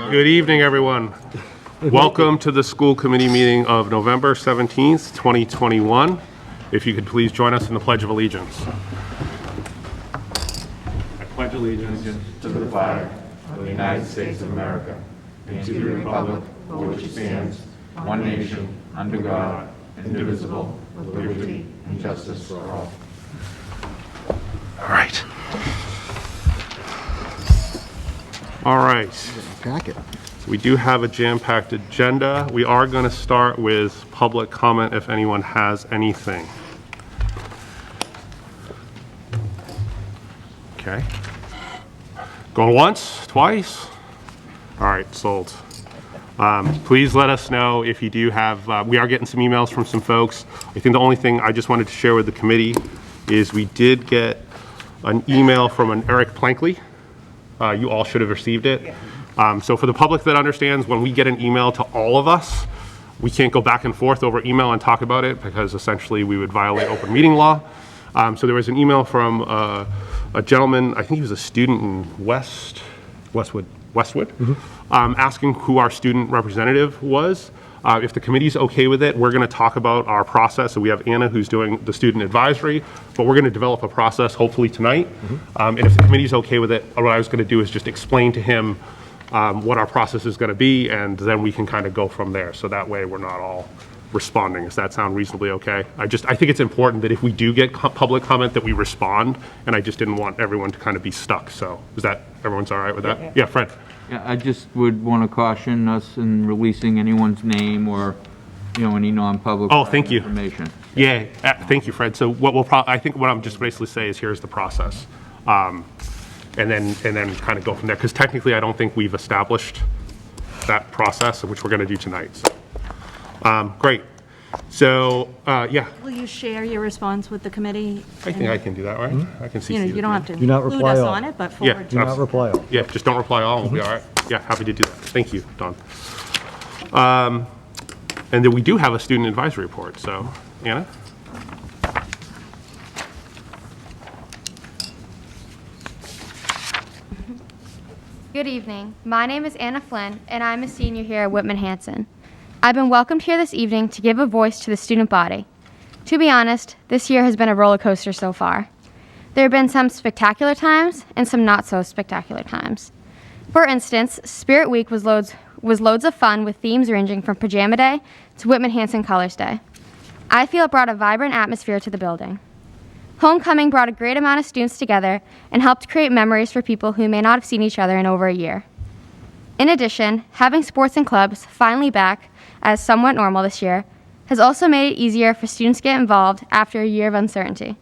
Good evening, everyone. Welcome to the school committee meeting of November 17th, 2021. If you could please join us in the Pledge of Allegiance. I pledge allegiance To the flag of the United States of America and to the republic for which it stands, one nation, under God, indivisible, with liberty and justice for all. All right. All right. Packet. We do have a jam-packed agenda. We are going to start with public comment if anyone has anything. Okay. Going once, twice? All right, sold. Please let us know if you do have, we are getting some emails from some folks. I think the only thing I just wanted to share with the committee is we did get an email from an Eric Plankley. You all should have received it. So for the public that understands, when we get an email to all of us, we can't go back and forth over email and talk about it because essentially we would violate open meeting law. So there was an email from a gentleman, I think he was a student in Westwood, asking who our student representative was. If the committee's okay with it, we're going to talk about our process. So we have Anna who's doing the student advisory, but we're going to develop a process hopefully tonight. And if the committee's okay with it, what I was going to do is just explain to him what our process is going to be, and then we can kind of go from there. So that way we're not all responding. Does that sound reasonably okay? I think it's important that if we do get public comment that we respond, and I just didn't want everyone to kind of be stuck. So is that, everyone's all right with that? Yeah, Fred. Yeah, I just would want to caution us in releasing anyone's name or, any non-public Thank you. information. Yeah, thank you, Fred. So what I think what I'm just basically say is here's the process. And then kind of go from there, because technically I don't think we've established that process, which we're going to do tonight. So, great. So, yeah. Will you share your response with the committee? I think I can do that, right? I can see. You don't have to Do not include reply us all. on it, but Yeah. forward. Do not reply all. Yeah, just don't reply all, and we'll be all right. Yeah, happy to do that. Thank you, Don. And then we do have a student advisory report, so, Anna? Good evening. My name is Anna Flynn, and I'm a senior here at Whitman-Hanson. I've been welcomed here this evening to give a voice to the student body. To be honest, this year has been a roller coaster so far. There have been some spectacular times and some not so spectacular times. For instance, Spirit Week was loads of fun with themes ranging from Pajama Day to Whitman-Hanson Colors Day. I feel it brought a vibrant atmosphere to the building. Homecoming brought a great amount of students together and helped create memories for people who may not have seen each other in over a year. In addition, having sports and clubs finally back as somewhat normal this year has also made it easier for students to get involved after a year of uncertainty.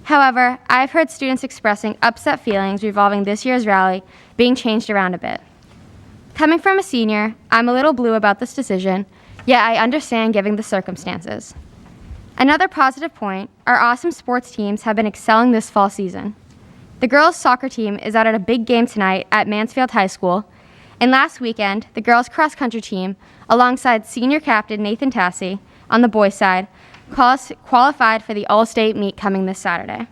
However, I've heard students expressing upset feelings revolving this year's rally being changed around a bit. Coming from a senior, I'm a little blue about this decision, yet I understand given the circumstances. Another positive point, our awesome sports teams have been excelling this fall season. The girls' soccer team is out at a big game tonight at Mansfield High School, and last weekend, the girls' cross-country team, alongside senior captain Nathan Tassi on the boys' side, qualified for the All-State meet coming this Saturday.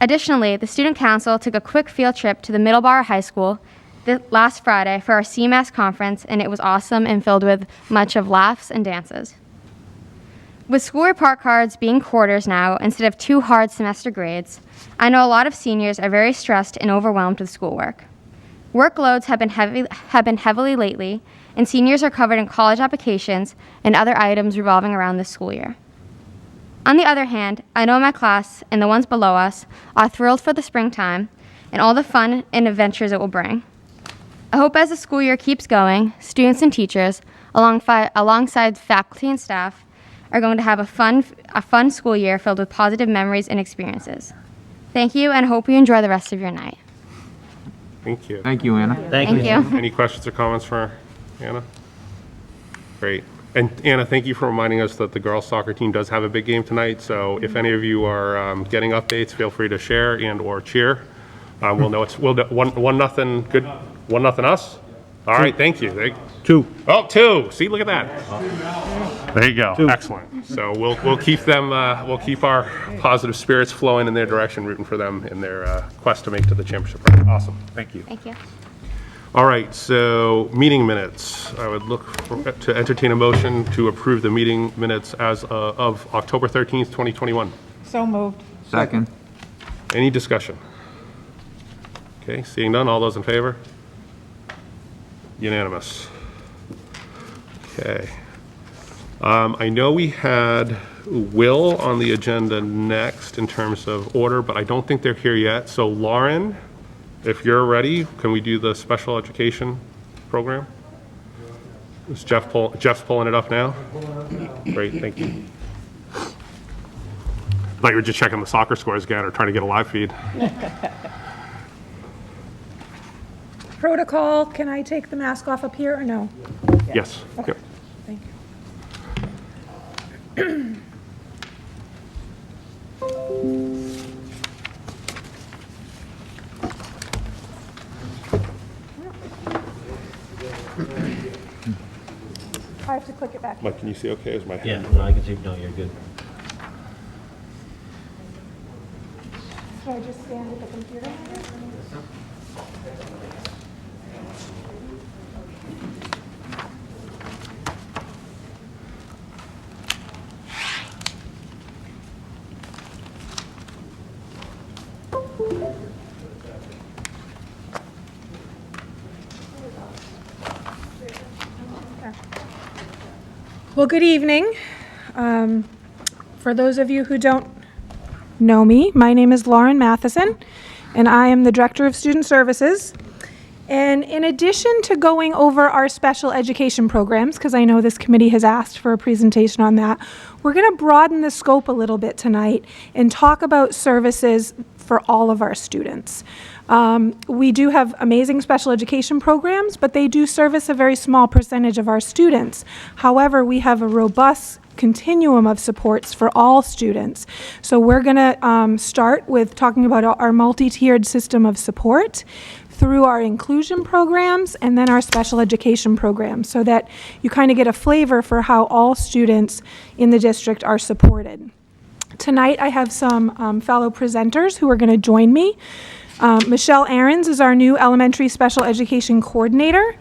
Additionally, the Student Council took a quick field trip to the Middleborough High School last Friday for our CMAS conference, and it was awesome and filled with much of laughs and dances. With school report cards being quarters now instead of 2 hard semester grades, I know a lot of seniors are very stressed and overwhelmed with schoolwork. Workloads have been heavily lately, and seniors are covered in college applications and other items revolving around this school year. On the other hand, I know my class and the ones below us are thrilled for the springtime and all the fun and adventures it will bring. I hope as the school year keeps going, students and teachers, alongside faculty and staff, are going to have a fun school year filled with positive memories and experiences. Thank you, and hope you enjoy the rest of your night. Thank you. Thank you, Anna. Thank you. Any questions or comments for Anna? Great. And Anna, thank you for reminding us that the girls' soccer team does have a big game tonight. So if any of you are getting updates, feel free to share and/or cheer. We'll know it's 1-0 good. 1-0 us. All right. Thank you. 2. Oh, 2. See, look at that. There you go. 2. Excellent. So we'll keep them. We'll keep our positive spirits flowing in their direction, rooting for them in their quest to make to the championship. Awesome. Thank you. Thank you. All right, so meeting minutes. I would look to entertain a motion to approve the meeting minutes as of October 13th, 2021. So moved. Second. Any discussion? Okay, seeing none, all those in favor? Unanimous. Okay. I know we had Will on the agenda next in terms of order, but I don't think they're here yet. So Lauren, if you're ready, can we do the special education program? Is Jeff's pulling it up now? Great, thank you. I thought you were just checking the soccer scores again or trying to get a live feed. Protocol, can I take the mask off up here or no? Yes. Yep. Thank you. I have to click it back. Mike, can you see okay? Is my Yeah, hand? no, I can see, no, you're good. Should I just stand at the computer? Well, good evening. For those of you who don't know me, my name is Lauren Matheson, and I am the Director of Student Services. And in addition to going over our special education programs, because I know this committee has asked for a presentation on that, we're going to broaden the scope a little bit tonight and talk about services for all of our students. We do have amazing special education programs, but they do service a very small percentage of our students. However, we have a robust continuum of supports for all students. So we're going to start with talking about our multi-tiered system of support through our inclusion programs and then our special education programs, so that you kind of get a flavor for how all students in the district are supported. Tonight I have some fellow presenters who are going to join me. Michelle Ahrens is our new elementary special education coordinator,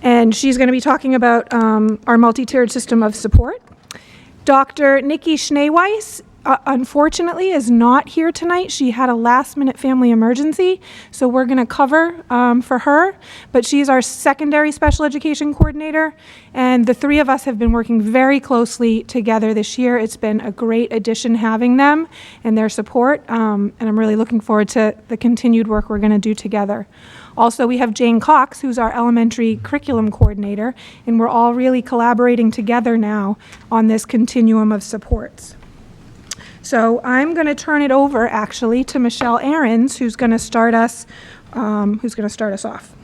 and she's going to be talking about our multi-tiered system of support. Dr. Nikki Schneeweiss, unfortunately, is not here tonight. She had a last-minute family emergency, so we're going to cover for her. But she's our secondary special education coordinator, and the three of us have been working very closely together this year. It's been a great addition having them and their support, and I'm really looking forward to the continued work we're going to do together. Also, we have Jane Cox, who's our elementary curriculum coordinator, and we're all really collaborating together now on this continuum of supports. So I'm going to turn it over, actually, to Michelle Ahrens, who's going to start us off.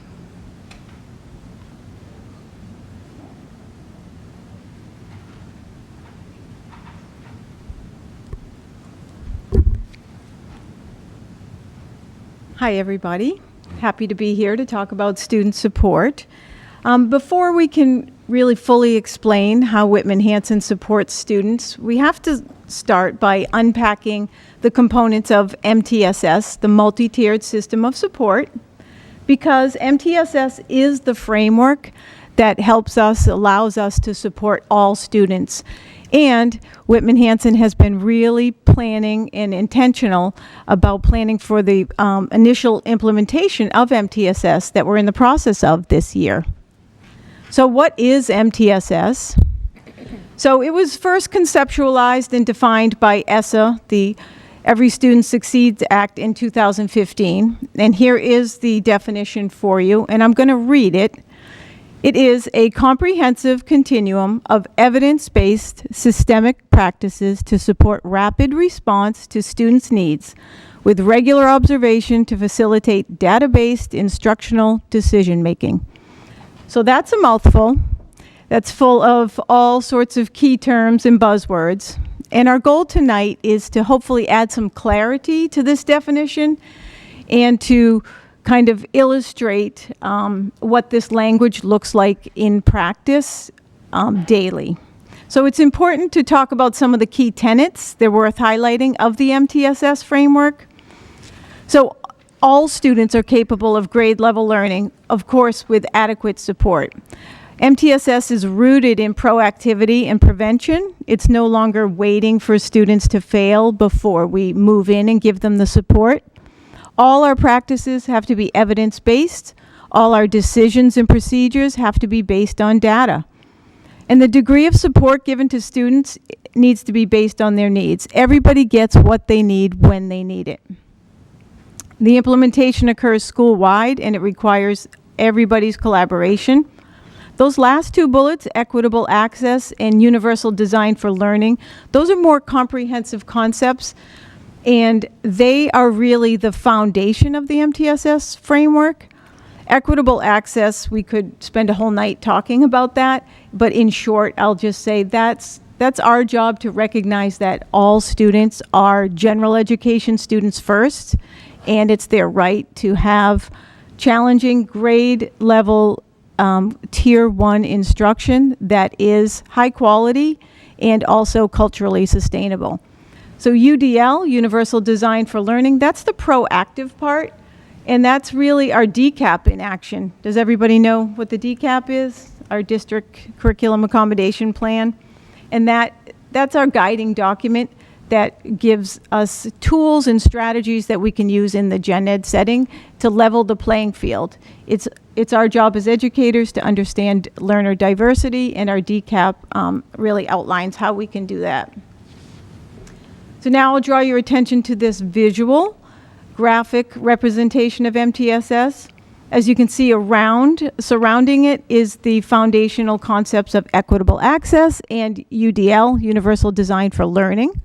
Hi, everybody. Happy to be here to talk about student support. Before we can really fully explain how Whitman-Hanson supports students, we have to start by unpacking the components of MTSS, the multi-tiered system of support, because MTSS is the framework that allows us to support all students. And Whitman-Hanson has been really planning and intentional about planning for the initial implementation of MTSS that we're in the process of this year. So what is MTSS? So it was first conceptualized and defined by ESSA, the Every Student Succeeds Act, in 2015. And here is the definition for you, and I'm going to read it. It is a comprehensive continuum of evidence-based systemic practices to support rapid response to students' needs, with regular observation to facilitate data-based instructional decision-making. So that's a mouthful. That's full of all sorts of key terms and buzzwords. And our goal tonight is to hopefully add some clarity to this definition and to kind of illustrate what this language looks like in practice daily. So it's important to talk about some of the key tenets that are worth highlighting of the MTSS framework. So all students are capable of grade level learning, of course, with adequate support. MTSS is rooted in proactivity and prevention. It's no longer waiting for students to fail before we move in and give them the support. All our practices have to be evidence-based. All our decisions and procedures have to be based on data. And the degree of support given to students needs to be based on their needs. Everybody gets what they need when they need it. The implementation occurs school-wide, and it requires everybody's collaboration. Those last two bullets, equitable access and universal design for learning, those are more comprehensive concepts, and they are really the foundation of the MTSS framework. Equitable access, we could spend a whole night talking about that, but in short, I'll just say that's our job, to recognize that all students are general education students first, and it's their right to have challenging grade level tier 1 instruction that is high quality and also culturally sustainable. So UDL, Universal Design for Learning, that's the proactive part, and that's really our DCAP in action. Does everybody know what the DCAP is? Our District Curriculum Accommodation Plan. And that's our guiding document that gives us tools and strategies that we can use in the gen ed setting to level the playing field. It's our job as educators to understand learner diversity, and our DCAP really outlines how we can do that. So now I'll draw your attention to this visual graphic representation of MTSS. As you can see, surrounding it is the foundational concepts of equitable access and UDL, Universal Design for Learning.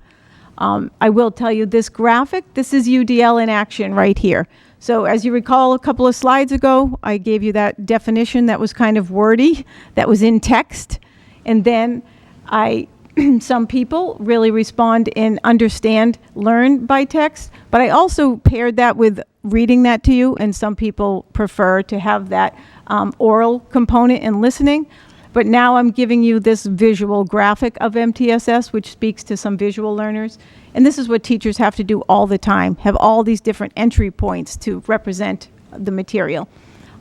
I will tell you, this graphic, this is UDL in action right here. So as you recall, a couple of slides ago, I gave you that definition that was kind of wordy, that was in text. And then some people really respond and understand, learn by text, but I also paired that with reading that to you, and some people prefer to have that oral component and listening. But now I'm giving you this visual graphic of MTSS, which speaks to some visual learners. And this is what teachers have to do all the time, have all these different entry points to represent the material.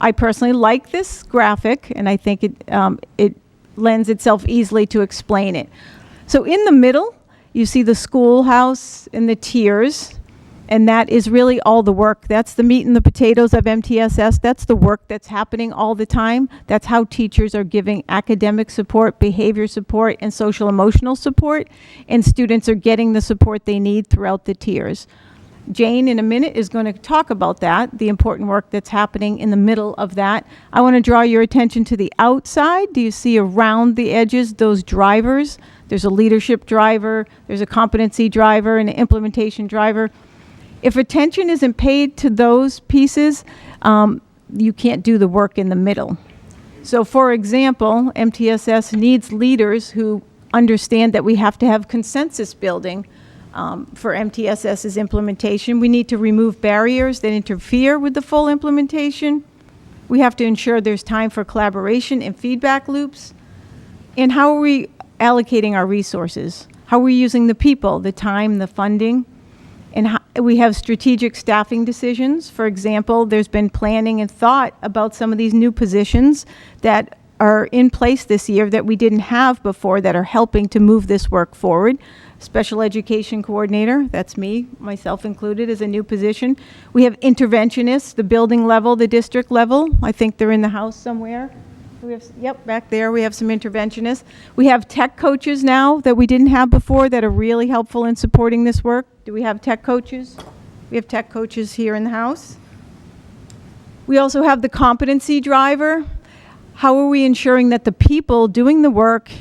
I personally like this graphic, and I think it lends itself easily to explain it. So in the middle, you see the schoolhouse and the tiers, and that is really all the work. That's the meat and the potatoes of MTSS. That's the work that's happening all the time. That's how teachers are giving academic support, behavior support, and social emotional support, and students are getting the support they need throughout the tiers. Jane, in a minute, is going to talk about that, the important work that's happening in the middle of that. I want to draw your attention to the outside. Do you see around the edges those drivers? There's a leadership driver, there's a competency driver, and an implementation driver. If attention isn't paid to those pieces, you can't do the work in the middle. So for example, MTSS needs leaders who understand that we have to have consensus building for MTSS's implementation. We need to remove barriers that interfere with the full implementation. We have to ensure there's time for collaboration and feedback loops. And how are we allocating our resources? How are we using the people, the time, the funding? And we have strategic staffing decisions. For example, there's been planning and thought about some of these new positions that are in place this year that we didn't have before, that are helping to move this work forward. Special education coordinator, that's me, myself included, is a new position. We have interventionists, the building level, the district level. I think they're in the house somewhere. Yep, back there we have some interventionists. We have tech coaches now that we didn't have before that are really helpful in supporting this work. Do we have tech coaches? We have tech coaches here in the house. We also have the competency driver. How are we ensuring that the people doing the work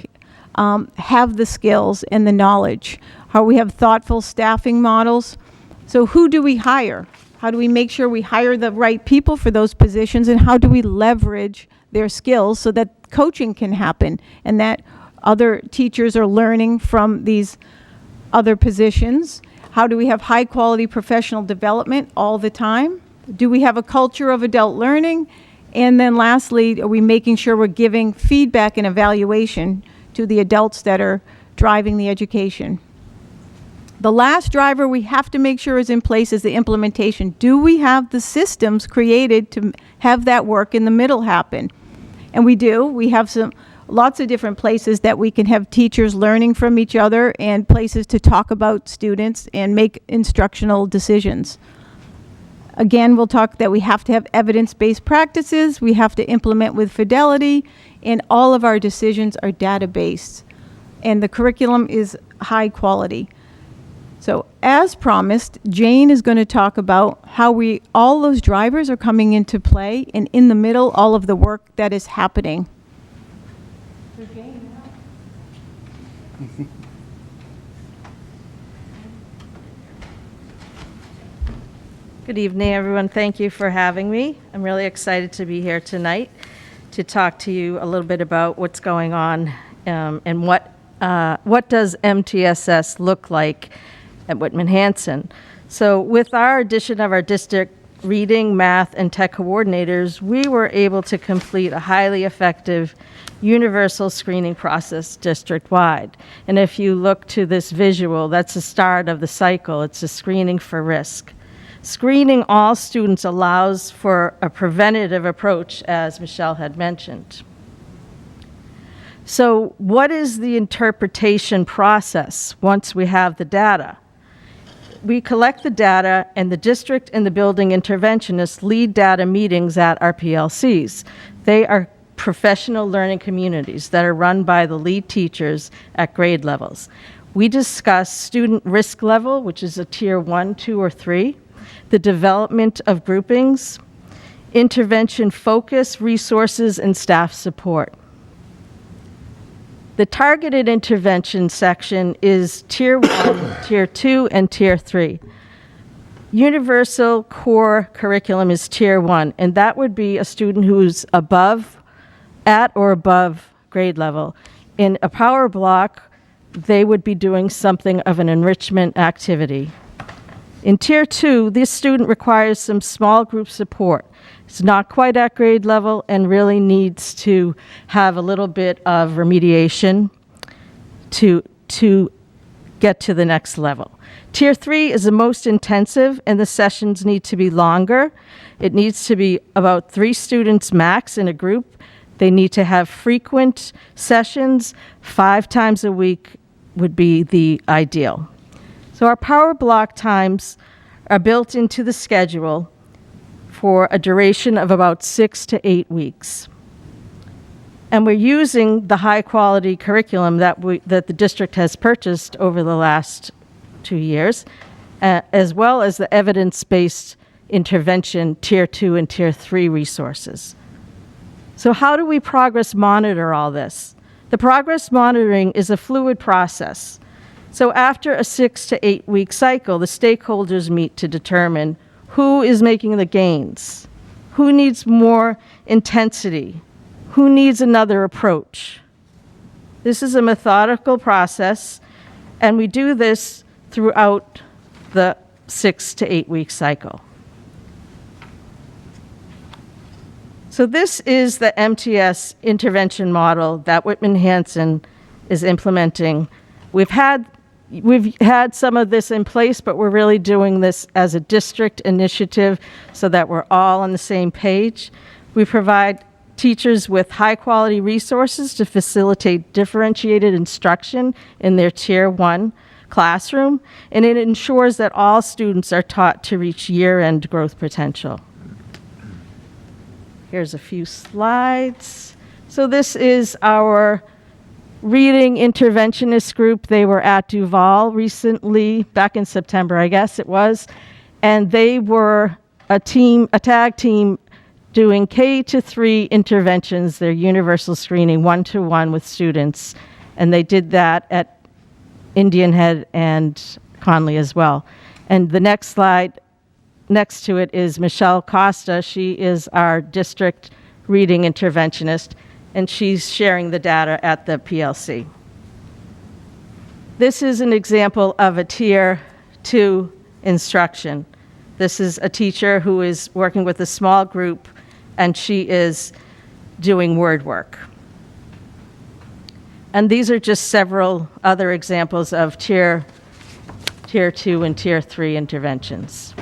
have the skills and the knowledge? How we have thoughtful staffing models. So who do we hire? How do we make sure we hire the right people for those positions, and how do we leverage their skills so that coaching can happen and that other teachers are learning from these other positions? How do we have high quality professional development all the time? Do we have a culture of adult learning? And then lastly, are we making sure we're giving feedback and evaluation to the adults that are driving the education? The last driver we have to make sure is in place is the implementation. Do we have the systems created to have that work in the middle happen? And we do. We have lots of different places that we can have teachers learning from each other and places to talk about students and make instructional decisions. Again, we'll talk that we have to have evidence-based practices, we have to implement with fidelity, and all of our decisions are data-based. And the curriculum is high quality. So as promised, Jane is going to talk about how all those drivers are coming into play, and in the middle, all of the work that is happening. Good evening, everyone. Thank you for having me. I'm really excited to be here tonight to talk to you a little bit about what's going on and what does MTSS look like at Whitman-Hanson. So with our addition of our district reading, math, and tech coordinators, we were able to complete a highly effective universal screening process district-wide. And if you look to this visual, that's the start of the cycle. It's a screening for risk. Screening all students allows for a preventative approach, as Michelle had mentioned. So what is the interpretation process once we have the data? We collect the data, and the district and the building interventionists lead data meetings at our PLCs. They are professional learning communities that are run by the lead teachers at grade levels. We discuss student risk level, which is a tier 1, 2, or 3, the development of groupings, intervention focus, resources, and staff support. The targeted intervention section is tier 1, tier 2, and tier 3. Universal core curriculum is tier 1, and that would be a student who's at or above grade level. In a power block, they would be doing something of an enrichment activity. In tier 2, this student requires some small group support. It's not quite at grade level and really needs to have a little bit of remediation to get to the next level. Tier 3 is the most intensive, and the sessions need to be longer. It needs to be about 3 students max in a group. They need to have frequent sessions. 5 times a week would be the ideal. So our power block times are built into the schedule for a duration of about 6 to 8 weeks. And we're using the high quality curriculum that the district has purchased over the last 2 years, as well as the evidence-based intervention tier 2 and tier 3 resources. So how do we progress monitor all this? The progress monitoring is a fluid process. So after a 6 to 8 week cycle, the stakeholders meet to determine who is making the gains, who needs more intensity, who needs another approach. This is a methodical process, and we do this throughout the 6 to 8 week cycle. So this is the MTS intervention model that Whitman-Hanson is implementing. We've had some of this in place, but we're really doing this as a district initiative so that we're all on the same page. We provide teachers with high-quality resources to facilitate differentiated instruction in their Tier 1 classroom, and it ensures that all students are taught to reach year-end growth potential. Here's a few slides. So this is our reading interventionist group. They were at Duval recently, back in September, I guess it was, and they were a tag team doing K-3 interventions, their universal screening, 1-to-1 with students, and they did that at Indian Head and Conley as well. And the next slide next to it is Michelle Costa. She is our district reading interventionist, and she's sharing the data at the PLC. This is an example of a Tier 2 instruction. This is a teacher who is working with a small group, and she is doing word work. And these are just several other examples of Tier Tier 2, and Tier 3 interventions.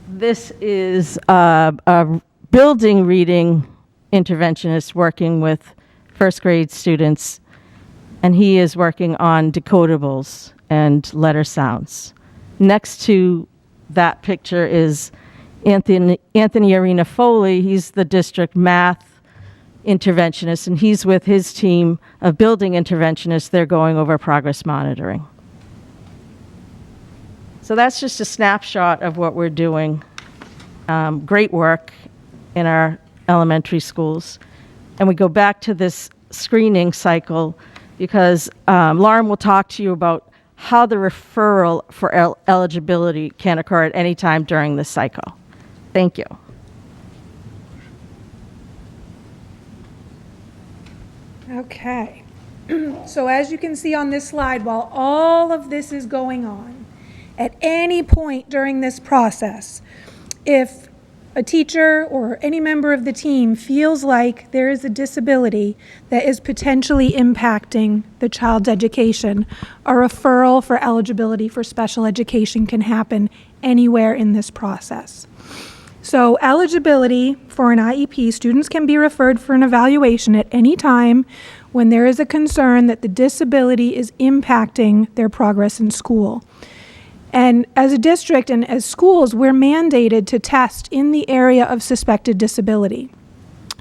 This is a building reading interventionist working with first grade students, and he is working on decodables and letter sounds. Next to that picture is Anthony Arena Foley. He's the district math interventionist, and he's with his team of building interventionists. They're going over progress monitoring. So that's just a snapshot of what we're doing. Great work in our elementary schools. And we go back to this screening cycle because Lauren will talk to you about how the referral for eligibility can occur at any time during this cycle. Thank you. Okay. So as you can see on this slide, while all of this is going on, at any point during this process, if a teacher or any member of the team feels like there is a disability that is potentially impacting the child's education, a referral for eligibility for special education can happen anywhere in this process. So eligibility for an IEP, students can be referred for an evaluation at any time when there is a concern that the disability is impacting their progress in school. And as a district and as schools, we're mandated to test in the area of suspected disability.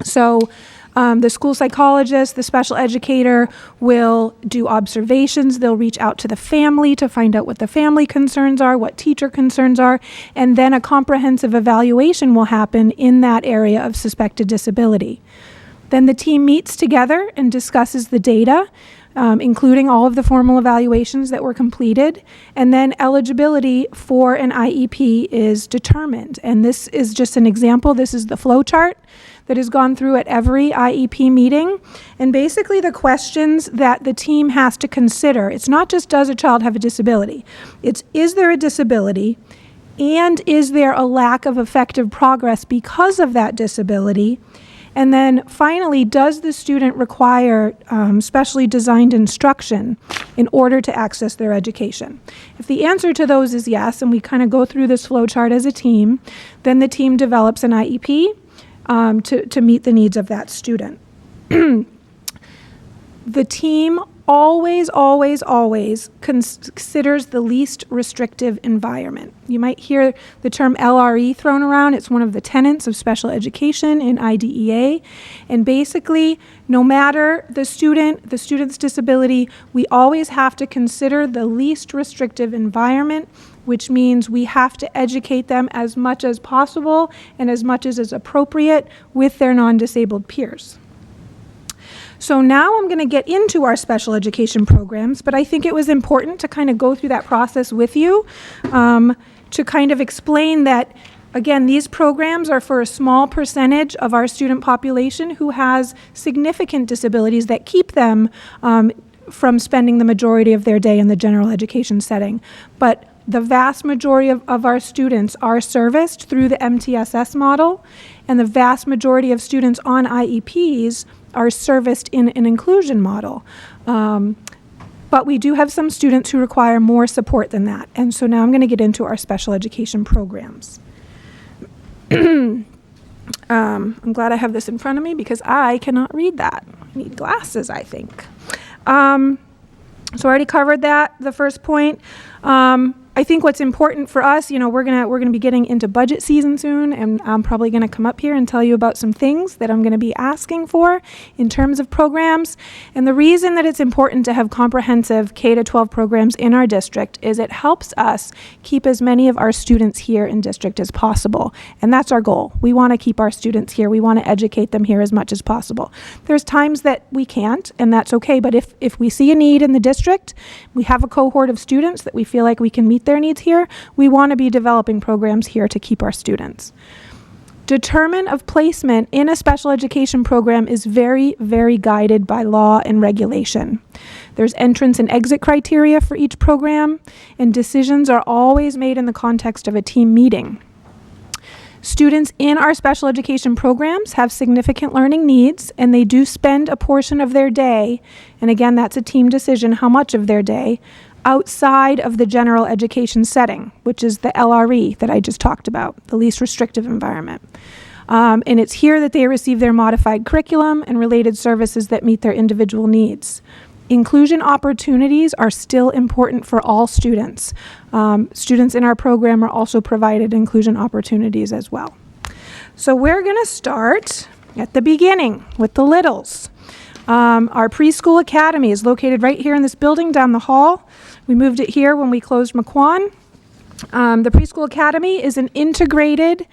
So the school psychologist, the special educator will do observations. They'll reach out to the family to find out what the family concerns are, what teacher concerns are, and then a comprehensive evaluation will happen in that area of suspected disability. Then the team meets together and discusses the data, including all of the formal evaluations that were completed, and then eligibility for an IEP is determined. And this is just an example. This is the flow chart that is gone through at every IEP meeting. And basically the questions that the team has to consider, it's not just does a child have a disability, it's is there a disability, and is there a lack of effective progress because of that disability? And then finally, does the student require specially designed instruction in order to access their education? If the answer to those is yes, and we kind of go through this flow chart as a team, then the team develops an IEP to meet the needs of that student. The team always considers the least restrictive environment. You might hear the term LRE thrown around. It's one of the tenets of special education in IDEA. And basically, no matter the student's disability, we always have to consider the least restrictive environment, which means we have to educate them as much as possible and as much as is appropriate with their non-disabled peers. So now I'm going to get into our special education programs, but I think it was important to kind of go through that process with you to kind of explain that, again, these programs are for a small percentage of our student population who has significant disabilities that keep them from spending the majority of their day in the general education setting. But the vast majority of our students are serviced through the MTSS model, and the vast majority of students on IEPs are serviced in an inclusion model. But we do have some students who require more support than that. And so now I'm going to get into our special education programs. I'm glad I have this in front of me because I cannot read that. I need glasses, I think. So I already covered that, the first point. I think what's important for us, we're gonna be getting into budget season soon, and I'm probably gonna come up here and tell you about some things that I'm gonna be asking for in terms of programs. And the reason that it's important to have comprehensive K-12 programs in our district is it helps us keep as many of our students here in district as possible. And that's our goal. We wanna keep our students here. We wanna educate them here as much as possible. There's times that we can't, and that's okay, but if we see a need in the district, we have a cohort of students that we feel like we can meet their needs here, we want to be developing programs here to keep our students. Determination of placement in a special education program is very, very guided by law and regulation. There's entrance and exit criteria for each program, and decisions are always made in the context of a team meeting. Students in our special education programs have significant learning needs, and they do spend a portion of their day, and again, that's a team decision how much of their day, outside of the general education setting, which is the LRE that I just talked about, the least restrictive environment. And it's here that they receive their modified curriculum and related services that meet their individual needs. Inclusion opportunities are still important for all students. Students in our program are also provided inclusion opportunities as well. So we're going to start at the beginning with the littles. Our Preschool Academy is located right here in this building down the hall. We moved it here when we closed McQuan. The Preschool Academy is an integrated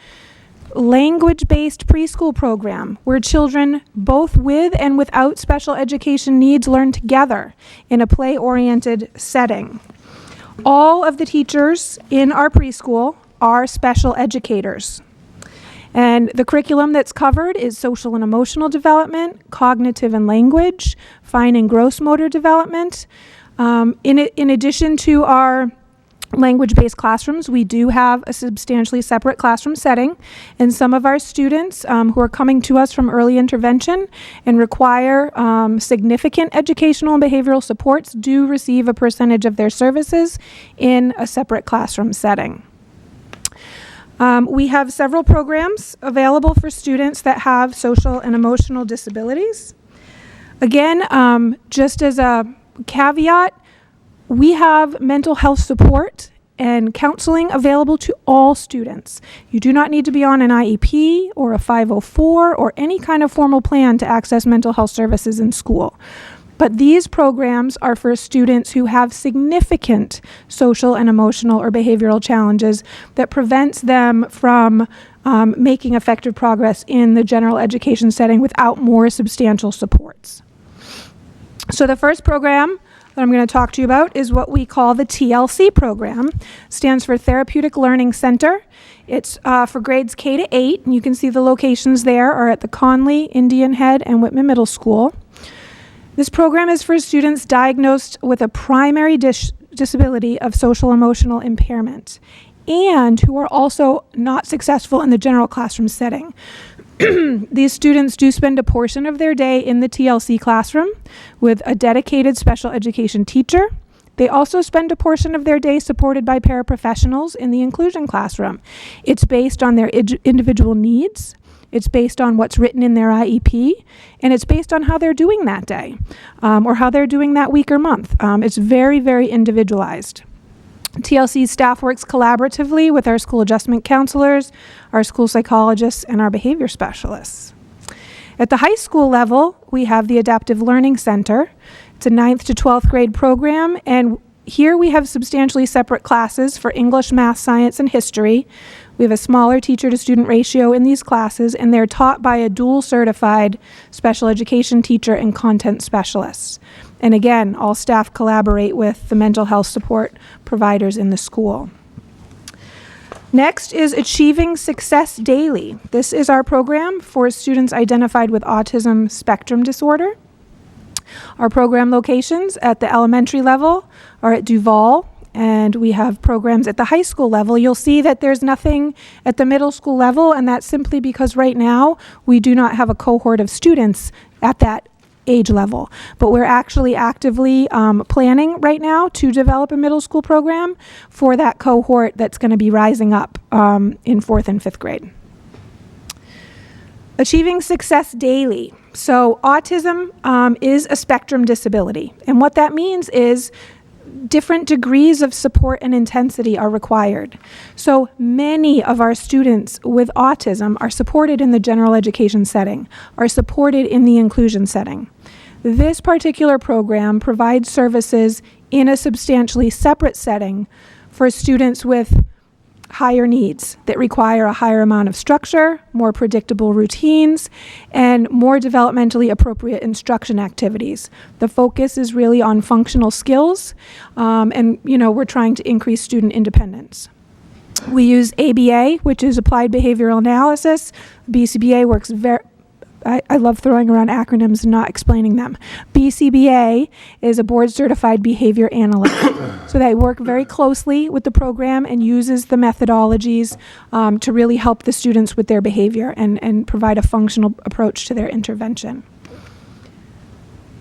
language-based preschool program where children both with and without special education needs learn together in a play-oriented setting. All of the teachers in our preschool are special educators. And the curriculum that's covered is social and emotional development, cognitive and language, fine and gross motor development. In addition to our language-based classrooms, we do have a substantially separate classroom setting, and some of our students who are coming to us from early intervention and require significant educational and behavioral supports do receive a percentage of their services in a separate classroom setting. We have several programs available for students that have social and emotional disabilities. Again, just as a caveat, we have mental health support and counseling available to all students. You do not need to be on an IEP or a 504 or any kind of formal plan to access mental health services in school. But these programs are for students who have significant social and emotional or behavioral challenges that prevents them from making effective progress in the general education setting without more substantial supports. So the first program that I'm going to talk to you about is what we call the TLC program. It stands for Therapeutic Learning Center. It's for grades K to 8, and you can see the locations there are at the Conley, Indian Head, and Whitman Middle School. This program is for students diagnosed with a primary disability of social emotional impairment and who are also not successful in the general classroom setting. These students do spend a portion of their day in the TLC classroom with a dedicated special education teacher. They also spend a portion of their day supported by paraprofessionals in the inclusion classroom. It's based on their individual needs. It's based on what's written in their IEP, and it's based on how they're doing that day or how they're doing that week or month. It's very, very individualized. TLC staff works collaboratively with our school adjustment counselors, our school psychologists, and our behavior specialists. At the high school level, we have the Adaptive Learning Center. It's a 9th to 12th grade program, and here we have substantially separate classes for English, math, science, and history. We have a smaller teacher-to-student ratio in these classes, and they're taught by a dual-certified special education teacher and content specialists. And again, all staff collaborate with the mental health support providers in the school. Next is Achieving Success Daily. This is our program for students identified with autism spectrum disorder. Our program locations at the elementary level are at Duval, and we have programs at the high school level. You'll see that there's nothing at the middle school level, and that's simply because right now we do not have a cohort of students at that age level. But we're actually actively planning right now to develop a middle school program for that cohort that's going to be rising up in 4th and 5th grade. Achieving Success Daily. So autism is a spectrum disability. And what that means is different degrees of support and intensity are required. So many of our students with autism are supported in the general education setting, are supported in the inclusion setting. This particular program provides services in a substantially separate setting for students with higher needs that require a higher amount of structure, more predictable routines, and more developmentally appropriate instruction activities. The focus is really on functional skills, and we're trying to increase student independence. We use ABA, which is Applied Behavioral Analysis. BCBA works I love throwing around acronyms and not explaining them. BCBA is a board certified behavior analyst. So they work very closely with the program and uses the methodologies to really help the students with their behavior and provide a functional approach to their intervention.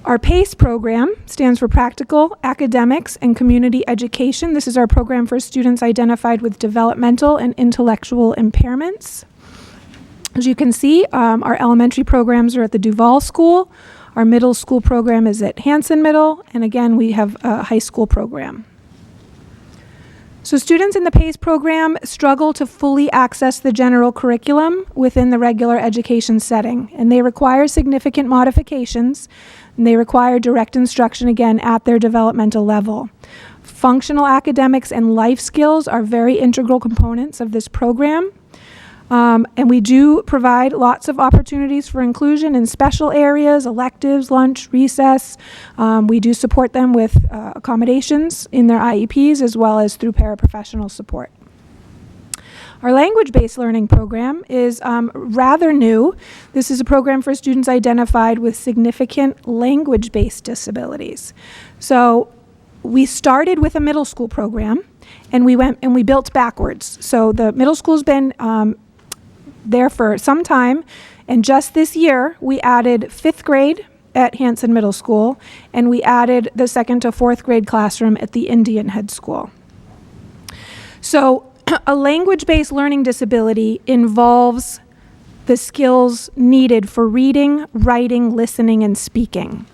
Our PACE program stands for Practical, Academics, and Community Education. This is our program for students identified with developmental and intellectual impairments. As you can see, our elementary programs are at the Duval School. Our middle school program is at Hanson Middle. And again, we have a high school program. So students in the PACE program struggle to fully access the general curriculum within the regular education setting, and they require significant modifications, and they require direct instruction again at their developmental level. Functional academics and life skills are very integral components of this program. And we do provide lots of opportunities for inclusion in special areas, electives, lunch, recess. We do support them with accommodations in their IEPs as well as through paraprofessional support. Our language-based learning program is rather new. This is a program for students identified with significant language-based disabilities. So we started with a middle school program, and we went and we built backwards. So the middle school's been there for some time, and just this year we added 5th grade at Hanson Middle School, and we added the 2nd to 4th grade classroom at the Indian Head School. So a language-based learning disability involves the skills needed for reading, writing, listening, and speaking.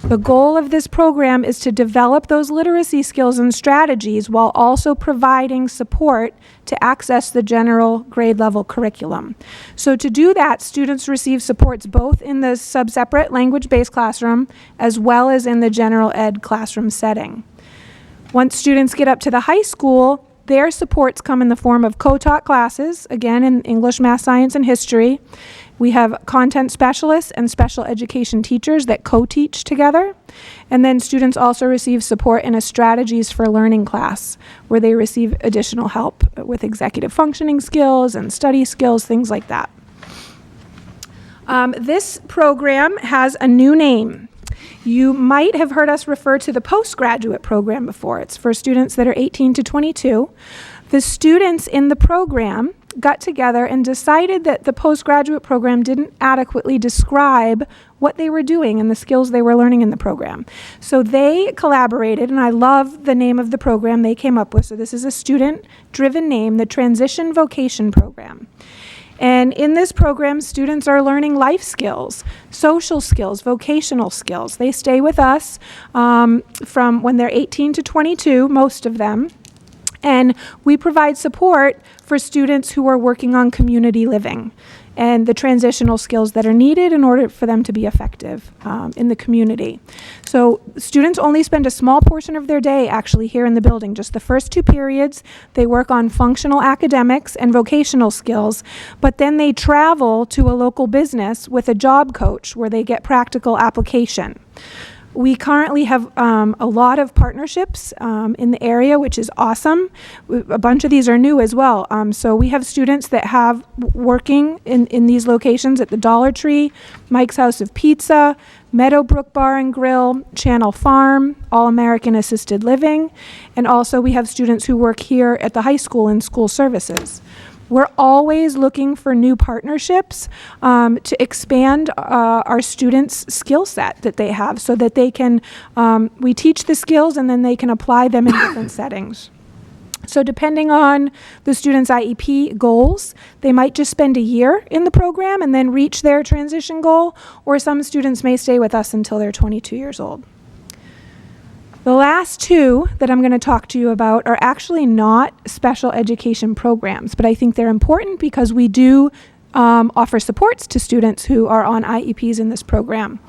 The goal of this program is to develop those literacy skills and strategies while also providing support to access the general grade level curriculum. So to do that, students receive supports both in the sub-separate language-based classroom as well as in the general ed classroom setting. Once students get up to the high school, their supports come in the form of co-taught classes, again in English, Math, Science, and History. We have content specialists and special education teachers that co-teach together. And then students also receive support in a strategies for learning class where they receive additional help with executive functioning skills and study skills, things like that. This program has a new name. You might have heard us refer to the postgraduate program before. It's for students that are 18 to 22. The students in the program got together and decided that the postgraduate program didn't adequately describe what they were doing and the skills they were learning in the program. So they collaborated, and I love the name of the program they came up with. So this is a student-driven name, the Transition Vocation Program. And in this program, students are learning life skills, social skills, vocational skills. They stay with us from when they're 18 to 22, most of them. And we provide support for students who are working on community living and the transitional skills that are needed in order for them to be effective in the community. So students only spend a small portion of their day actually here in the building. Just the first 2 periods, they work on functional academics and vocational skills, but then they travel to a local business with a job coach where they get practical application. We currently have a lot of partnerships in the area, which is awesome. A bunch of these are new as well. So we have students that have working in these locations at the Dollar Tree, Mike's House of Pizza, Meadowbrook Bar and Grill, Channel Farm, All American Assisted Living, and also we have students who work here at the high school in school services. We're always looking for new partnerships to expand our students' skill set that they have so that they can, we teach the skills and then they can apply them in different settings. So depending on the student's IEP goals, they might just spend a year in the program and then reach their transition goal, or some students may stay with us until they're 22 years old. The last 2 that I'm going to talk to you about are actually not special education programs, but I think they're important because we do offer supports to students who are on IEPs in this program.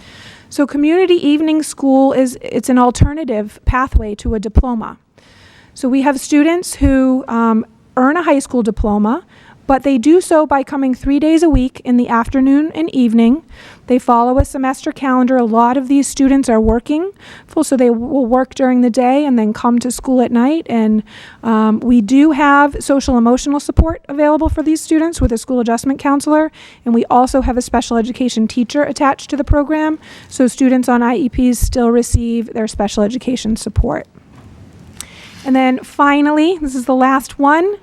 So community evening school it's an alternative pathway to a diploma. So we have students who earn a high school diploma, But they do so by coming 3 days a week in the afternoon and evening. They follow a semester calendar. A lot of these students are working, so they will work during the day and then come to school at night. And we do have social emotional support available for these students with a school adjustment counselor. And we also have a special education teacher attached to the program. So students on IEPs still receive their special education support. And then finally, this is the last one.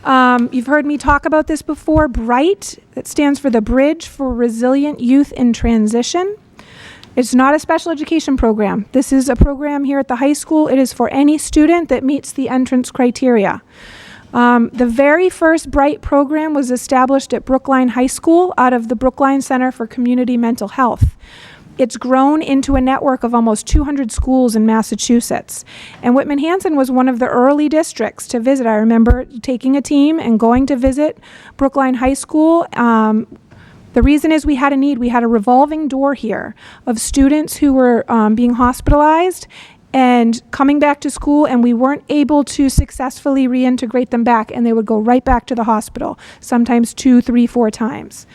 You've heard me talk about this before, BRIGHT, that stands for the Bridge for Resilient Youth in Transition. It's not a special education program. This is a program here at the high school. It is for any student that meets the entrance criteria. The very first BRIGHT program was established at Brookline High School out of the Brookline Center for Community Mental Health. It's grown into a network of almost 200 schools in Massachusetts. And Whitman-Hanson was one of the early districts to visit. I remember taking a team and going to visit Brookline High School. The reason is we had a need. We had a revolving door here of students who were being hospitalized and coming back to school, and we weren't able to successfully reintegrate them back, and they would go right back to the hospital, sometimes 2, 3, 4 times.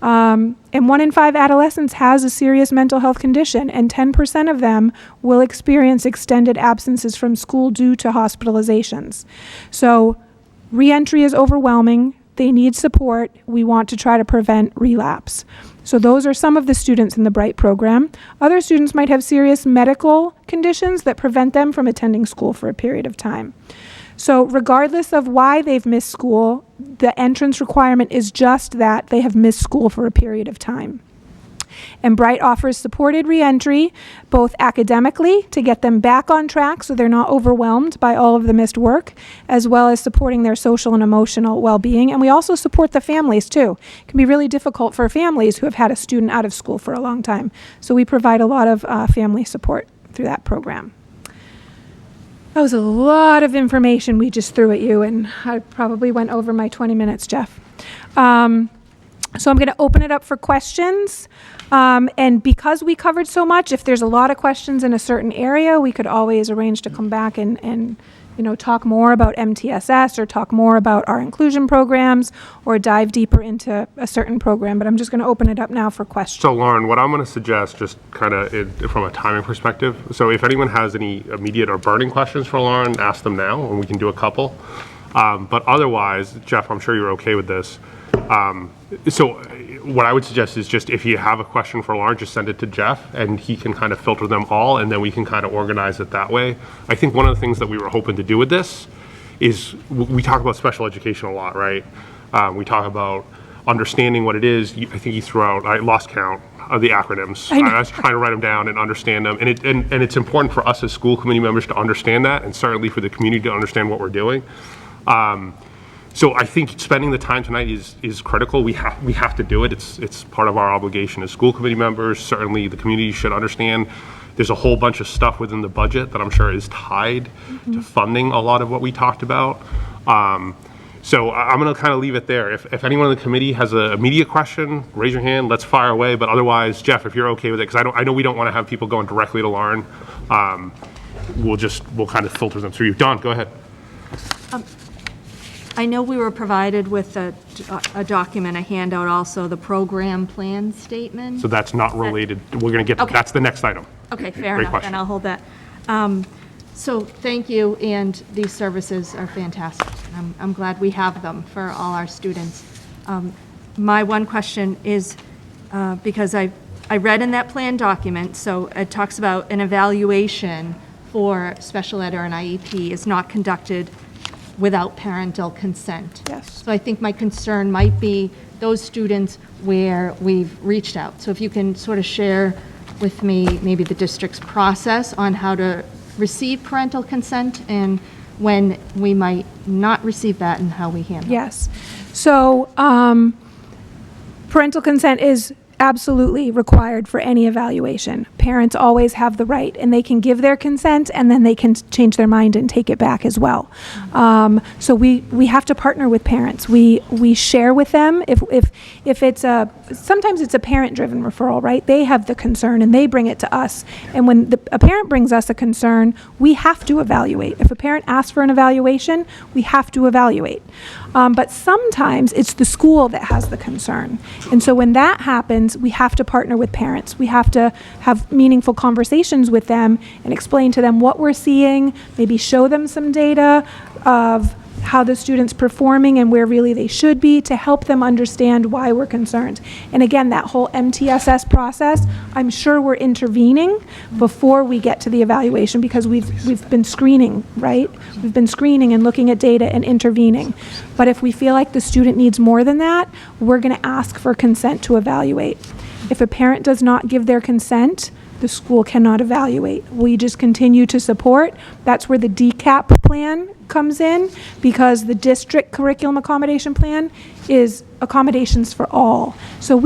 And 1 in 5 adolescents has a serious mental health condition, and 10% of them will experience extended absences from school due to hospitalizations. So reentry is overwhelming. They need support. We want to try to prevent relapse. So those are some of the students in the BRIGHT program. Other students might have serious medical conditions that prevent them from attending school for a period of time. So regardless of why they've missed school, the entrance requirement is just that they have missed school for a period of time. And BRIGHT offers supported reentry, both academically to get them back on track so they're not overwhelmed by all of the missed work, as well as supporting their social and emotional well-being. And we also support the families too. It can be really difficult for families who have had a student out of school for a long time. So we provide a lot of family support through that program. That was a lot of information we just threw at you, and I probably went over my 20 minutes, Jeff. So I'm going to open it up for questions. And because we covered so much, if there's a lot of questions in a certain area, we could always arrange to come back and talk more about MTSS or talk more about our inclusion programs or dive deeper into a certain program. But I'm just going to open it up now for questions. So Lauren, what I'm going to suggest, just kind of from a timing perspective, so if anyone has any immediate or burning questions for Lauren, ask them now, and we can do a couple. But otherwise, Jeff, I'm sure you're okay with this. So what I would suggest is just if you have a question for Lauren, just send it to Jeff, and he can kind of filter them all, and then we can kind of organize it that way. I think one of the things that we were hoping to do with this is we talk about special education a lot, right? We talk about understanding what it is. I think you threw out, I lost count of the acronyms. I was trying to write them down and understand them. And it's important for us as school committee members to understand that, and certainly for the community to understand what we're doing. So I think spending the time tonight is critical. We have to do it. It's part of our obligation as school committee members. Certainly the community should understand there's a whole bunch of stuff within the budget that I'm sure is tied to funding a lot of what we talked about. So I'm going to kind of leave it there. If anyone in the committee has an immediate question, raise your hand, let's fire away. But otherwise, Jeff, if you're okay with it, because I know we don't want to have people going directly to Lauren, we'll kind of filter them through you. Dawn, go ahead. I know we were provided with a document, a handout also, the program plan statement. So that's not related. We're going to get to, Okay. that's the next item. Okay, fair Great enough, question. and I'll hold that. So thank you, and these services are fantastic. I'm glad we have them for all our students. My one question is, because I read in that plan document, so it talks about an evaluation for special ed or an IEP is not conducted without parental consent. Yes. So I think my concern might be those students where we've reached out. So if you can sort of share with me maybe the district's process on how to receive parental consent and when we might not receive that and how we handle it. Yes. So parental consent is absolutely required for any evaluation. parents always have the right, and they can give their consent, and then they can change their mind and take it back as well. So we have to partner with parents. We share with them if it's sometimes it's a parent-driven referral, right? They have the concern and they bring it to us. And when a parent brings us a concern, we have to evaluate. If a parent asks for an evaluation, we have to evaluate. But sometimes it's the school that has the concern. And so when that happens, we have to partner with parents. We have to have meaningful conversations with them and explain to them what we're seeing, maybe show them some data of how the student's performing and where really they should be to help them understand why we're concerned. And again, that whole MTSS process, I'm sure we're intervening before we get to the evaluation because we've been screening, right? We've been screening and looking at data and intervening. But if we feel like the student needs more than that, we're going to ask for consent to evaluate. If a parent does not give their consent, the school cannot evaluate. We just continue to support. That's where the DCAP plan comes in, because the district curriculum accommodation plan is accommodations for all. So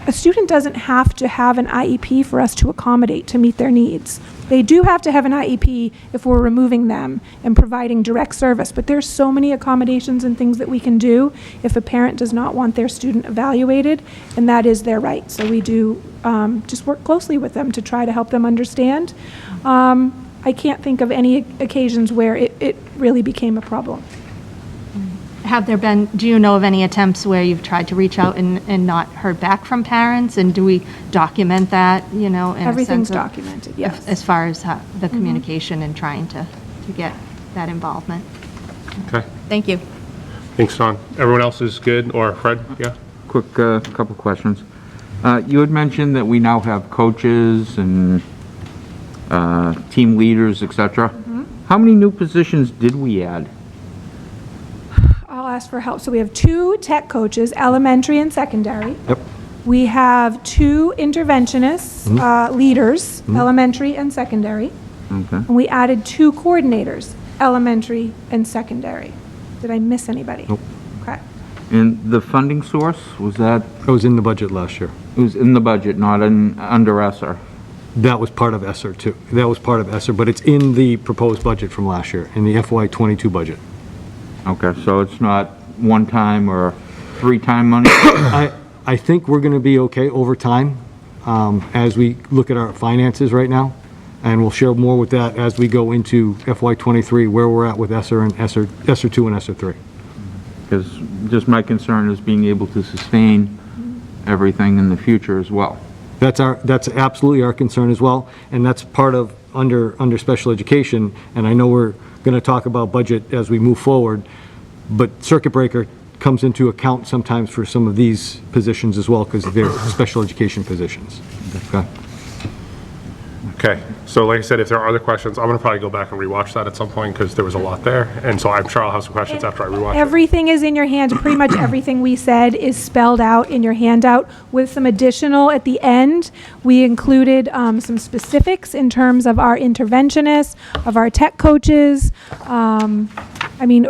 a student doesn't have to have an IEP for us to accommodate to meet their needs. They do have to have an IEP if we're removing them and providing direct service, but there's so many accommodations and things that we can do if a parent does not want their student evaluated, and that is their right. So we do just work closely with them to try to help them understand. I can't think of any occasions where it really became a problem. Do you know of any attempts where you've tried to reach out and not heard back from parents? And do we document that, in Everything's a sense of, documented, yes. as far as the communication and trying to get that involvement? Okay. Thank you. Thanks, Don. Everyone else is good, or Fred? Yeah? Quick couple questions. You had mentioned that we now have coaches and team leaders, etc. How many new positions did we add? I'll ask for help. So we have 2 tech coaches, elementary and secondary. Yep. We have 2 interventionists, leaders, elementary and secondary. Okay. And we added 2 coordinators, elementary and secondary. Did I miss anybody? Nope. Okay. And the funding source, was that, It was in the budget last year. it was in the budget, not under ESSER? That was part of ESSER too. That was part of ESSER, but it's in the proposed budget from last year, in the FY22 budget. Okay, so it's not one-time or three-time money? I think we're going to be okay over time as we look at our finances right now, and we'll share more with that as we go into FY23, where we're at with ESSER and ESSER 2 and ESSER 3. Because just my concern is being able to sustain everything in the future as well. That's absolutely our concern as well, and that's part of under special education, and I know we're going to talk about budget as we move forward, but circuit breaker comes into account sometimes for some of these positions as well, because they're special education positions. Okay. Okay, so like I said, if there are other questions, I'm gonna probably go back and rewatch that at some point, because there was a lot there, and so I'm sure I'll have some questions after I rewatch it. Everything is in your hand. Pretty much everything we said is spelled out in your handout with some additional at the end. We included some specifics in terms of our interventionists, of our tech coaches. I mean,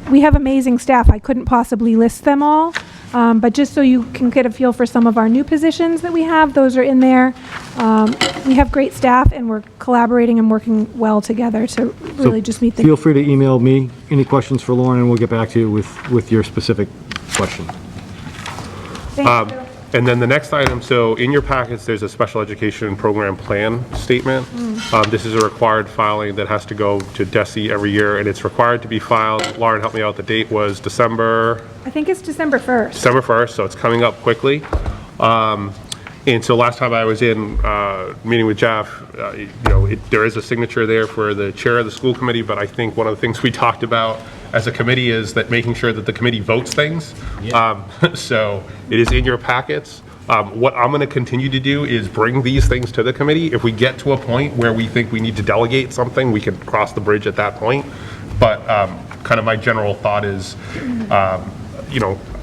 we have amazing staff. I couldn't possibly list them all. But just so you can get a feel for some of our new positions that we have, those are in there. We have great staff, and we're collaborating and working well together to really just meet the... Feel free to email me any questions for Lauren, and we'll get back to you with your specific question. Thank you. And then the next item, so in your packets, there's a special education program plan statement. This is a required filing that has to go to DESE every year, and it's required to be filed. Lauren, help me out. The date was December? I think it's December 1st. December 1st, so it's coming up quickly. And so last time I was in meeting with Jeff, there is a signature there for the chair of the school committee, but I think one of the things we talked about as a committee is that making sure that the committee votes things. So it is in your packets. What I'm going to continue to do is bring these things to the committee. If we get to a point where we think we need to delegate something, we can cross the bridge at that point. But kind of my general thought is,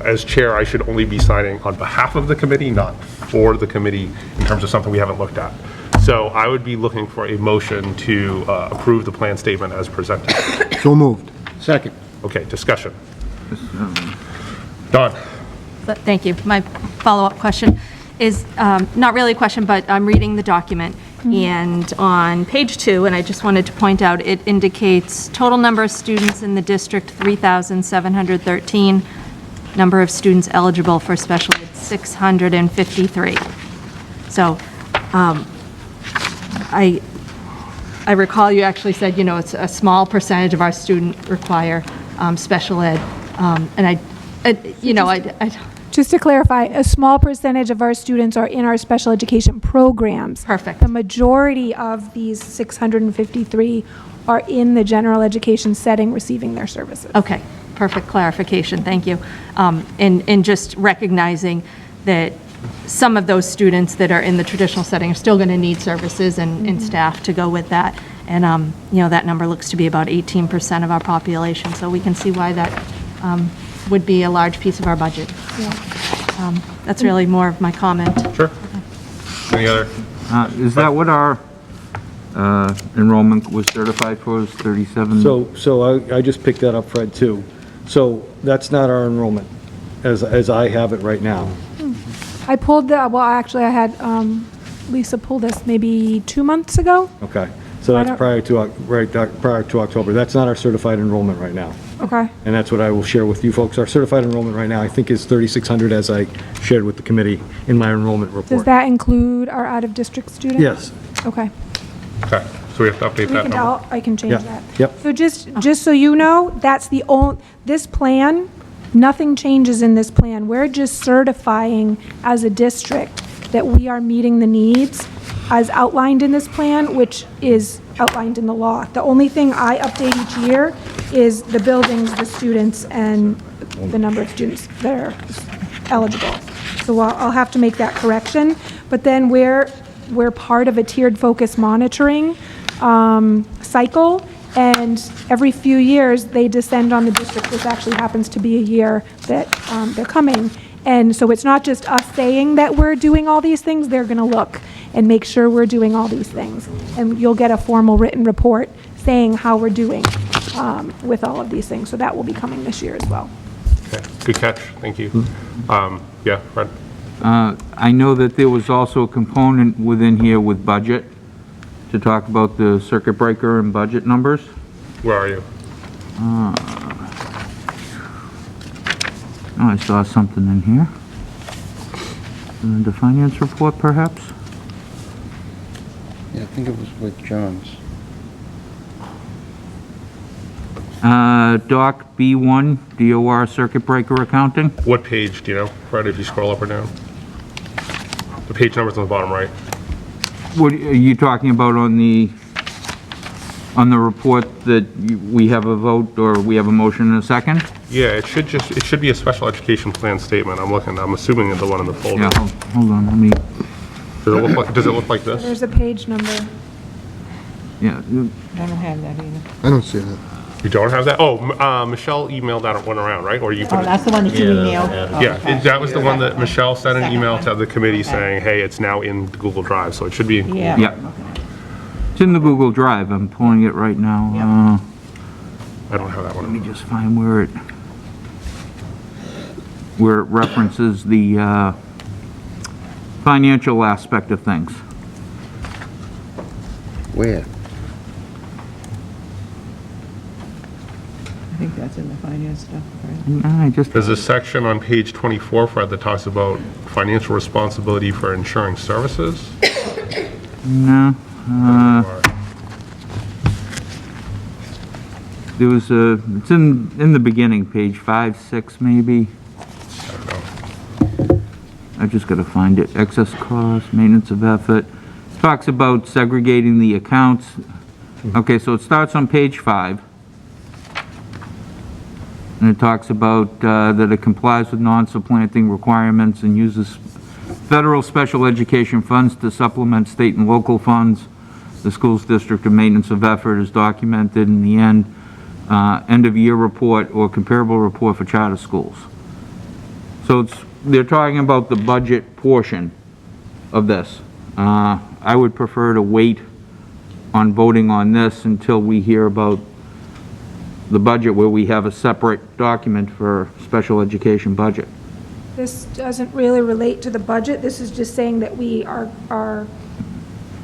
as chair, I should only be signing on behalf of the committee, not for the committee in terms of something we haven't looked at. So I would be looking for a motion to approve the plan statement as presented. So moved. Second. Okay, discussion. Don? Thank you. My follow-up question is not really a question, but I'm reading the document. And on page 2, and I just wanted to point out, it indicates total number of students in the district, 3,713. Number of students eligible for special ed, 653. So I recall you actually said, it's a small percentage of our students require special ed. And I Just to clarify, a small percentage of our students are in our special education programs. Perfect. The majority of these 653 are in the general education setting receiving their services. Okay, perfect clarification, thank you. And just recognizing that some of those students that are in the traditional setting are still going to need services and staff to go with that. And, that number looks to be about 18% of our population, so we can see why that would be a large piece of our budget. That's really more of my comment. Sure. Any other? Is that what our enrollment was certified for, is 37? So I just picked that up, Fred, too. So that's not our enrollment as I have it right now. I pulled actually I had Lisa pull this maybe 2 months ago. Okay. So I that's don't- prior to October. That's not our certified enrollment right now. Okay. And that's what I will share with you folks. Our certified enrollment right now, I think, is 3,600, as I shared with the committee in my enrollment report. Does that include our out-of-district students? Yes. Okay. Okay, so we have to update that number. I can change Yeah. that. Yep. So just so you know, that's the only, this plan, nothing changes in this plan. We're just certifying as a district that we are meeting the needs as outlined in this plan, which is outlined in the law. The only thing I update each year is the buildings, the students, and the number of students that are eligible. So I'll have to make that correction. But then we're part of a tiered focus monitoring cycle, and every few years, they descend on the district. This actually happens to be a year that they're coming. And so it's not just us saying that we're doing all these things, they're going to look and make sure we're doing all these things. And you'll get a formal written report saying how we're doing with all of these things. So that will be coming this year as well. Okay, good catch, thank you. Yeah, Fred? I know that there was also a component within here with budget to talk about the circuit breaker and budget numbers. Where are you? Oh, I saw something in here. The finance report, perhaps? Yeah, I think it was with John's. Doc B1, DOR circuit breaker accounting. What page, do you know, Fred, if you scroll up or down? The page number's on the bottom right. What are you talking about on the report that we have a vote or we have a motion and a second? Yeah, it should be a special education plan statement. I'm assuming the one in the folder. Yeah, hold on, let me, Does it look like this? There's a page number. yeah, I don't have that either. I don't see that. You don't have that? Oh, Michelle emailed that one around, right? Or you put Oh, it? that's the one that you emailed? Yeah, that was the one that Michelle sent an email to the committee saying, hey, it's now in Google Drive, so it should be in Google. yeah. It's in the Google Drive, I'm pulling it right now. I don't have that Let me one. just find where it references the financial aspect of things. Where? I think that's in the finance stuff, right? I just, There's a section on page 24, Fred, that talks about financial responsibility for insuring services. no, there was it's in the beginning, page 5, 6 maybe. I don't know. I just gotta find it. Excess cost, maintenance of effort. Talks about segregating the accounts. Okay, so it starts on page 5. And it talks about that it complies with non-supplanting requirements and uses federal special education funds to supplement state and local funds. The school's district of maintenance of effort is documented in the end-of-year report or comparable report for charter schools. So they're talking about the budget portion of this. I would prefer to wait on voting on this until we hear about the budget, where we have a separate document for special education budget. This doesn't really relate to the budget. This is just saying that we are,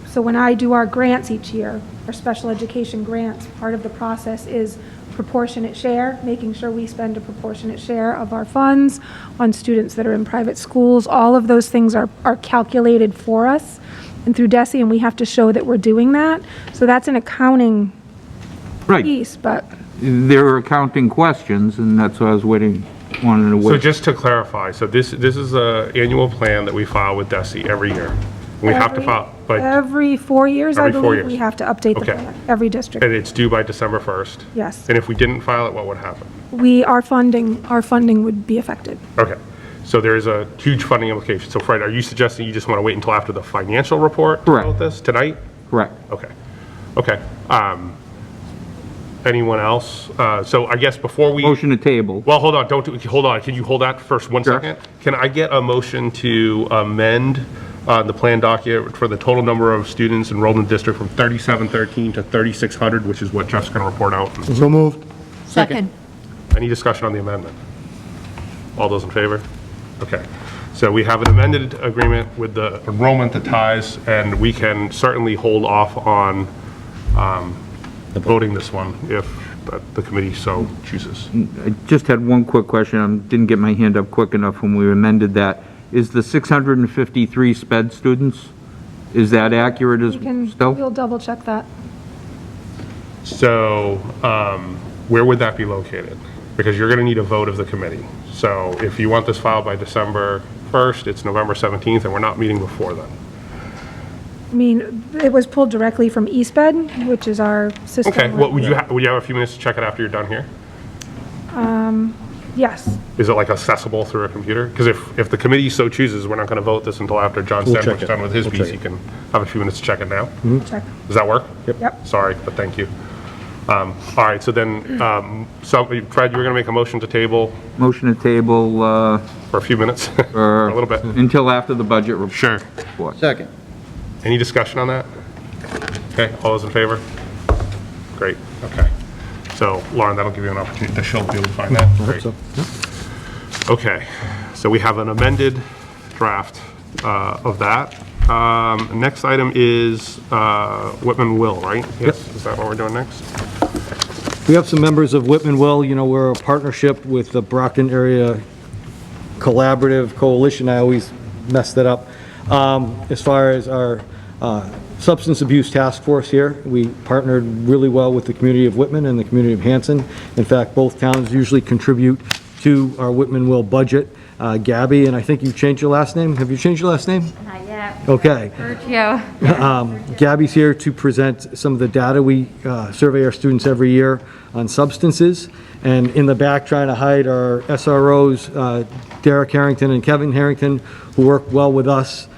so when I do our grants each year, our special education grants, part of the process is proportionate share, making sure we spend a proportionate share of our funds on students that are in private schools. All of those things are calculated for us and through DESE, and we have to show that we're doing that. So that's an accounting Right. piece, but There are accounting questions, and that's why I was wanting to So wait. just to clarify, so this is a annual plan that we file with DESE every year. We have to file, but, every 4 years, I Every 4 believe, years. we have to update the Okay. plan, every district. and it's due by December 1st? Yes. And if we didn't file it, what would happen? Our funding would be affected. Okay, so there is a huge funding implication. So Fred, are you suggesting you just want to wait until after the financial report? Correct. About this, tonight? Correct. Okay. Anyone else? So I guess before we. Motion to table. Well, hold on, hold on. Can you hold that first 1 Sure. second? Can I get a motion to amend the plan document for the total number of students enrolled in the district from 3713 to 3600, which is what Jeff's going to report out? So moved. Second. Any discussion on the amendment? All those in favor? Okay. So we have an amended agreement with the enrollment that ties, and we can certainly hold off on voting this one if the committee so chooses. I just had one quick question. I didn't get my hand up quick enough when we amended that. Is the 653 SPED students, is that accurate as still? We'll double check that. So where would that be located? Because you're going to need a vote of the committee. So if you want this filed by December 1st, it's November 17th, and we're not meeting before then. I mean, it was pulled directly from eSped, which is our system. Okay, well, would you have a few minutes to check it after you're done here? Yes. Is it like accessible through a computer? Because if the committee so chooses, we're not going to vote this until after John We'll check Stenwick's it. done with his We'll piece. check He can have a few minutes to check it now. Check. Does that work? Yep. Sorry, but thank you. All right, so then, so Fred, you were going to make a motion to table Motion to table for a few minutes? or A little bit. until after the budget report. Sure. Second. Any discussion on that? Okay, all those in favor? Great, okay. So Lauren, that'll give you an opportunity, she'll be able to find that. I hope Great. so. Yeah. Okay, so we have an amended draft of that. Next item is Whitman-Will, right? Yes, is that what we're doing next? We have some members of Whitman-Will, you know, we're a partnership with the Brockton Area Collaborative Coalition. I always mess that up. As far as our substance abuse task force here, we partnered really well with the community of Whitman and the community of Hanson. In fact, both towns usually contribute to our Whitman-Will budget. Gabby, and I think you changed your last name. Have you changed your last name? Not yet. Okay. Sergio. Gabby's here to present some of the data. We survey our students every year on substances. And in the back, trying to hide our SROs, Derek Harrington and Kevin Harrington, who work well with us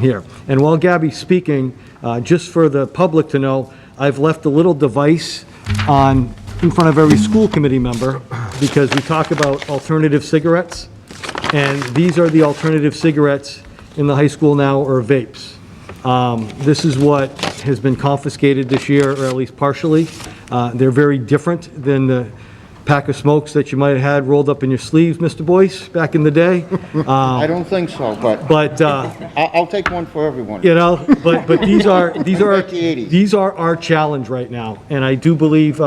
here. And while Gabby's speaking, just for the public to know, I've left a little device in front of every school committee member because we talk about alternative cigarettes. And these are the alternative cigarettes in the high school now, or vapes. This is what has been confiscated this year, or at least partially. They're very different than the pack of smokes that you might have had rolled up in your sleeves, Mr. Boyce, back in the day. I don't think so, but But, I'll take one for everyone. you know, but these are Back to the 80s. these are our challenge right now. And I do believe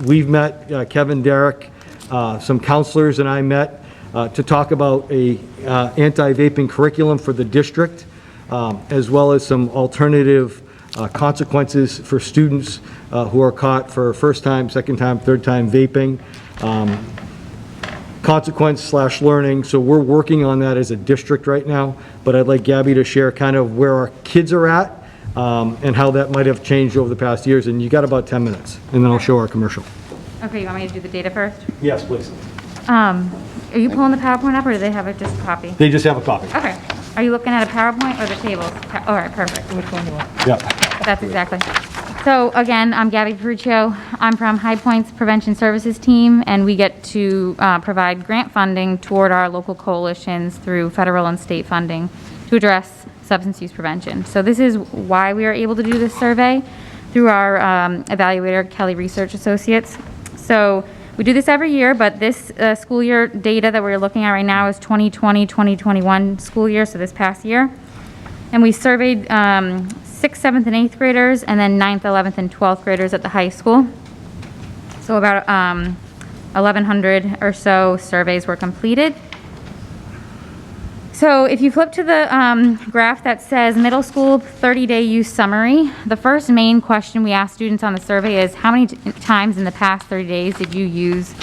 we've met, Kevin, Derek, some counselors and I met to talk about a anti-vaping curriculum for the district, as well as some alternative consequences for students who are caught for first time, second time, third time vaping, consequence/learning. So we're working on that as a district right now, but I'd like Gabby to share kind of where our kids are at and how that might have changed over the past years. And you got about 10 minutes, and then I'll show our commercial. Okay, you want me to do the data first? Yes, please. Are you pulling the PowerPoint up, or do they have it just a copy? They just have a copy. Okay. Are you looking at a PowerPoint or the tables? All right, perfect. Which one do you want? Yeah. That's exactly. So again, I'm Gabby Peruccio. I'm from High Points Prevention Services team, and we get to provide grant funding toward our local coalitions through federal and state funding to address substance use prevention. So this is why we are able to do this survey through our evaluator, Kelly Research Associates. So We do this every year, but this school year data that we're looking at right now is 2020-2021 school year, so this past year. And we surveyed 6th, 7th, and 8th graders, and then 9th, 11th, and 12th graders at the high school. So about 1,100 or so surveys were completed. So if you flip to the graph that says middle school 30-day use summary, the first main question we ask students on the survey is how many times in the past 30 days did you use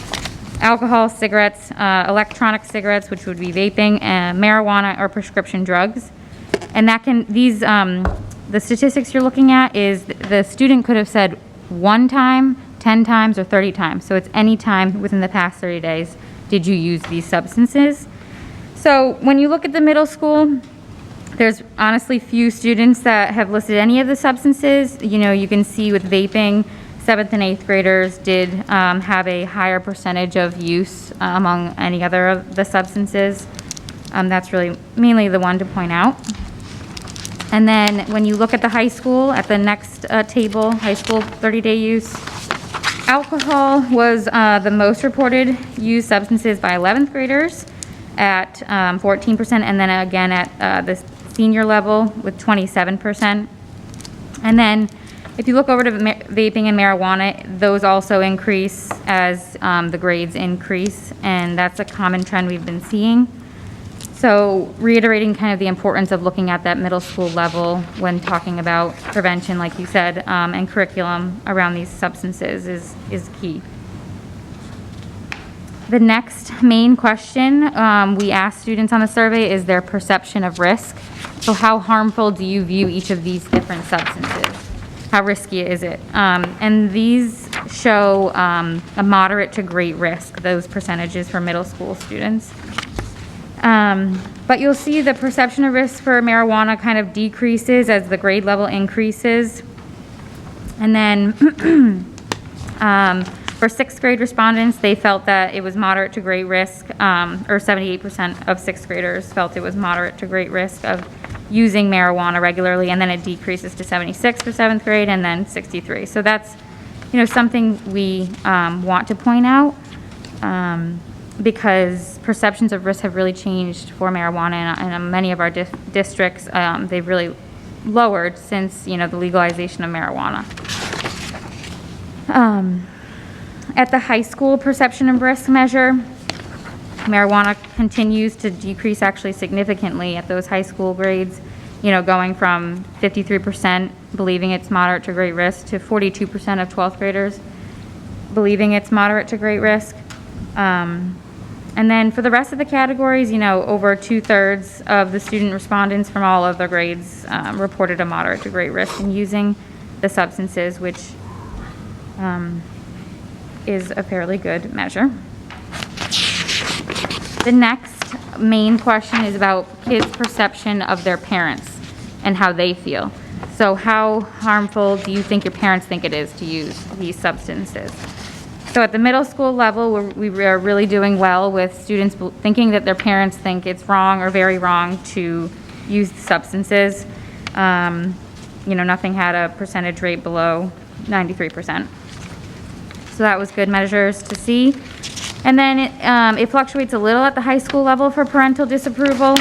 alcohol, cigarettes, electronic cigarettes, which would be vaping, and marijuana or prescription drugs. And that can, the statistics you're looking at is the student could have said 1 time, 10 times, or 30 times. So it's any time within the past 30 days did you use these substances. So when you look at the middle school, there's honestly few students that have listed any of the substances. You know, you can see with vaping, 7th and 8th graders did have a higher percentage of use among any other of the substances. That's really mainly the one to point out. And then when you look at the high school, at the next table, high school 30-day use, alcohol was the most reported used substances by 11th graders at 14%, and then again at the senior level with 27%. And then if you look over to vaping and marijuana, those also increase as the grades increase, and that's a common trend we've been seeing. So reiterating kind of the importance of looking at that middle school level when talking about prevention, like you said, and curriculum around these substances is key. The next main question we ask students on the survey is their perception of risk. So how harmful do you view each of these different substances? How risky is it? And these show a moderate to great risk, those percentages for middle school students. But you'll see the perception of risk for marijuana kind of decreases as the grade level increases. And then for 6th grade respondents, they felt that it was moderate to great risk, or 78% of 6th graders felt it was moderate to great risk of using marijuana regularly, and then it decreases to 76 for 7th grade and then 63. So that's, you know, something we want to point out because perceptions of risk have really changed for marijuana in many of our districts. They've really lowered since, you know, the legalization of marijuana. At the high school perception of risk measure, marijuana continues to decrease actually significantly at those high school grades, you know, going from 53% believing it's moderate to great risk to 42% of 12th graders believing it's moderate to great risk. And then for the rest of the categories, you know, over 2/3 of the student respondents from all of the grades reported a moderate to great risk in using the substances, which is a fairly good measure. The next main question is about kids' perception of their parents and how they feel. So how harmful do you think your parents think it is to use these substances? So at the middle school level, we are really doing well with students thinking that their parents think it's wrong or very wrong to use substances. You know, nothing had a percentage rate below 93%. So that was good measures to see. And then it fluctuates a little at the high school level for parental disapproval.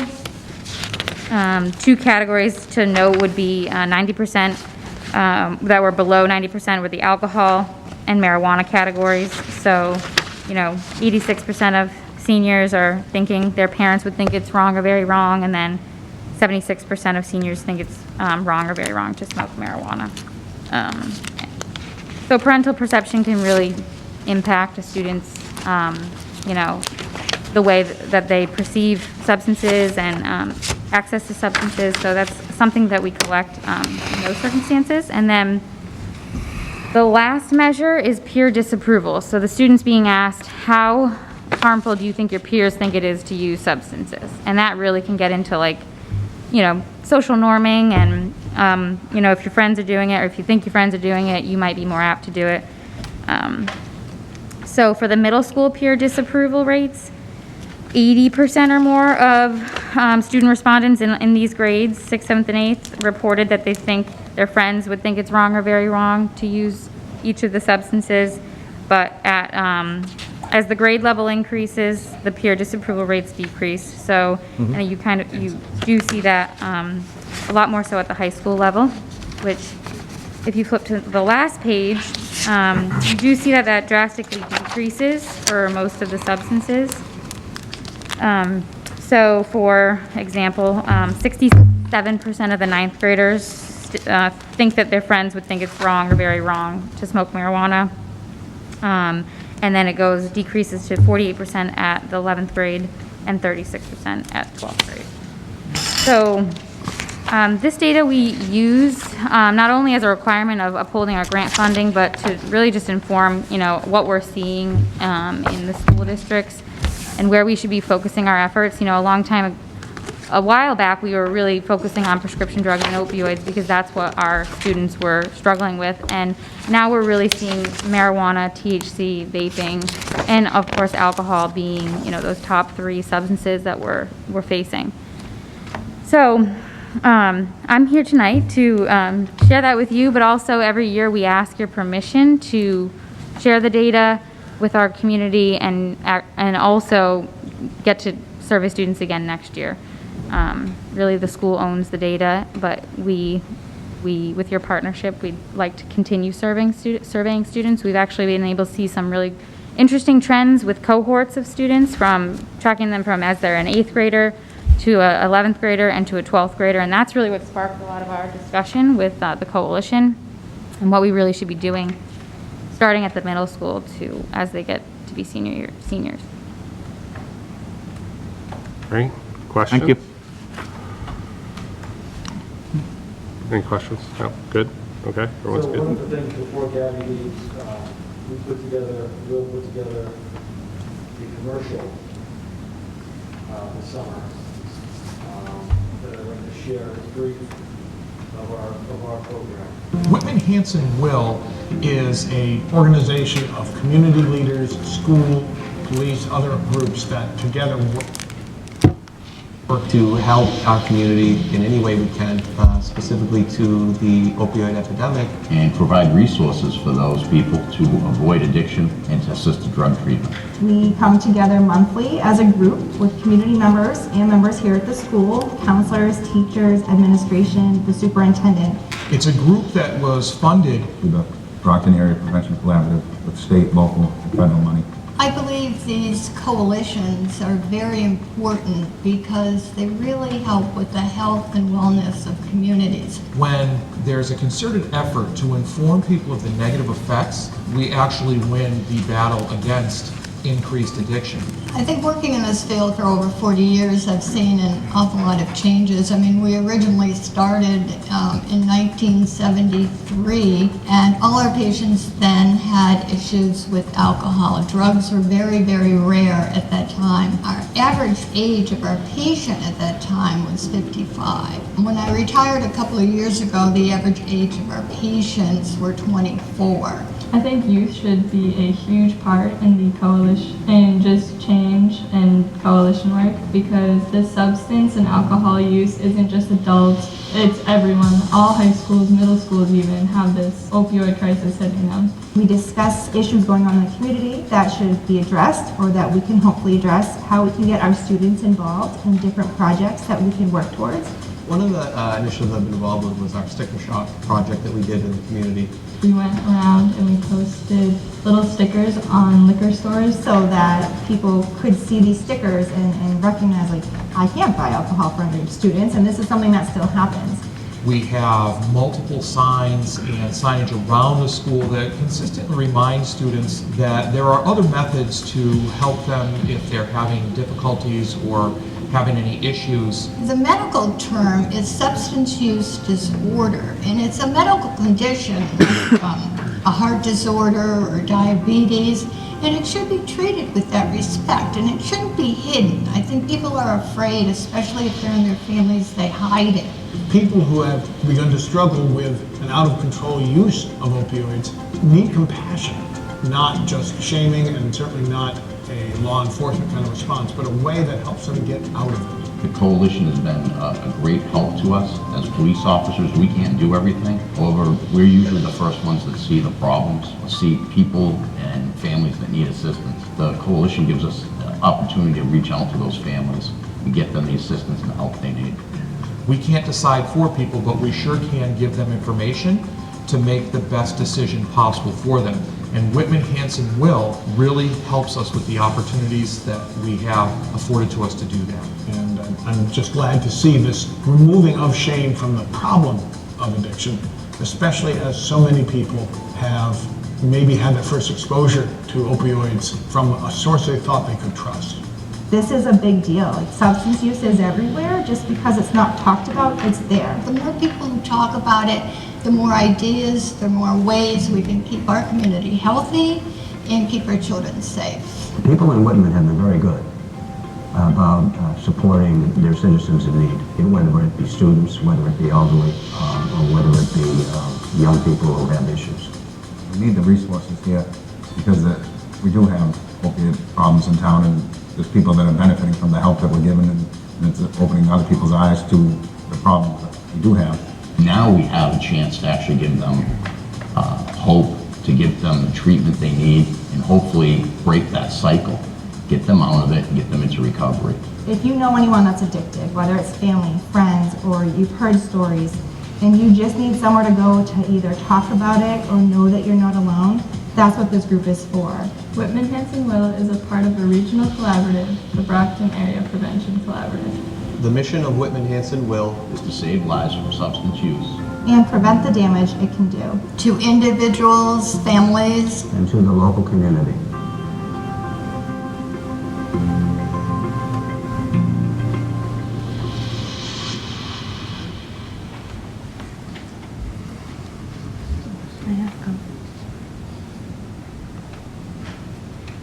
2 categories to note would be 90% that were below 90% were the alcohol and marijuana categories. So, you know, 86% of seniors are thinking their parents would think it's wrong or very wrong, and then 76% of seniors think it's wrong or very wrong to smoke marijuana. So parental perception can really impact a student's, you know, the way that they perceive substances and access to substances. So that's something that we collect in those circumstances. And then the last measure is peer disapproval. So the students being asked, how harmful do you think your peers think it is to use substances? And that really can get into, like, you know, social norming and, you know, if your friends are doing it or if you think your friends are doing it, you might be more apt to do it. So for the middle school peer disapproval rates, 80% or more of student respondents in these grades, 6th, 7th, and 8th, reported that they think their friends would think it's wrong or very wrong to use each of the substances. But at As the grade level increases, the peer disapproval rates decrease. So and you do see that a lot more so at the high school level, which if you flip to the last page, you do see that that drastically decreases for most of the substances. So for example, 67% of the ninth graders think that their friends would think it's wrong or very wrong to smoke marijuana. And then it decreases to 48% at the 11th grade and 36% at 12th grade. So this data we use not only as a requirement of upholding our grant funding, but to really just inform, what we're seeing in the school districts and where we should be focusing our efforts. A while back, we were really focusing on prescription drugs and opioids because that's what our students were struggling with. And now we're really seeing marijuana, THC, vaping, and of course alcohol being, those top 3 substances that we're facing. So I'm here tonight to share that with you, but also every year we ask your permission to share the data with our community and also get to survey students again next year. Really, the school owns the data, but we, with your partnership, we'd like to continue surveying students. We've actually been able to see some really interesting trends with cohorts of students, from tracking them from as they're an 8th grader to a 11th grader and to a 12th grader, and that's really what sparked a lot of our discussion with the coalition and what we really should be doing, starting at the middle school as they get to be seniors. Great. Questions? Thank you. Any questions? No? Good? Okay, everyone's So good? one of the things before Gabby leaves, we'll put together the commercial this summer that I'm going to share as brief of our program. Whitman-Hanson Will is a organization of community leaders, school, police, other groups that together work to help our community in any way we can, specifically to the opioid epidemic. And provide resources for those people to avoid addiction and to assist drug treatment. We come together monthly as a group with community members and members here at the school, counselors, teachers, administration, the superintendent. It's a group that was funded through the Brockton Area Prevention Collaborative with state, local, and federal money. I believe these coalitions are very important because they really help with the health and wellness of communities. when there's a concerted effort to inform people of the negative effects, we actually win the battle against increased addiction. I think working in this field for over 40 years, I've seen an awful lot of changes. I mean, we originally started in 1973, and all our patients then had issues with alcohol. Drugs were very, very rare at that time. Our average age of our patient at that time was 55. When I retired a couple of years ago, the average age of our patients were 24. I think youth should be a huge part in the coalition and just change and coalition work, because this substance and alcohol use isn't just adults, it's everyone. All high schools, middle schools even have this opioid crisis hitting them. We discuss issues going on in the community that should be addressed or that we can hopefully address, how we can get our students involved in different projects that we can work towards. One of the initiatives I've been involved with was our sticker shop project that we did in the community. We went around and we posted little stickers on liquor stores so that people could see these stickers and recognize, like, I can't buy alcohol for underage students, and this is something that still happens. We have multiple signs and signage around the school that consistently remind students that there are other methods to help them if they're having difficulties or having any issues. The medical term is substance use disorder, and it's a medical condition, like a heart disorder or diabetes, and it should be treated with that respect, and it shouldn't be hidden. I think people are afraid, especially if they're in their families, they hide it. People who have begun to struggle with an out-of-control use of opioids need compassion, not just shaming, and certainly not a law enforcement kind of response, but a way that helps them get out of it. The coalition has been a great help to us. As police officers, we can't do everything. However, we're usually the first ones that see the problems, see people and families that need assistance. The coalition gives us the opportunity to reach out to those families and get them the assistance and the help they need. We can't decide for people, but we sure can give them information to make the best decision possible for them. And Whitman-Hanson Will really helps us with the opportunities that we have afforded to us to do that. And I'm just glad to see this removing of shame from the problem of addiction, especially as so many people have maybe had their first exposure to opioids from a source they thought they could trust. This is a big deal. Like, substance use is everywhere. Just because it's not talked about, it's there. The more people who talk about it, the more ideas, the more ways we can keep our community healthy and keep our children safe. People in Whitman have been very good about supporting their citizens in need, whether it be students, whether it be elderly, or whether it be young people who have issues. We need the resources here because we do have opiate problems in town, and there's people that are benefiting from the help that we're given, and it's opening other people's eyes to the problems that we do have. Now we have a chance to actually give them hope, to give them the treatment they need, and hopefully break that cycle, get them out of it, and get them into recovery. If you know anyone that's addicted, whether it's family, friends, or you've heard stories, and you just need somewhere to go to either talk about it or know that you're not alone, that's what this group is for. Whitman-Hanson Will is a part of a regional collaborative, the Brockton Area Prevention Collaborative. The mission of Whitman-Hanson Will is to save lives from substance use and prevent the damage it can do to individuals, families, and to the local community.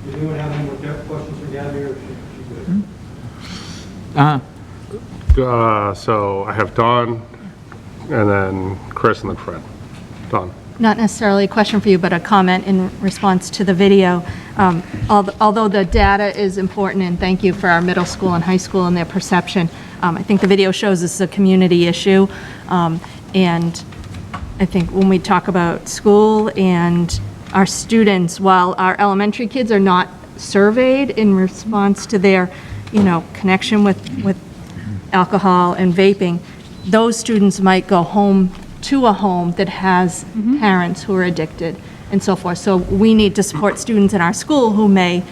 Does anyone have any more questions for Gabby, or is she good? So I have Dawn, and then Chris, and then Fred. Dawn. Not necessarily a question for you, but a comment in response to the video. Although the data is important, and thank you for our middle school and high school and their perception, I think the video shows this is a community issue. And I think when we talk about school and our students, while our elementary kids are not surveyed in response to their, connection with alcohol and vaping, those students might go home to a home that has parents who are addicted and so forth. So we need to support students in our school who may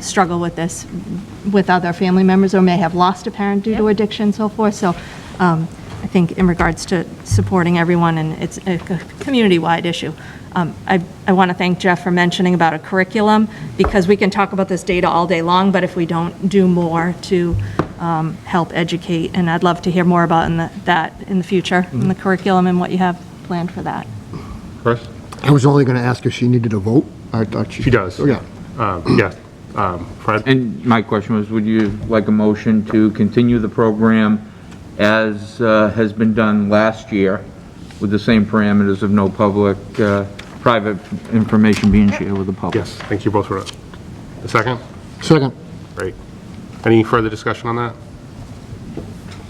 struggle with this with other family members or may have lost a parent due to addiction and so forth. So I think in regards to supporting everyone, and it's a community-wide issue. I want to thank Jeff for mentioning about a curriculum, because we can talk about this data all day long, but if we don't do more to help educate, and I'd love to hear more about that in the future, in the curriculum and what you have planned for that. Chris? I was only going to ask if she needed a vote. I thought She does. Oh, yeah. Fred? And my question was, would you like a motion to continue the program as has been done last year with the same parameters of no public, private information being shared with the public? Yes, thank you both for that. A second? Second. Great. Any further discussion on that?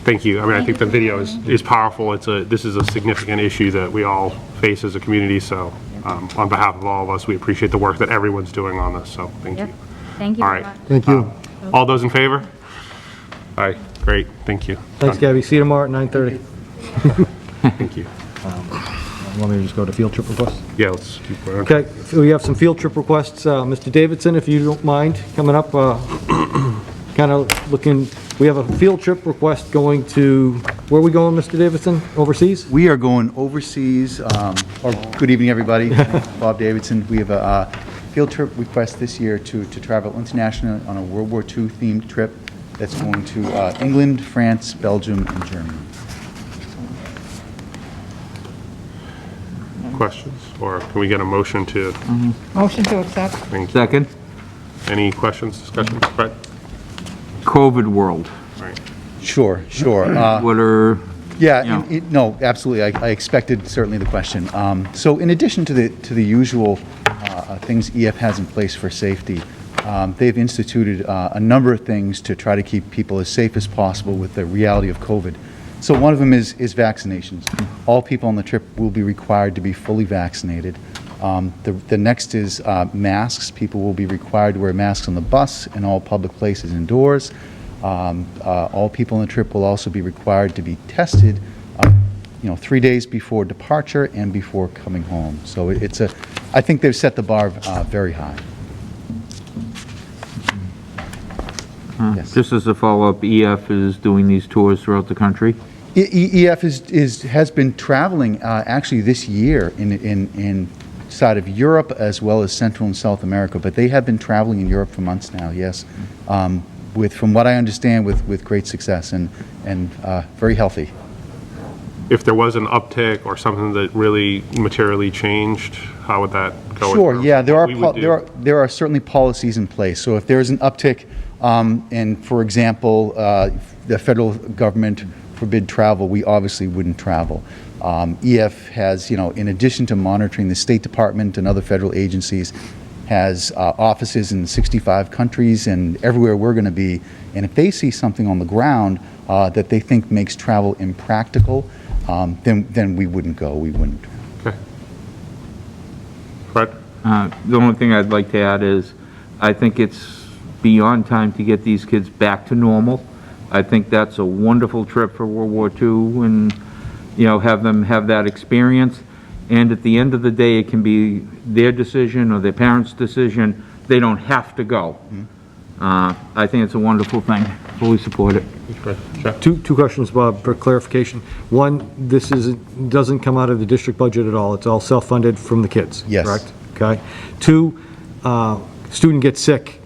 Thank you. I mean, I think the video is powerful. This is a significant issue that we all face as a community, so on behalf of all of us, we appreciate the work that everyone's doing on this, so thank you. Thank you. All right. Thank you. All those in favor? All right, great, thank you. Thanks, Gabby. See you tomorrow at 9:30. Thank you. Want me to just go to field trip requests? Yeah, let's keep going. Okay, we have some field trip requests. Mr. Davidson, if you don't mind coming up, kind of looking, we have a field trip request going to, where are we going, Mr. Davidson? Overseas? We are going overseas. Good evening, everybody. Bob Davidson. We have a field trip request this year to travel internationally on a World War II themed trip that's going to England, France, Belgium, and Germany. Questions, or can we get a motion to? Motion to accept. Thank you. Second, Any questions, discussions? Fred? COVID world. Right. Sure. What are, Yeah, no, absolutely. I expected certainly the question. So in addition to the usual things EF has in place for safety, they've instituted a number of things to try to keep people as safe as possible with the reality of COVID. So one of them is vaccinations. All people on the trip will be required to be fully vaccinated. The next is masks. People will be required to wear masks on the bus and all public places indoors. All people on the trip will also be required to be tested 3 days before departure and before coming home. So I think they've set the bar very high. Yes. Just as a follow-up, EF is doing these tours throughout the country? EF has been traveling actually this year inside of Europe as well as Central and South America, but they have been traveling in Europe for months now, yes, from what I understand, with great success and very healthy. If there was an uptick or something that really materially changed, how would that go? Sure, yeah, there are certainly policies in place. So if there is an uptick, and for example, the federal government forbid travel, we obviously wouldn't travel. EF has, in addition to monitoring the State Department and other federal agencies, has offices in 65 countries and everywhere we're going to be. And if they see something on the ground that they think makes travel impractical, then we wouldn't go. We wouldn't. Okay. Fred? The only thing I'd like to add is I think it's beyond time to get these kids back to normal. I think that's a wonderful trip for World War II and, have them have that experience. And at the end of the day, it can be their decision or their parents' decision. They don't have to go. I think it's a wonderful thing. Fully support it. Two questions, Bob, for clarification. One, this doesn't come out of the district budget at all. It's all self-funded from the kids, yes. Correct? Okay. Two, student gets sick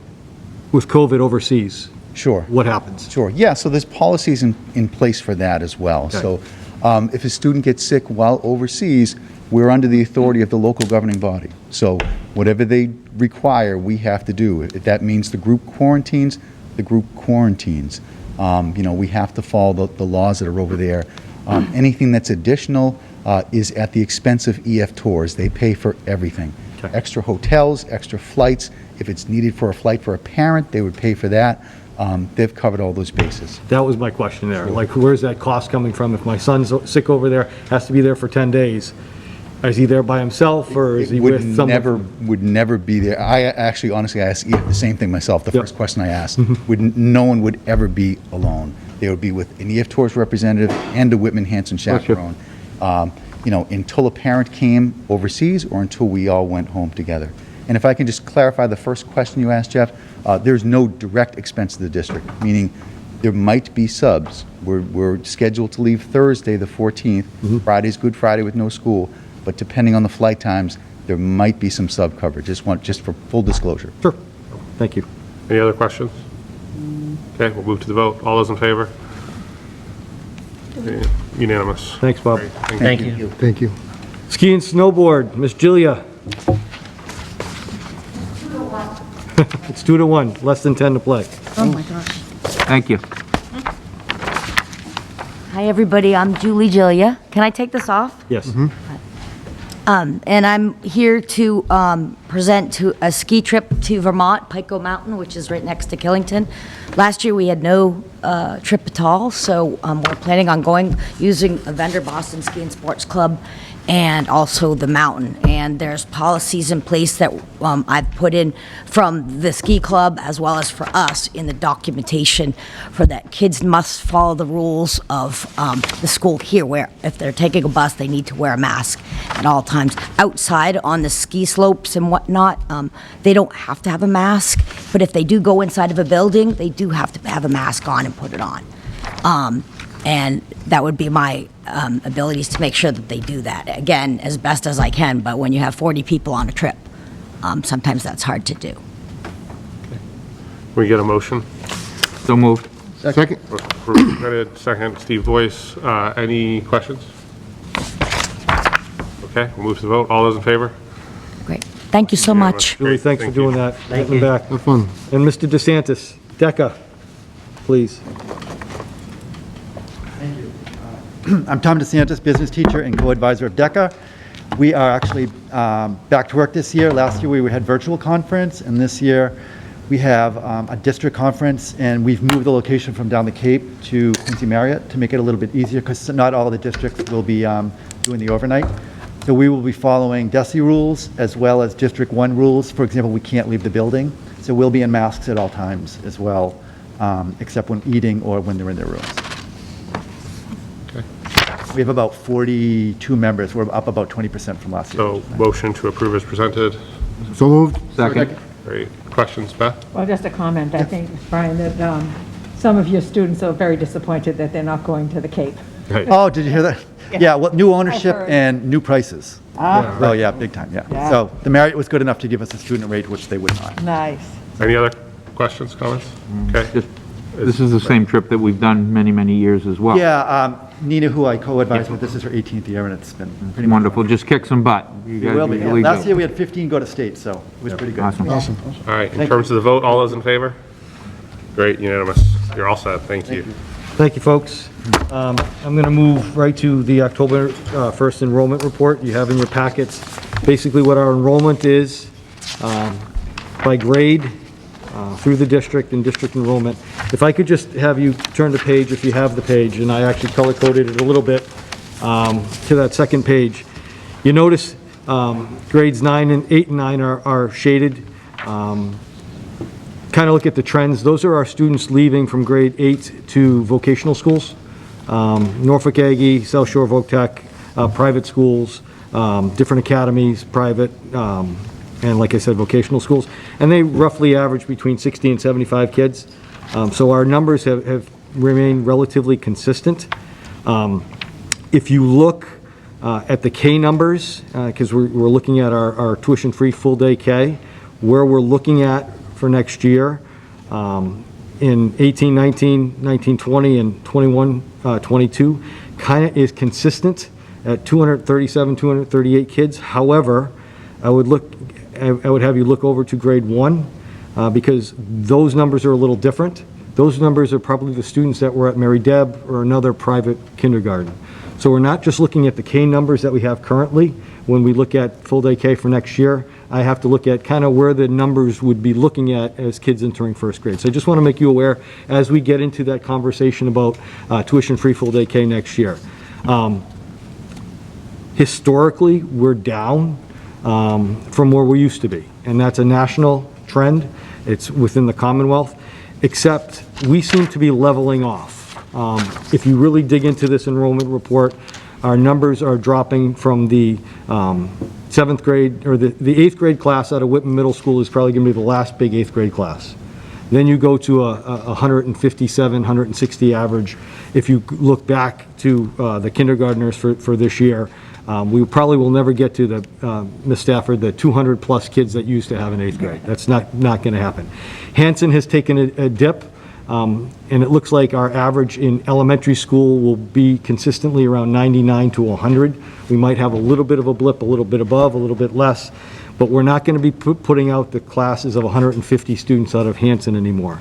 with COVID overseas. Sure. What happens? Sure. Yeah, so there's policies in place for that as well. Okay. So if a student gets sick while overseas, we're under the authority of the local governing body. So whatever they require, we have to do. If that means the group quarantines, the group quarantines. We have to follow the laws that are over there. Anything that's additional is at the expense of EF Tours. They pay for everything. Okay. Extra hotels, extra flights. If it's needed for a flight for a parent, they would pay for that. They've covered all those bases. That was my question there. Like, where's that cost coming from? If my son's sick over there, has to be there for 10 days, is he there by himself or is he with someone? Would never be there. I actually, honestly, I asked the same thing myself. The first question I asked, no one would ever be alone. They would be with an EF Tours representative and a Whitman-Hanson chaperone. Until a parent came overseas or until we all went home together. And if I can just clarify the first question you asked, Jeff, there's no direct expense to the district, meaning there might be subs. We're scheduled to leave Thursday the 14th. Friday's Good Friday with no school. But depending on the flight times, there might be some sub coverage. Just for full disclosure. Sure. Thank you. Any other questions? Okay, we'll move to the vote. All those in favor? Unanimous. Thanks, Bob. Great. Thank you. Thank you. Ski and snowboard, Miss Julia. It's 2-1, less than 10 to play. Oh my gosh. Thank you. Hi, everybody. I'm Julie Julia. Can I take this off? Yes. And I'm here to present to a ski trip to Vermont, Pico Mountain, which is right next to Killington. Last year we had no trip at all, so we're planning on going using a vendor, Boston Ski and Sports Club, and also the mountain. And there's policies in place that I've put in from the ski club as well as for us in the documentation for that kids must follow the rules of the school here, where if they're taking a bus, they need to wear a mask at all times. Outside on the ski slopes and whatnot, they don't have to have a mask, but if they do go inside of a building, they do have to have a mask on and put it on. And that would be my abilities to make sure that they do that. Again, as best as I can, but when you have 40 people on a trip, sometimes that's hard to do. Okay. We get a motion? So moved. Second. Second, Steve Boyce. Any questions? Okay, we'll move to the vote. All those in favor? Great. Thank you so much. Julie, thanks for doing that. Thank Getting you. back. Have fun. And Mr. DeSantis, DECA, please. I'm Tom DeSantis, business teacher and co-advisor of DECA. We are actually back to work this year. Last year we had virtual conference, and this year We have a district conference, and we've moved the location from down the Cape to Quincy Marriott to make it a little bit easier, because not all the districts will be doing the overnight. So we will be following DESI rules as well as District 1 rules. For example, we can't leave the building, so we'll be in masks at all times as well, except when eating or when they're in their rooms. We have about 42 members. We're up about 20% from last year. So motion to approve as presented. So moved. Second. Great. Questions, Beth? Well, just a comment. I think, Brian, that some of your students are very disappointed that they're not going to the Cape. Right. Oh, did you hear that? Yeah, well, new ownership heard. and new prices. Ah. Oh, yeah, big time, yeah. Yeah. So the Marriott was good enough to give us a student rate, which they would not. Nice. Any other questions, comments? Okay. This is the same trip that we've done many, many years as well. Yeah, Nina, who I co-advise with, this is her 18th year, and it's been pretty much. Wonderful, just kick some butt. You It guys will be. usually Last do. year, we had 15 go to state, so it was pretty good. Awesome. Awesome. All right, in Thank terms of the vote, all those in favor? Great, unanimous. You're all set. Thank you. Thank you, folks. I'm going to move right to the October 1st enrollment report. You have in your packets basically what our enrollment is by grade through the district and district enrollment. If I could just have you turn the page, if you have the page, and I actually color-coded it a little bit to that second page. You notice grades 8 and 9 are shaded. Kind of look at the trends. Those are our students leaving from grade 8 to vocational schools. Norfolk Aggie, South Shore Voc Tech, private schools, different academies, private, and like I said, vocational schools. And they roughly average between 60 and 75 kids. So our numbers have remained relatively consistent. If you look at the K numbers, because we're looking at our tuition-free full-day K, where we're looking at for next year, in 18, 19, 19, 20, and 21, 22, kind of is consistent at 237, 238 kids. However, I would have you look over to grade 1 because those numbers are a little different. Those numbers are probably the students that were at Mary Deb or another private kindergarten. So we're not just looking at the K numbers that we have currently. When we look at full-day K for next year, I have to look at kind of where the numbers would be looking at as kids entering first grade. So I just want to make you aware as we get into that conversation about tuition-free full-day K next year. Historically, we're down from where we used to be, and that's a national trend. It's within the Commonwealth, except we seem to be leveling off. If you really dig into this enrollment report, our numbers are dropping from the 7th grade, or the 8th grade class out of Whitman Middle School is probably going to be the last big 8th grade class. Then you go to a 157, 160 average. If you look back to the kindergartners for this year, we probably will never get to the, Ms. Stafford, the 200 plus kids that used to have in 8th grade. That's not going to happen. Hanson has taken a dip. And it looks like our average in elementary school will be consistently around 99 to 100. We might have a little bit of a blip, a little bit above, a little bit less, but we're not going to be putting out the classes of 150 students out of Hanson anymore.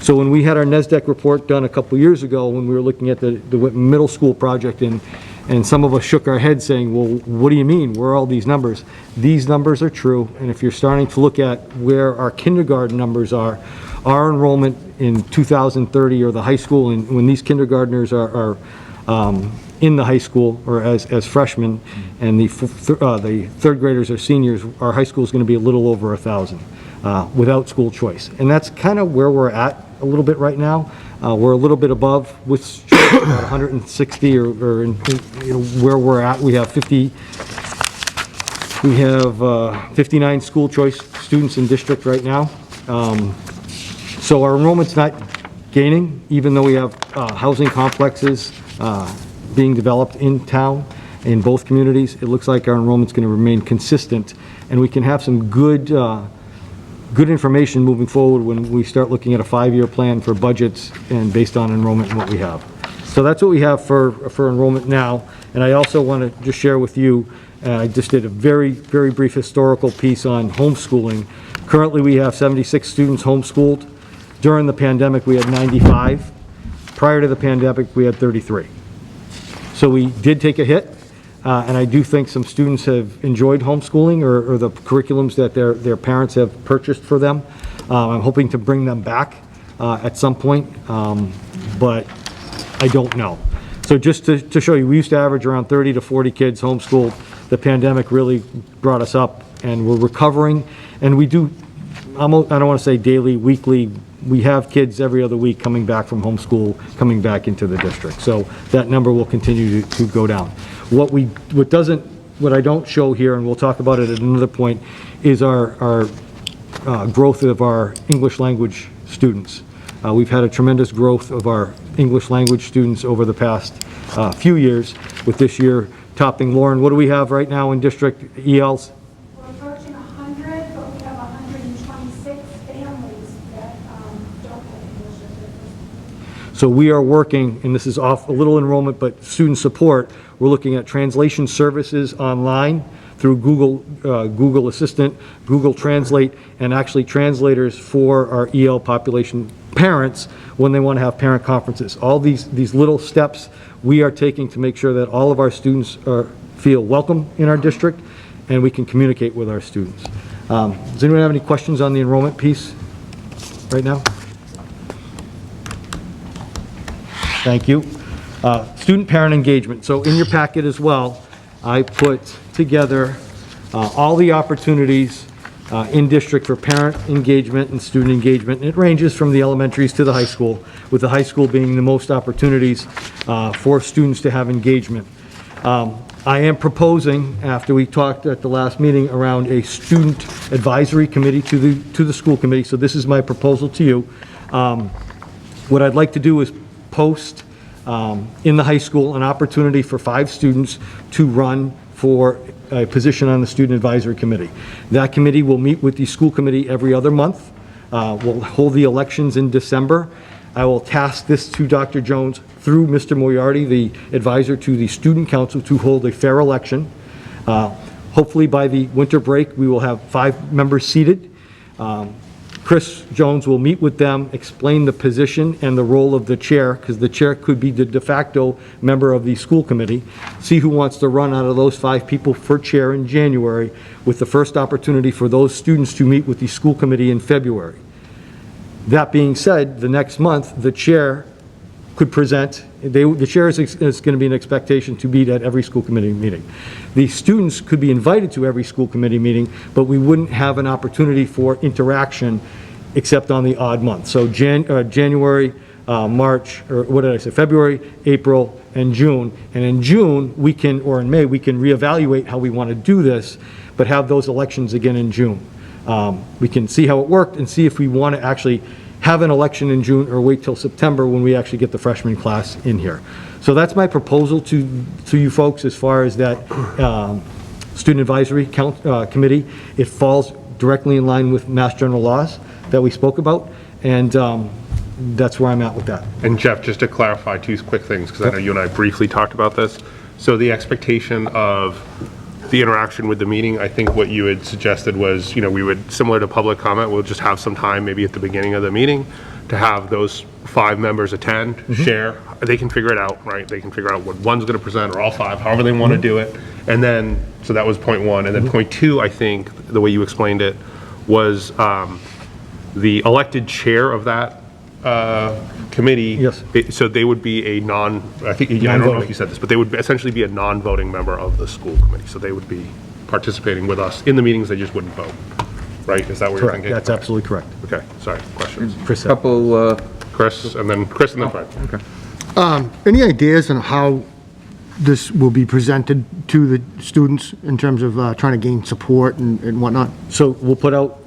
So when we had our NESDEC report done a couple years ago, when we were looking at the Whitman Middle School project, and some of us shook our heads saying, well, what do you mean? Where are all these numbers? These numbers are true, and if you're starting to look at where our kindergarten numbers are, our enrollment in 2030 or the high school, and when these kindergartners are in the high school or as freshmen, and the third graders are seniors, our high school is going to be a little over 1,000 without school choice. And that's kind of where we're at a little bit right now. We're a little bit above with about 160 or in, you know, where we're at. We have 59 school choice students in district right now. So our enrollment's not gaining, even though we have housing complexes being developed in town, in both communities. It looks like our enrollment's going to remain consistent, and we can have some good information moving forward when we start looking at a 5-year plan for budgets and based on enrollment and what we have. So that's what we have for enrollment now. And I also want to just share with you, I just did a very, very brief historical piece on homeschooling. Currently, we have 76 students homeschooled. During the pandemic, we had 95. Prior to the pandemic, we had 33. So we did take a hit, and I do think some students have enjoyed homeschooling or the curriculums that their parents have purchased for them. I'm hoping to bring them back at some point, but I don't know. So just to show you, we used to average around 30 to 40 kids homeschooled. The pandemic really brought us up, and we're recovering. And we do, I don't want to say daily, weekly, we have kids every other week coming back from homeschool, coming back into the district. So that number will continue to go down. What I don't show here, and we'll talk about it at another point, is our growth of our English language students. We've had a tremendous growth of our English language students over the past few years, with this year topping. Lauren, what do we have right now in district ELs? We're approaching 100, but we have 126 families that don't have English as their first. So we are working, and this is off a little enrollment, but student support. We're looking at translation services online through Google Assistant, Google Translate, and actually translators for our EL population parents when they want to have parent conferences. All these little steps we are taking to make sure that all of our students feel welcome in our district, and we can communicate with our students. Does anyone have any questions on the enrollment piece right now? Thank you. Student parent engagement. So in your packet as well, I put together all the opportunities in district for parent engagement and student engagement. And it ranges from the elementaries to the high school, with the high school being the most opportunities for students to have engagement. I am proposing, after we talked at the last meeting, around a student advisory committee to the school committee. So this is my proposal to you. What I'd like to do is post in the high school an opportunity for 5 students to run for a position on the Student Advisory Committee. That committee will meet with the school committee every other month. We'll hold the elections in December. I will task this to Dr. Jones through Mr. Moriarty, the advisor to the Student Council, to hold a fair election. Hopefully by the winter break, we will have 5 members seated. Chris Jones will meet with them, explain the position and the role of the chair, because the chair could be the de facto member of the school committee, see who wants to run out of those 5 people for chair in January, with the first opportunity for those students to meet with the school committee in February. That being said, the next month, the chair could present, the chair is going to be an expectation to meet at every school committee meeting. The students could be invited to every school committee meeting, but we wouldn't have an opportunity for interaction except on the odd month. So January, March, or what did I say, February, April, and June. And in June, we can, or in May, we can reevaluate how we want to do this, but have those elections again in June. We can see how it worked and see if we want to actually have an election in June or wait till September when we actually get the freshman class in here. So that's my proposal to you folks as far as that Student Advisory Committee. It falls directly in line with Mass General laws that we spoke about, and that's where I'm at with that. And Jeff, just to clarify 2 quick things, because I know you and I briefly talked about this. So the expectation of the interaction with the meeting, I think what you had suggested was, we would, similar to public comment, we'll just have some time maybe at the beginning of the meeting to have those 5 members attend, share. They can figure it out, right? They can figure out what one's going to present, or all 5, however they want to do it. And then, so that was point 1. And then point 2, I think, the way you explained it, was the elected chair of that committee. Yes. So they would be a I don't know if you said this, but they would essentially be a non-voting member of the school committee. So they would be participating with us in the meetings, they just wouldn't vote. Right? Is that what you're thinking? That's absolutely correct. Okay, sorry, questions? Chris. Chris, and then Fred. Okay. Any ideas on how this will be presented to the students in terms of trying to gain support and whatnot? So we'll put out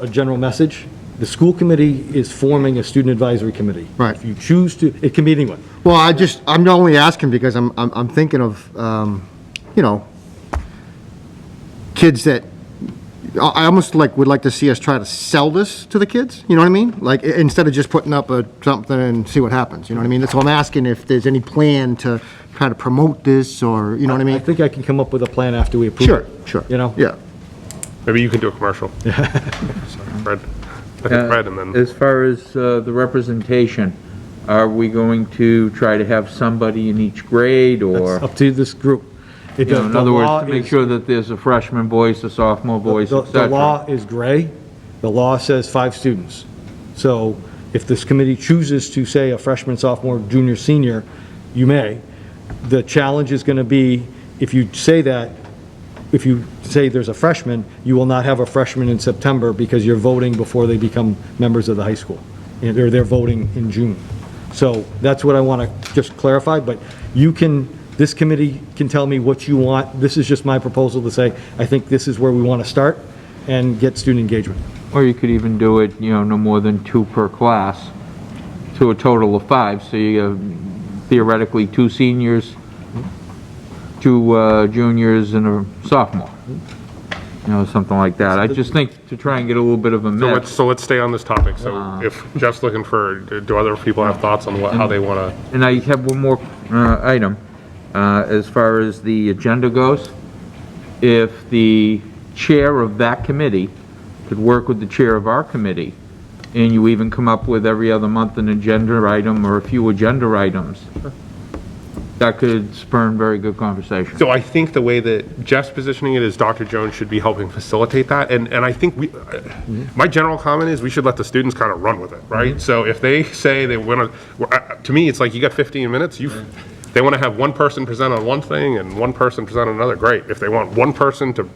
a general message. The school committee is forming a student advisory committee. Right. If you choose to, it can be anyone. Well, I'm only asking because I'm thinking of, kids that, I almost would like to see us try to sell this to the kids, you know what I mean? Like, instead of just putting up something and see what happens, you know what I mean? So I'm asking if there's any plan to try to promote this, or, you know what I mean? I think I can come up with a plan after we approve it. Sure. Yeah. Maybe you can do a commercial. Sorry, Fred. I think Fred, and then. As far as the representation, are we going to try to have somebody in each grade, or? That's up to this group. In other words, to make sure that there's a freshman voice, a sophomore voice, The etc. law is gray, The law says 5 students. So if this committee chooses to say a freshman, sophomore, junior, senior, you may. The challenge is going to be, if you say that, if you say there's a freshman, you will not have a freshman in September because you're voting before they become members of the high school. Or they're voting in June. So that's what I want to just clarify, but you can, this committee can tell me what you want. This is just my proposal to say, I think this is where we want to start and get student engagement. Or you could even do it, no more than 2 per class, to a total of 5. So you have theoretically 2 seniors, 2 juniors, and a sophomore. Something like that. I just think to try and get a little bit of a mix. So let's stay on this topic. So if Jeff's looking for, do other people have thoughts on how they want to? And I have one more item. As far as the agenda goes, if the chair of that committee could work with the chair of our committee, and you even come up with every other month an agenda item or a few agenda items, that could spurn very good conversation. So I think the way that Jeff's positioning it is Dr. Jones should be helping facilitate that. And I think my general comment is we should let the students kind of run with it, right? So if they say they want to me, it's like you got 15 minutes. They want to have one person present on one thing and one person present on another, great. If they want one person to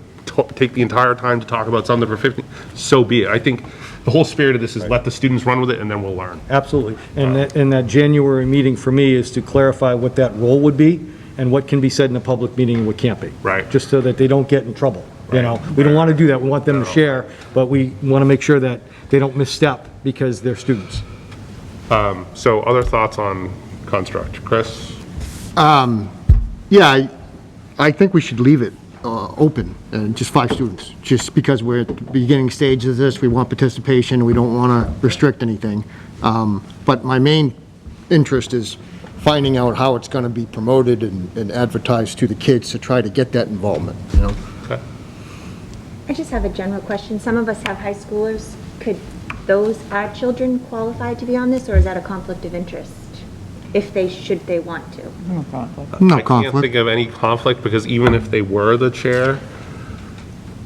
take the entire time to talk about something for 15, so be it. I think the whole spirit of this is let the students run with it and then we'll learn. Absolutely. And that January meeting for me is to clarify what that role would be and what can be said in a public meeting and what can't be. Right. Just so that they don't get in trouble. We don't want to do that. We want them to share, but we want to make sure that they don't misstep because they're students. So other thoughts on construct? Chris? Yeah, I think we should leave it open, and just 5 students, just because we're at the beginning stages of this, we want participation, we don't want to restrict anything. But my main interest is finding out how it's going to be promoted and advertised to the kids to try to get that involvement, Okay. I just have a general question. Some of us have high schoolers. Could our children qualify to be on this, or is that a conflict of interest? If should they want to? No conflict. No I can't think of any conflict because even if they were the chair,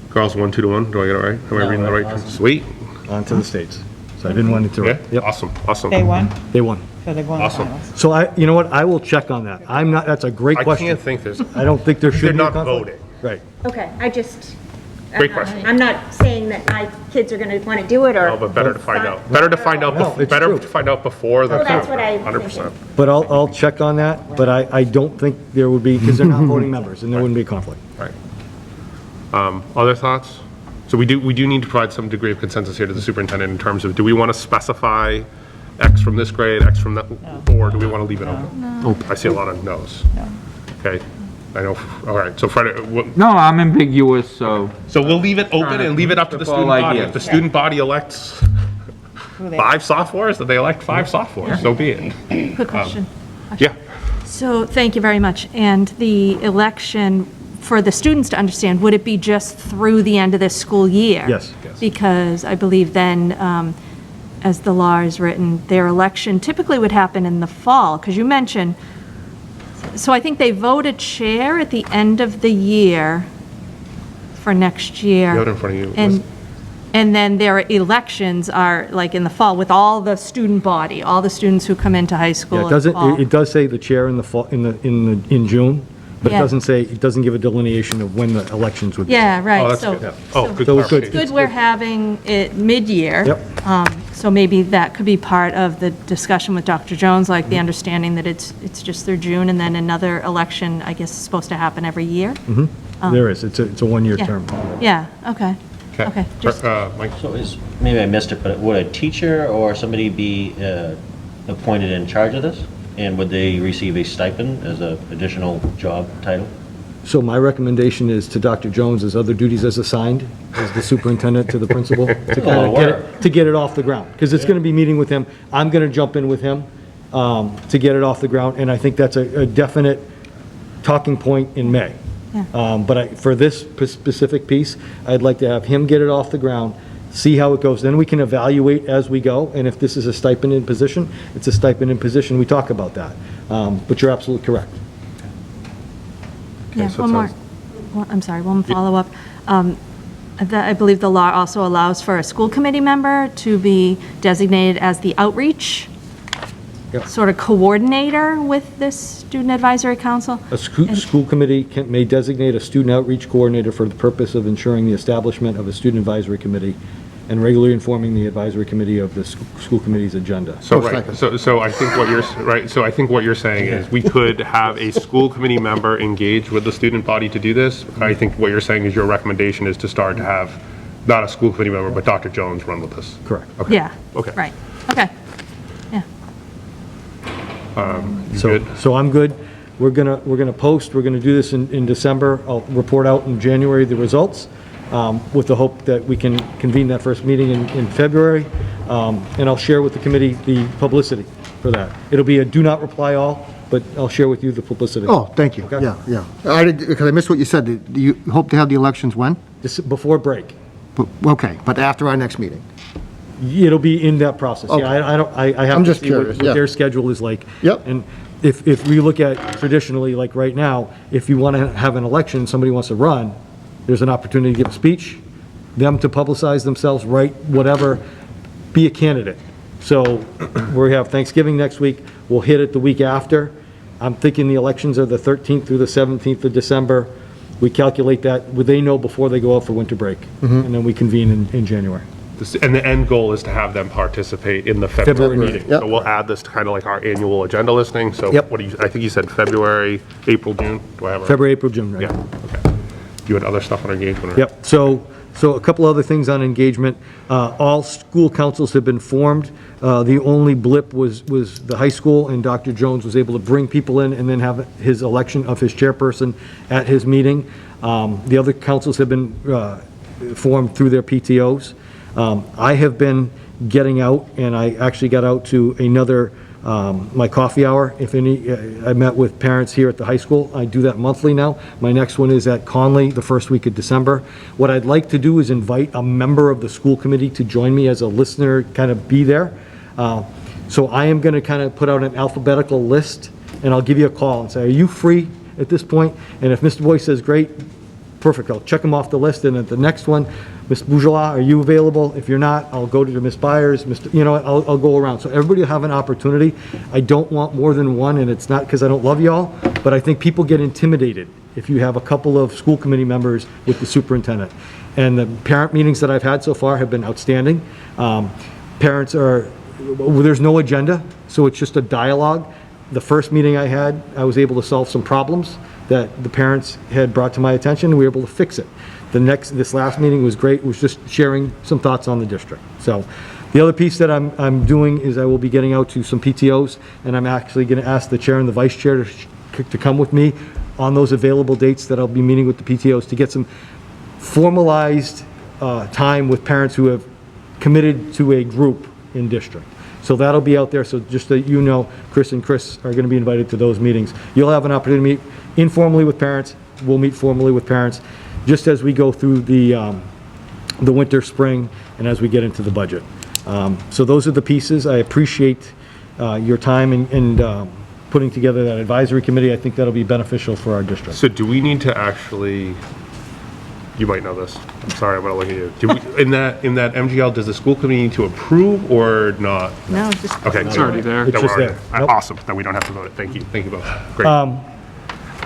girls 1, 2 to 1. Do I get it right? Am I reading that right? Sweet. On to the states. So I didn't want to interrupt. Yeah. Awesome. Day 1? Day 1. So they're going to Awesome. finals. So you know what? I will check on that. That's a great question. I can't think there's. I don't think there should be They're a not conflict. voting. Right. Okay, Great question. I'm not saying that my kids are going to want to do it, or. No, but better to find out. Better to find out. No, it's Better true. to find out before than. Well, that's what I'm 100%. But I'll check on that, but I don't think there would be, because they're not voting members, and there wouldn't be a conflict. Right. Other thoughts? So we do need to provide some degree of consensus here to the superintendent in terms of, do we want to specify X from this grade, X from that, or do we want to leave it open? I see a lot of no's. No. Okay. I know. All right. So Fred, No, I'm ambiguous, so. so we'll leave it open and leave it up to the student body. If the student body elects 5 sophomores, then they elect 5 sophomores. So be it. Quick question. Yeah. So thank you very much. And the election, for the students to understand, would it be just through the end of this school year? Yes. Because I believe then, as the law is written, their election typically would happen in the fall, because you mentioned, so I think they vote a chair at the end of the year for next year. You have it in front of you. And then their elections are like in the fall with all the student body, all the students who come into high school Yeah, in the fall. it does say the chair in the fall, in June, but Yeah. it doesn't give a delineation of when the elections would be. Yeah, right. Oh, that's So- good. Oh, good So it's good. It's good we're having it mid-year. Yep. So maybe that could be part of the discussion with Dr. Jones, like the understanding that it's just through June, and then another election, I guess, is supposed to happen every year. There is, it's a 1-year Yeah. term. Yeah, okay. Okay. Just- Mike. So maybe I missed it, but would a teacher or somebody be appointed in charge of this? And would they receive a stipend as an additional job title? So my recommendation is to Dr. Jones, as other duties as assigned, as the superintendent to the principal, to kind of get it off the ground. Because it's going to be meeting with him. I'm going to jump in with him to get it off the ground. And I think that's a definite talking point in May. But for this specific piece, I'd like to have him get it off the ground, see how it goes. Then we can evaluate as we go. And if this is a stipend in position, it's a stipend in position. We talk about that. But you're absolutely correct. Yeah, so it one more. sounds- I'm sorry, one follow-up. I believe the law also allows for a school committee member to be designated as the outreach sort of coordinator with this student advisory council. A school committee may designate a student outreach coordinator for the purpose of ensuring the establishment of a student advisory committee and regularly informing the advisory committee of the school committee's agenda. So, right, so I think what you're, right, so I think what you're saying is we could have a school committee member engage with the student body to do this. I think what you're saying is your recommendation is to start to have not a school committee member, but Dr. Jones run with this. Correct. Okay. Yeah. Okay. Right. Okay. So I'm good. We're gonna post, we're gonna do this in December. I'll report out in January the results, with the hope that we can convene that first meeting in February. And I'll share with the committee the publicity for that. It'll be a do not reply all, but I'll share with you the publicity. Oh, thank you. Okay? Yeah. Because I missed what you said. Do you hope to have the elections when? Before break. Okay, but after our next meeting? It'll be in that process. Okay. Yeah, I have I'm to just see curious, what yeah. their schedule is like. Yep. And if we look at traditionally, like right now, if you want to have an election, somebody wants to run, there's an opportunity to give a speech, them to publicize themselves, write whatever, be a candidate. So we have Thanksgiving next week, we'll hit it the week after. I'm thinking the elections are the 13th through the 17th of December. We calculate that, they know before they go out for winter break, and then we convene in January. And the end goal is to have them participate in the February meeting. Yep. So we'll add this to kind of like our annual agenda listing. So Yep. what do you, I think you said February, April, June? Do I have it? February, April, June, right? Yeah, okay. You had other stuff on engagement? Or? Yep, so a couple other things on engagement. All school councils have been formed. The only blip was the high school, and Dr. Jones was able to bring people in and then have his election of his chairperson at his meeting. The other councils have been formed through their PTOs. I have been getting out, and I actually got out to another, my coffee hour. If any, I met with parents here at the high school. I do that monthly now. My next one is at Conley, the first week of December. What I'd like to do is invite a member of the school committee to join me as a listener, kind of be there. So I am going to kind of put out an alphabetical list, and I'll give you a call and say, are you free at this point? And if Mr. Boyce says, great, perfect, I'll check them off the list, and at the next one, Ms. Bourgeois, are you available? If you're not, I'll go to Ms. Byers, I'll go around. So everybody will have an opportunity. I don't want more than one, and it's not because I don't love y'all, but I think people get intimidated if you have a couple of school committee members with the superintendent. And the parent meetings that I've had so far have been outstanding. Parents are, there's no agenda, so it's just a dialogue. The first meeting I had, I was able to solve some problems that the parents had brought to my attention, and we were able to fix it. This last meeting was great. It was just sharing some thoughts on the district. So the other piece that I'm doing is I will be getting out to some PTOs, and I'm actually going to ask the chair and the vice chair to come with me on those available dates that I'll be meeting with the PTOs to get some formalized time with parents who have committed to a group in district. So that'll be out there. So just so you know, Chris and Chris are going to be invited to those meetings. You'll have an opportunity to meet informally with parents. We'll meet formally with parents, just as we go through the winter, spring, and as we get into the budget. So those are the pieces. I appreciate your time in putting together that advisory committee. I think that'll be beneficial for our district. So do we need to actually, you might know this, I'm sorry, I'm gonna look at you. Do we, in that MGL, does the school committee need to approve or not? No, just. Okay. It's already there. It's just there. Nope. Awesome, then we don't have to vote it. Thank you both. Great.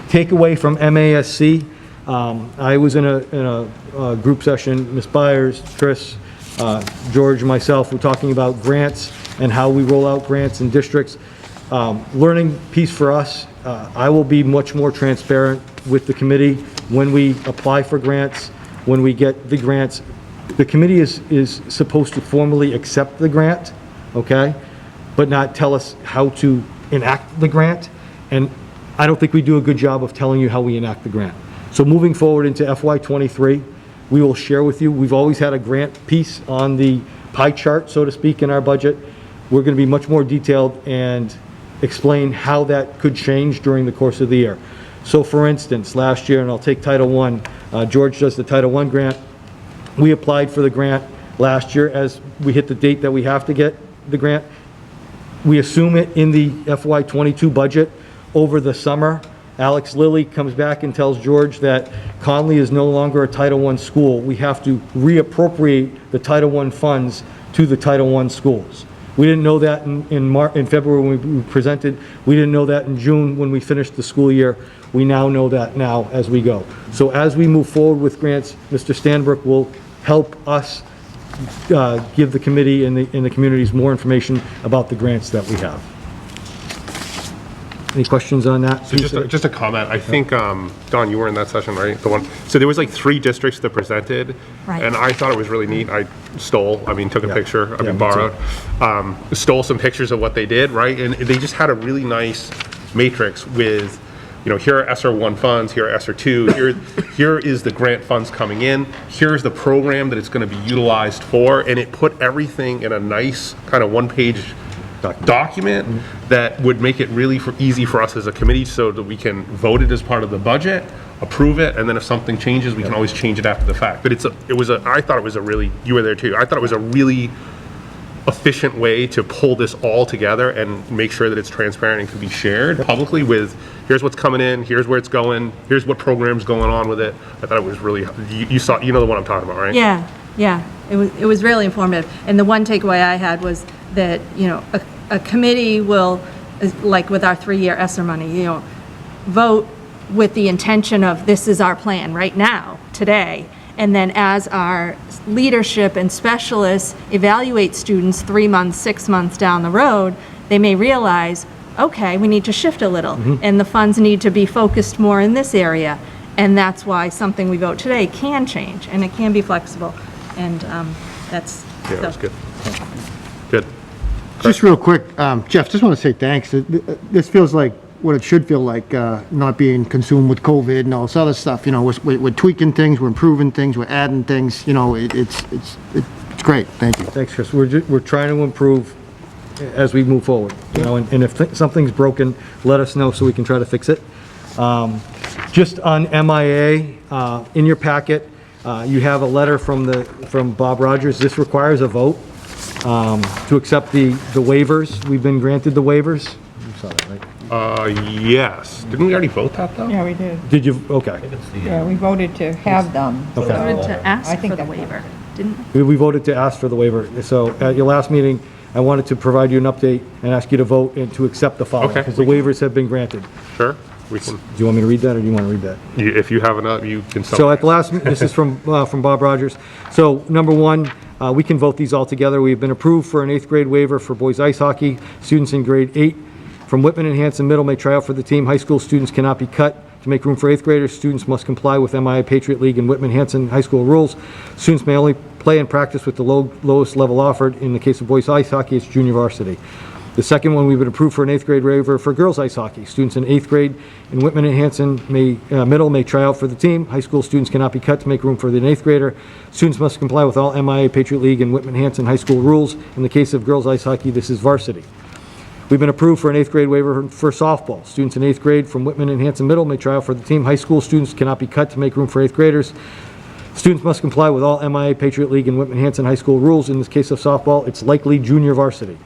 Takeaway from MASC, I was in a group session, Ms. Byers, Chris, George, and myself were talking about grants and how we roll out grants in districts. Learning piece for us, I will be much more transparent with the committee when we apply for grants, when we get the grants. The committee is supposed to formally accept the grant, okay, but not tell us how to enact the grant. And I don't think we do a good job of telling you how we enact the grant. So moving forward into FY23, we will share with you. We've always had a grant piece on the pie chart, so to speak, in our budget. We're going to be much more detailed and explain how that could change during the course of the year. So for instance, last year, and I'll take Title I, George does the Title I grant. We applied for the grant last year. As we hit the date that we have to get the grant, we assume it in the FY22 budget. Over the summer, Alex Lilly comes back and tells George that Conley is no longer a Title I school. We have to reappropriate the Title I funds to the Title I schools. We didn't know that in February when we presented. We didn't know that in June when we finished the school year. We now know that now as we go. So as we move forward with grants, Mr. Stanbrook will help us give the committee and the communities more information about the grants that we have. Any questions on that? So just a comment. I think, Don, you were in that session, right? The one. So there was like 3 districts that presented, Right. and I thought it was really neat. I took a picture, me borrowed, stole some pictures of what they did, right? And they just had a really nice matrix with, here are ESSER 1 funds, here are ESSER 2, here is the grant funds coming in, here's the program that it's going to be utilized for, and it put everything in a nice kind of one-page document that would make it really easy for us as a committee so that we can vote it as part of the budget, approve it, and then if something changes, we can always change it after the fact. But I thought it was a really, you were there too, I thought it was a really efficient way to pull this all together and make sure that it's transparent and can be shared publicly with, here's what's coming in, here's where it's going, here's what program's going on with it. I thought it was really, you know the one I'm talking about, right? Yeah. It was really informative. And the one takeaway I had was that, a committee will, like with our 3-year ESSER money, vote with the intention of this is our plan right now, today. And then as our leadership and specialists evaluate students 3 months, 6 months down the road, they may realize, okay, we need to shift a little, and the funds need to be focused more in this area. And that's why something we vote today can change, and it can be flexible. And that's... Yeah, that's good. Good. Just real quick, Jeff, just want to say thanks. This feels like what it should feel like, not being consumed with COVID and all this other stuff. We're tweaking things, we're improving things, we're adding things. It's great. Thank you. Thanks, Chris. We're trying to improve as we move forward. And if something's broken, let us know so we can try to fix it. Just on MIA, in your packet, you have a letter from Bob Rogers. This requires a vote to accept the waivers. We've been granted the waivers. You saw that, right? Yes. Didn't we already vote that though? Yeah, we did. Did you? Okay. Yeah, we voted to have them. Okay. We voted to ask I think for the that- waiver, didn't we? We voted to ask for the waiver. So at your last meeting, I wanted to provide you an update and ask you to vote and to accept the following. Okay. Because the waivers have been granted. Sure. We can. Do you want me to read that or do you want to read that? If you have enough, you can. So at the last, this is from Bob Rogers. So number 1, we can vote these all together. We've been approved for an 8th grade waiver for boys ice hockey. Students in grade 8 from Whitman-Hanson Middle may try out for the team. High school students cannot be cut. To make room for 8th graders, students must comply with MIA Patriot League and Whitman-Hanson High School rules. Students may only play and practice with the lowest level offered. In the case of boys ice hockey, it's junior varsity. The second one, we've been approved for an 8th grade waiver for girls ice hockey. Students in 8th grade in Whitman-Hanson Middle may try out for the team. High school students cannot be cut to make room for the 8th grader. Students must comply with all MIA Patriot League and Whitman-Hanson High School rules. In the case of girls ice hockey, this is varsity. We've been approved for an 8th grade waiver for softball. Students in 8th grade from Whitman-Hanson Middle may try out for the team. High school students cannot be cut to make room for 8th graders. Students must comply with all MIA Patriot League and Whitman-Hanson High School rules. In this case of softball, it's likely junior varsity.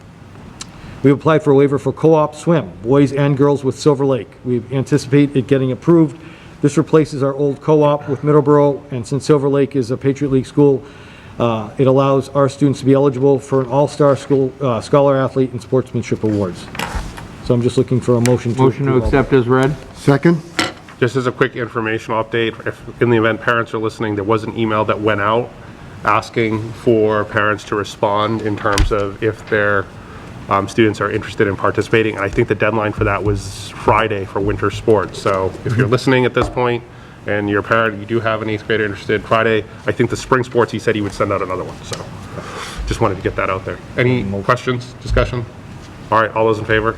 We've applied for a waiver for co-op swim, boys and girls with Silver Lake. We anticipate it getting approved. This replaces our old co-op with Middleborough, and since Silver Lake is a Patriot League school, it allows our students to be eligible for an all-star school scholar athlete and sportsmanship awards. So I'm just looking for a motion to... Motion to accept as read. Second. Just as a quick informational update, if in the event parents are listening, there was an email that went out asking for parents to respond in terms of if their students are interested in participating. And I think the deadline for that was Friday for winter sports. So if you're listening at this point and you're a parent, you do have an 8th grader interested, Friday, I think the spring sports, he said he would send out another one. So just wanted to get that out there. Any questions, discussion? All right, all those in favor?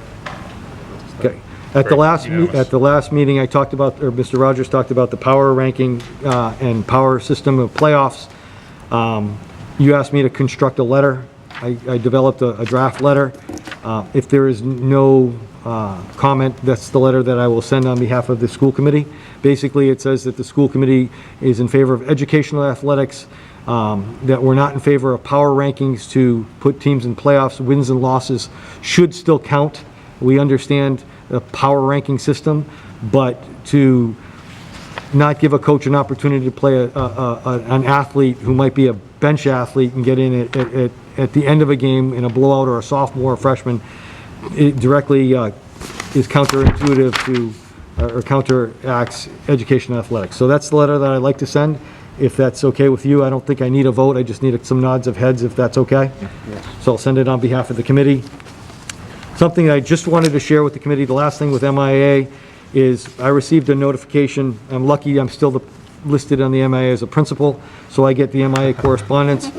Okay. At the last meeting, I talked about, or Mr. Rogers talked about the power ranking and power system of playoffs. You asked me to construct a letter. I developed a draft letter. If there is no comment, that's the letter that I will send on behalf of the school committee. Basically, it says that the school committee is in favor of educational athletics, that we're not in favor of power rankings to put teams in playoffs. Wins and losses should still count. We understand a power ranking system, but to not give a coach an opportunity to play an athlete who might be a bench athlete and get in at the end of a game in a blowout, or a sophomore or freshman, it directly is counterintuitive to, or counteracts education and athletics. So that's the letter that I'd like to send, if that's okay with you. I don't think I need a vote, I just need some nods of heads if that's okay. So I'll send it on behalf of the committee. Something I just wanted to share with the committee, the last thing with MIA, is I received a notification. I'm lucky I'm still listed on the MIA as a principal, so I get the MIA correspondence.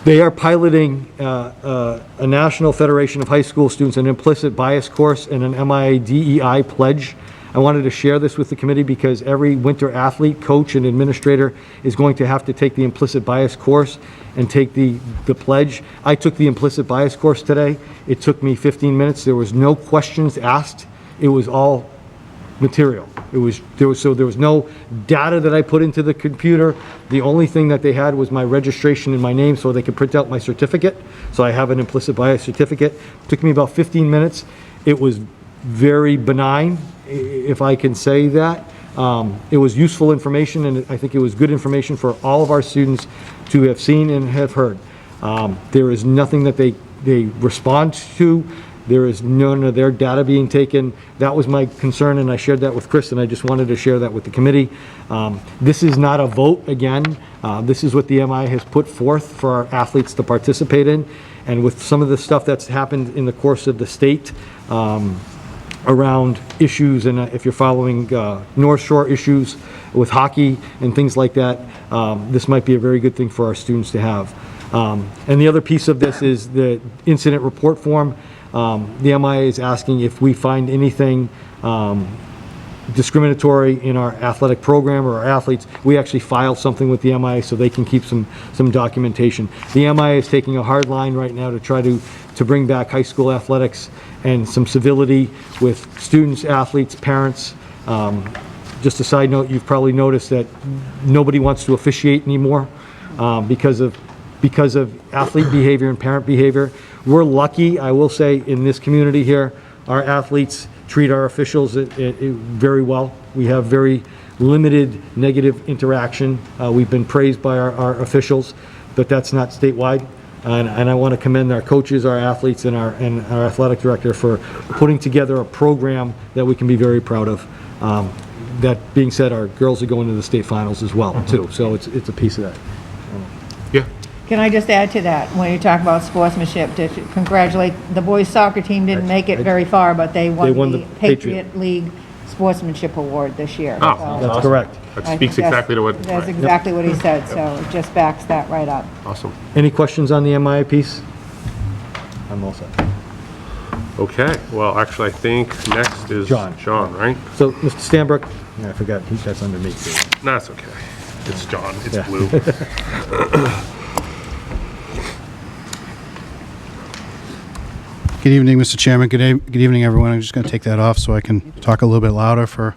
They are piloting a National Federation of High School Students, an implicit bias course, and an MIA DEI pledge. I wanted to share this with the committee because every winter athlete, coach, and administrator is going to have to take the implicit bias course and take the pledge. I took the implicit bias course today. It took me 15 minutes. There was no questions asked. It was all material. There was no data that I put into the computer. The only thing that they had was my registration and my name, so they could print out my certificate. So I have an implicit bias certificate. It took me about 15 minutes. It was very benign, if I can say that. It was useful information, and I think it was good information for all of our students to have seen and have heard. There is nothing that they respond to. There is none of their data being taken. That was my concern, and I shared that with Chris, and I just wanted to share that with the committee. This is not a vote, again. This is what the MI has put forth for our athletes to participate in. And with some of the stuff that's happened in the course of the state around issues, and if you're following North Shore issues with hockey and things like that, this might be a very good thing for our students to have. And the other piece of this is the incident report form. The MIA is asking if we find anything discriminatory in our athletic program or our athletes, we actually file something with the MIA so they can keep some documentation. The MIA is taking a hard line right now to try to bring back high school athletics and some civility with students, athletes, parents. Just a side note, you've probably noticed that nobody wants to officiate anymore because of athlete behavior and parent behavior. We're lucky, I will say, in this community here, our athletes treat our officials very well. We have very limited negative interaction. We've been praised by our officials, but that's not statewide. And I want to commend our coaches, our athletes, and our athletic director for putting together a program that we can be very proud of. That being said, our girls are going to the state finals as well, too, so it's a piece of that. Yeah. Can I just add to that, when you talk about sportsmanship, to congratulate, the boys soccer team didn't make it very far, but they won the Patriot League Sportsmanship Award this year. Oh, So that's correct. That speaks exactly to what. That's exactly what he said, so it just backs that right up. Awesome. Any questions on the MIA piece? I'm all set. Okay, well, actually, I think next is John, right? So, Mr. Stanbrook, I forgot, that's under me too. No, that's okay. It's John, it's Yeah. blue. Good evening, Mr. Chairman. Good evening, everyone. I'm just going to take that off so I can talk a little bit louder for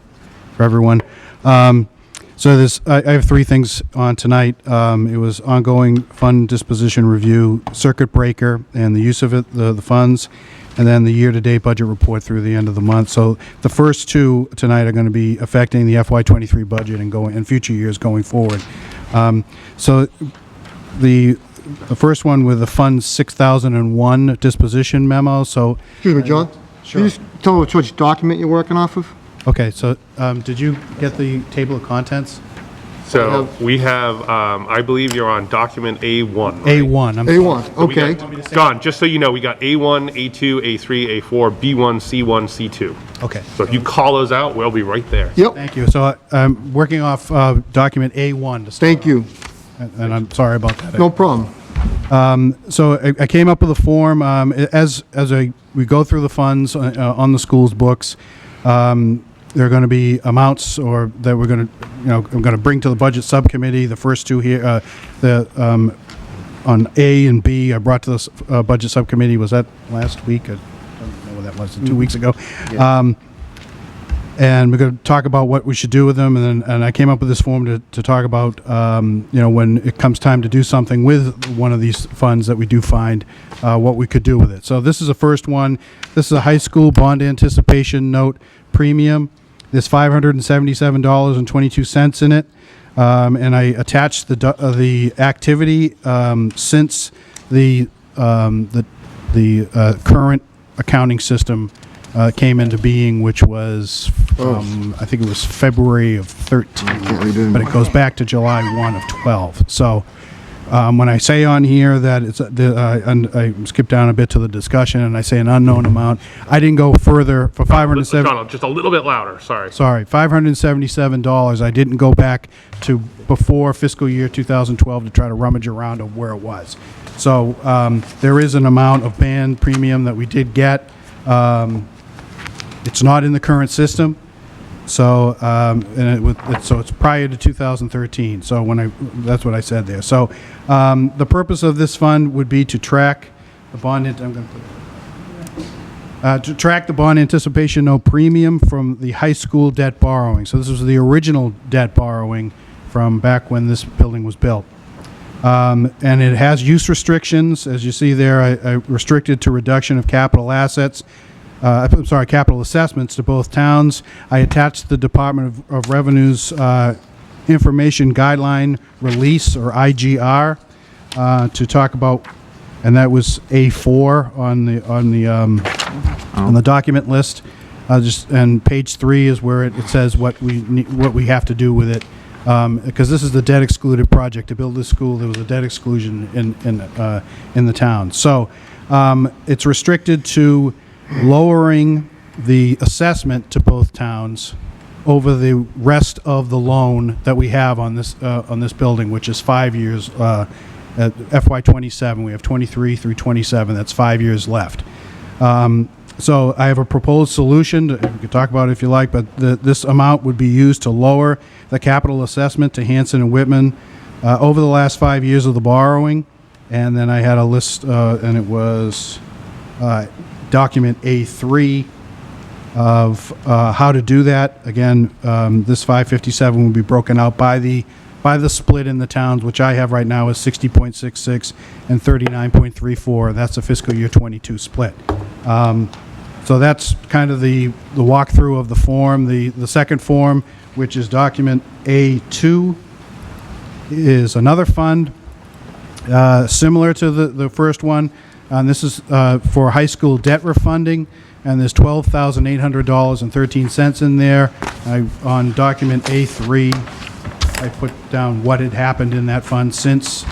everyone. So I have three things on tonight. It was ongoing fund disposition review, circuit breaker, and the use of it, the funds, and then the year-to-date budget report through the end of the month. So the first two tonight are going to be affecting the FY23 budget and future years going forward. So the first one with the Fund 6001 disposition memo. So, excuse me, John. Sure. Can you just tell us which document you're working off of? Okay, so did you get the table of contents? So we have, I believe you're on document A1. Right? A1. I'm A1. So we Okay. got, John, just so you know, we got A1, A2, A3, A4, B1, C1, C2. Okay. So if you call those out, we'll be right there. Yep. Thank you. So I'm working off document A1 to start. Thank you. And I'm sorry about that. No problem. So I came up with a form as we go through the funds on the school's books. There are going to be amounts that we're going to, I'm going to bring to the budget subcommittee. The first two here, on A and B, I brought to the budget subcommittee. Was that last week? I don't know when that was. 2 weeks ago. And we're going to talk about what we should do with them, and I came up with this form to talk about, when it comes time to do something with one of these funds that we do find, what we could do with it. So this is the first one. This is a high school bond anticipation note premium. There's $577.22 in it, and I attached the activity since the current accounting system came into being, which was I think it was February of 13, but it goes back to July 1 of 12. So when I say on here that it's I skip down a bit to the discussion and I say an unknown amount, I didn't go further for John, just a little bit louder. Sorry. Sorry, $577. I didn't go back to before fiscal year 2012 to try to rummage around of where it was. So there is an amount of band premium that we did get. It's not in the current system, so so it's prior to 2013. So that's what I said there. So the purpose of this fund would be to track the bond. To track the bond anticipation note premium from the high school debt borrowing. So this was the original debt borrowing from back when this building was built. And it has use restrictions, as you see there. I restricted to reduction of capital assets. Capital assessments to both towns. I attached the Department of Revenue's information guideline release, or IGR, to talk about, and that was A4 on the document list. And page 3 is where it says what we have to do with it. Because this is the debt excluded project. To build this school, there was a debt exclusion in the town. So it's restricted to lowering the assessment to both towns over the rest of the loan that we have on this building, which is 5 years. At FY27, we have 23 through 27. That's 5 years left. So I have a proposed solution. We could talk about it if you like, but this amount would be used to lower the capital assessment to Hanson and Whitman over the last 5 years of the borrowing. And then I had a list, and it was document A3 of how to do that. Again, this 557 will be broken out by the split in the towns, which I have right now is 60.66 and 39.34. That's a fiscal year 22 split. So that's kind of the walkthrough of the form. The second form, which is document A2, is another fund similar to the first one. And this is for high school debt refunding, and there's $12,800.13 in there. On document A3, I put down what had happened in that fund since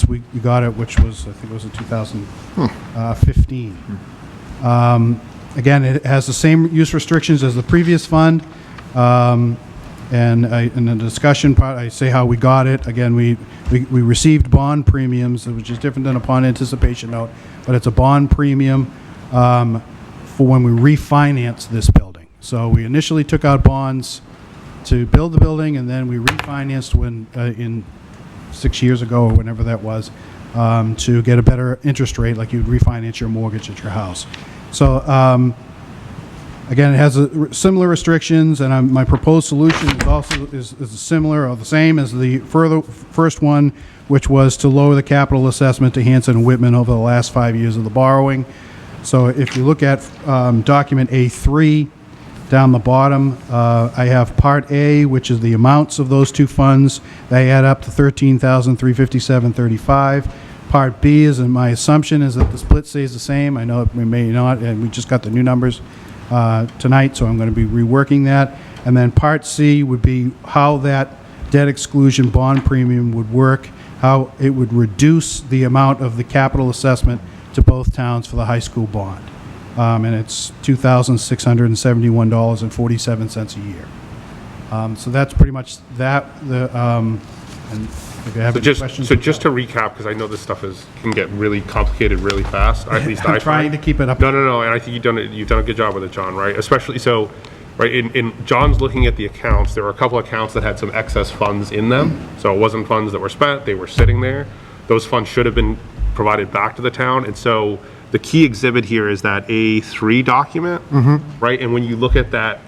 we got it, which was, I think it was in 2015. Again, it has the same use restrictions as the previous fund. And in the discussion part, I say how we got it. Again, we received bond premiums, which is different than a bond anticipation note, but it's a bond premium for when we refinance this building. So we initially took out bonds to build the building, and then we refinanced in 6 years ago or whenever that was, to get a better interest rate, like you'd refinance your mortgage at your house. So again, it has similar restrictions, and my proposed solution is also is similar or the same as the first one, which was to lower the capital assessment to Hanson and Whitman over the last 5 years of the borrowing. So if you look at document A3, down the bottom, I have Part A, which is the amounts of those two funds. They add up to $13,357.35. Part B is, and my assumption is that the split stays the same. I know it may not, and we just got the new numbers tonight, so I'm going to be reworking that. And then Part C would be how that debt exclusion bond premium would work, how it would reduce the amount of the capital assessment to both towns for the high school bond. And it's $2,671.47 a year. So that's pretty much that. And if you have any questions. So just to recap, because I know this stuff can get really complicated really fast. At least I'm trying to keep it up. No, and I think you've done a good job with it, John. Right, especially so. Right, in John's looking at the accounts, there were a couple accounts that had some excess funds in them. So it wasn't funds that were spent; they were sitting there. Those funds should have been provided back to the town, and so the key exhibit here is that A3 document, right? And when you look at that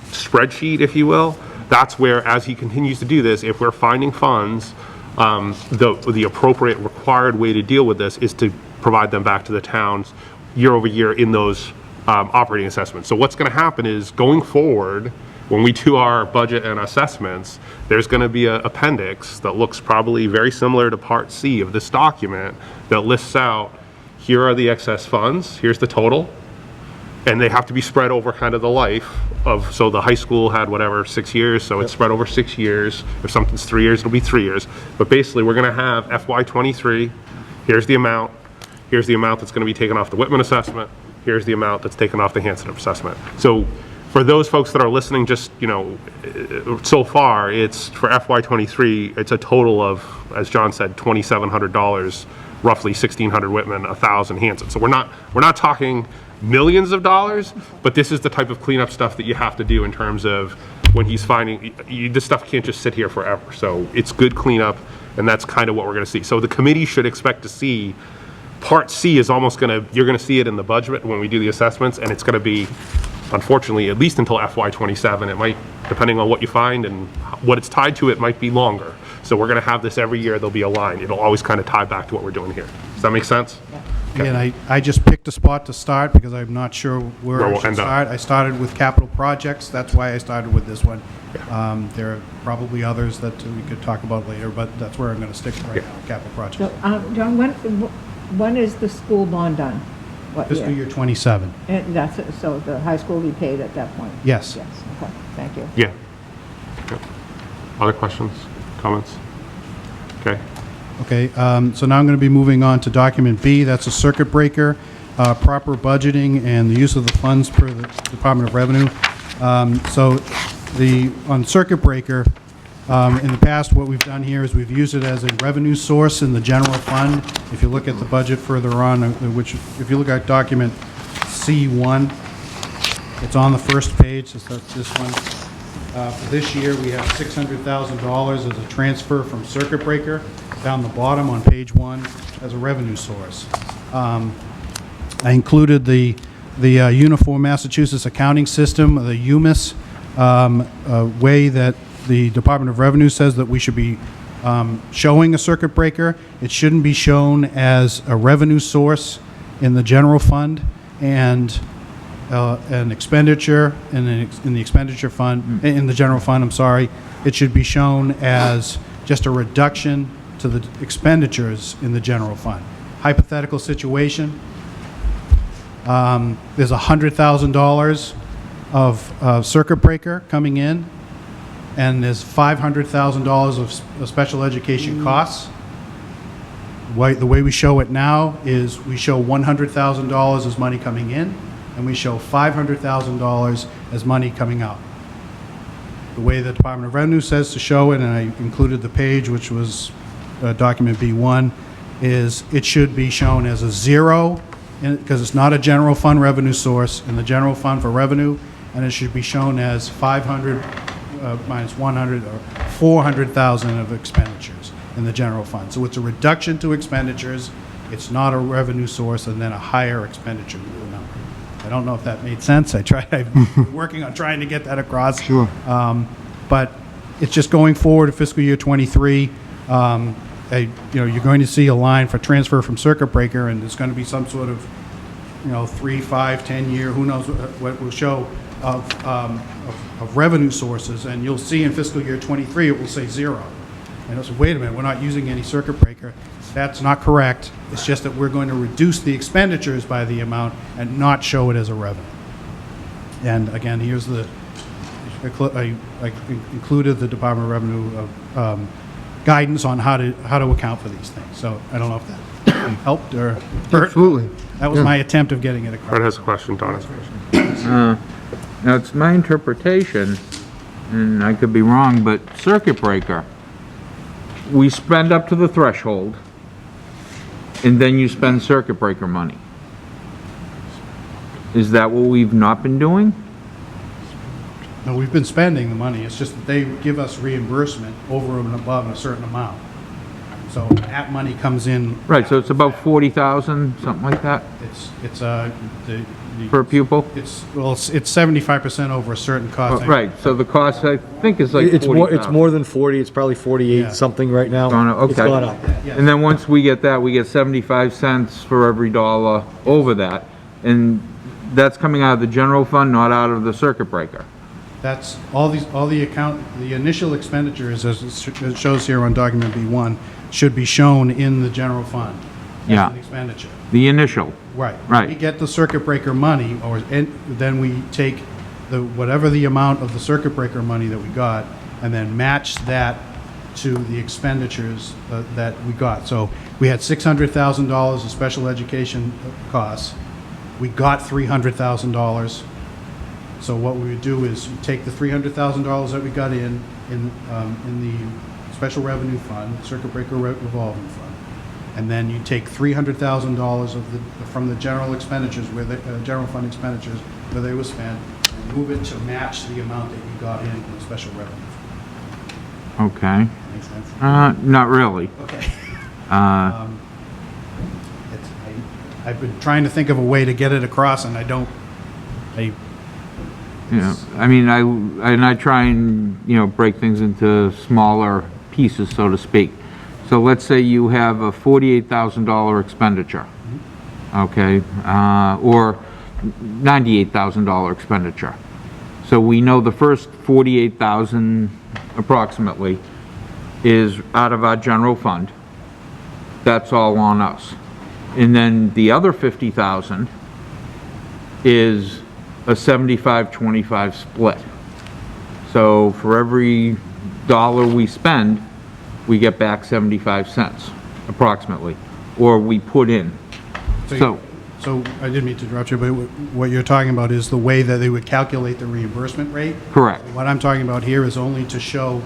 spreadsheet, if you will, that's where, as he continues to do this, if we're finding funds, the appropriate required way to deal with this is to provide them back to the towns year over year in those operating assessments. So what's going to happen is, going forward, when we do our budget and assessments, there's going to be an appendix that looks probably very similar to Part C of this document that lists out, here are the excess funds, here's the total, and they have to be spread over kind of the life of, so the high school had whatever, 6 years, so it's spread over 6 years. If something's 3 years, it'll be 3 years. But basically, we're going to have FY23, here's the amount that's going to be taken off the Whitman assessment, here's the amount that's taken off the Hanson assessment. So for those folks that are listening, just, you know, so far, it's for FY23, it's a total of, as John said, $2,700, roughly 1,600 Whitman, 1,000 Hanson. So we're not talking millions of dollars, but this is the type of cleanup stuff that you have to do in terms of when he's finding, this stuff can't just sit here forever. So it's good cleanup, and that's kind of what we're going to see. So the committee should expect to see Part C is almost going to, you're going to see it in the budget when we do the assessments, and it's going to be, unfortunately, at least until FY27. It might, depending on what you find and what it's tied to, it might be longer. So we're going to have this every year. There'll be a line. It'll always kind of tie back to what we're doing here. Does that make sense? Okay. And I just picked a spot to start because I'm not sure where I should start. I started with capital projects. That's why I started with this one. There are probably others that we could talk about later, but that's where I'm going to stick right now, capital projects. So, John, when is the school bond done? What Fiscal year 27. And that's it, so the high school will be paid at that point? Yes. Yes, okay, thank you. Yeah. Okay. Other questions, comments? Okay. Okay, so now I'm going to be moving on to document B. That's a circuit breaker, proper budgeting, and the use of the funds per the Department of Revenue. So on circuit breaker, in the past, what we've done here is we've used it as a revenue source in the general fund. If you look at the budget further on, which if you look at document C1, it's on the first page, so that's this one. For this year, we have $600,000 as a transfer from circuit breaker down the bottom on page 1 as a revenue source. I included the Uniform Massachusetts Accounting System, the UMass, way that the Department of Revenue says that we should be showing a circuit breaker. It shouldn't be shown as a revenue source in the general fund and an expenditure in the expenditure fund, in the general fund, I'm sorry. It should be shown as just a reduction to the expenditures in the general fund. Hypothetical situation, there's $100,000 of circuit breaker coming in, and there's $500,000 of special education costs. The way we show it now is we show $100,000 as money coming in, and we show $500,000 as money coming out. The way the Department of Revenue says to show it, and I included the page, which was document B1, is it should be shown as a zero, because it's not a general fund revenue source in the general fund for revenue, and it should be shown as 500 minus 100 or 400,000 of expenditures in the general fund. So it's a reduction to expenditures. It's not a revenue source and then a higher expenditure number. I don't know if that made sense. I've been working on trying to get that across. Sure. But it's just going forward to fiscal year 23. You're going to see a line for transfer from circuit breaker, and there's going to be some sort of 3, 5, 10 year, who knows what will show of revenue sources, and you'll see in fiscal year 23 it will say zero. And I'll say, wait a minute, we're not using any circuit breaker. That's not correct. It's just that we're going to reduce the expenditures by the amount and not show it as a revenue. And again, here's I included the Department of Revenue guidance on how to account for these things. So I don't know if that helped or hurt. Absolutely. That was my attempt of getting it across. Fred has a question, Donna. Now, it's my interpretation, and I could be wrong, but circuit breaker, we spend up to the threshold, and then you spend circuit breaker money. Is that what we've not been doing? No, we've been spending the money. It's just that they give us reimbursement over and above a certain amount. So that money comes in. Right, so it's about 40,000, something like that, It's the per pupil? It's 75% over a certain cost. Right, so the cost, I think, is like It's 40,000. more than 40, it's probably 48 Yeah. something right now. It's Okay. gone up. And then once we get that, we get 75 cents for every dollar over that. And that's coming out of the general fund, not out of the circuit breaker. That's the initial expenditures, as it shows here on document B1, should be shown in the general fund. As Yeah. an expenditure. The initial. Right. Right. We get the circuit breaker money, then we take whatever the amount of the circuit breaker money that we got, and then match that to the expenditures that we got. So we had $600,000 of special education costs. We got $300,000. So what we would do is you take the $300,000 that we got in the special revenue fund, circuit breaker revolving fund, and then you take $300,000 from the general expenditures, where the general fund expenditures, where they were spent, and move it to match the amount that you got in the special revenue fund. Okay. Make sense? Not really. Okay. I've been trying to think of a way to get it across, and Yeah, I mean, I try and, break things into smaller pieces, so to speak. So let's say you have a $48,000 expenditure, okay, or $98,000 expenditure. So we know the first $48,000 approximately is out of our general fund. That's all on us. And then the other $50,000 is a 75-25 split. So for every dollar we spend, we get back 75 cents, approximately, or we put in. So I didn't mean to interrupt you, but what you're talking about is the way that they would calculate the reimbursement rate? Correct. What I'm talking about here is only to show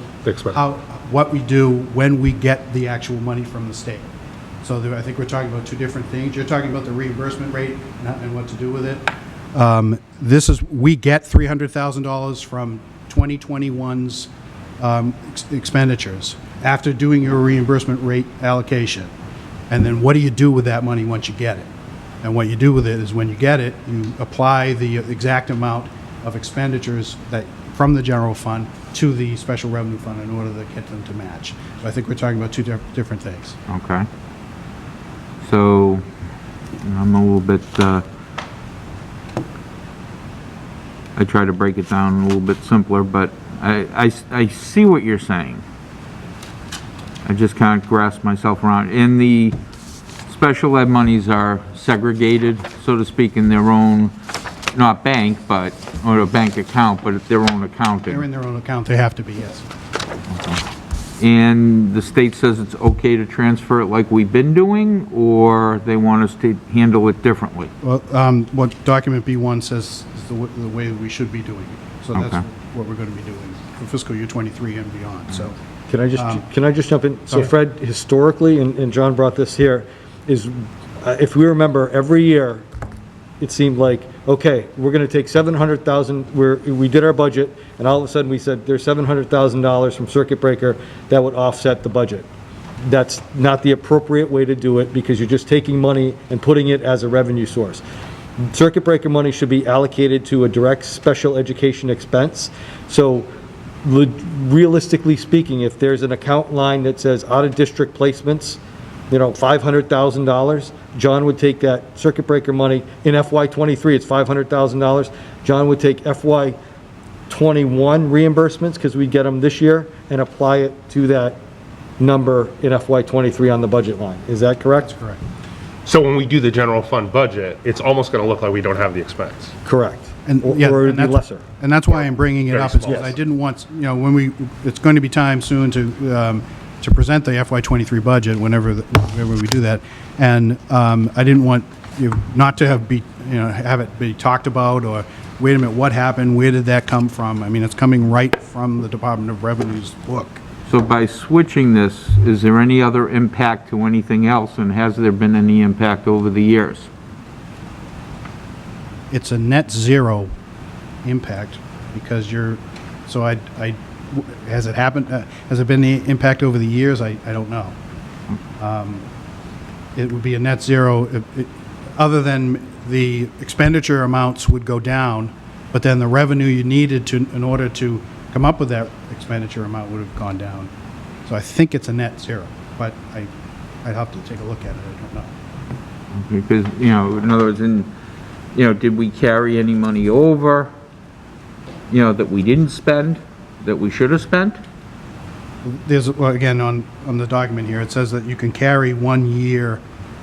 what we do when we get the actual money from the state. So I think we're talking about two different things. You're talking about the reimbursement rate and what to do with it. We get $300,000 from 2021's expenditures after doing your reimbursement rate allocation. And then what do you do with that money once you get it? And what you do with it is when you get it, you apply the exact amount of expenditures from the general fund to the special revenue fund in order to get them to match. So I think we're talking about two different things. Okay. So I'm a little bit, I try to break it down a little bit simpler, but I see what you're saying. I just can't grasp myself around. And the special ed monies are segregated, so to speak, in their own, not bank, or a bank account, but their own accounting. They're in their own account, they have to be, yes. And the state says it's okay to transfer it like we've been doing, or they want us to handle it differently? Well, what document B1 says is the way we should be doing it. So that's what we're going to be doing for fiscal year 23 and beyond, so. Can I just jump in? So Okay. Fred, historically, and John brought this here, is if we remember, every year, it seemed like, okay, we're gonna take 700,000, we did our budget, and all of a sudden we said, there's $700,000 from circuit breaker that would offset the budget. That's not the appropriate way to do it, because you're just taking money and putting it as a revenue source. Circuit breaker money should be allocated to a direct special education expense. So realistically speaking, if there's an account line that says out-of-district placements, $500,000, John would take that circuit breaker money. In FY23, it's $500,000. John would take FY21 reimbursements, because we get them this year, and apply it to that number in FY23 on the budget line. Is that correct? That's correct. So when we do the general fund budget, it's almost going to look like we don't have the expense. Correct. And, Or yeah, it would and be that's, lesser. and that's why I'm bringing it Very up, is small. because I didn't want, it's going to be time soon to present the FY23 budget whenever we do that, and I didn't want not to have it be talked about, or wait a minute, what happened? Where did that come from? I mean, it's coming right from the Department of Revenue's book. So by switching this, is there any other impact to anything else, and has there been any impact over the years? It's a net zero impact, because has it happened? Has it been the impact over the years? I don't know. It would be a net zero, other than the expenditure amounts would go down, but then the revenue you needed in order to come up with that expenditure amount would have gone down. So I think it's a net zero, but I'd have to take a look at it, I don't know. Because, in other words, did we carry any money over, that we didn't spend, that we should have spent? There's, well, again, on the document here, it says that you can carry 1 year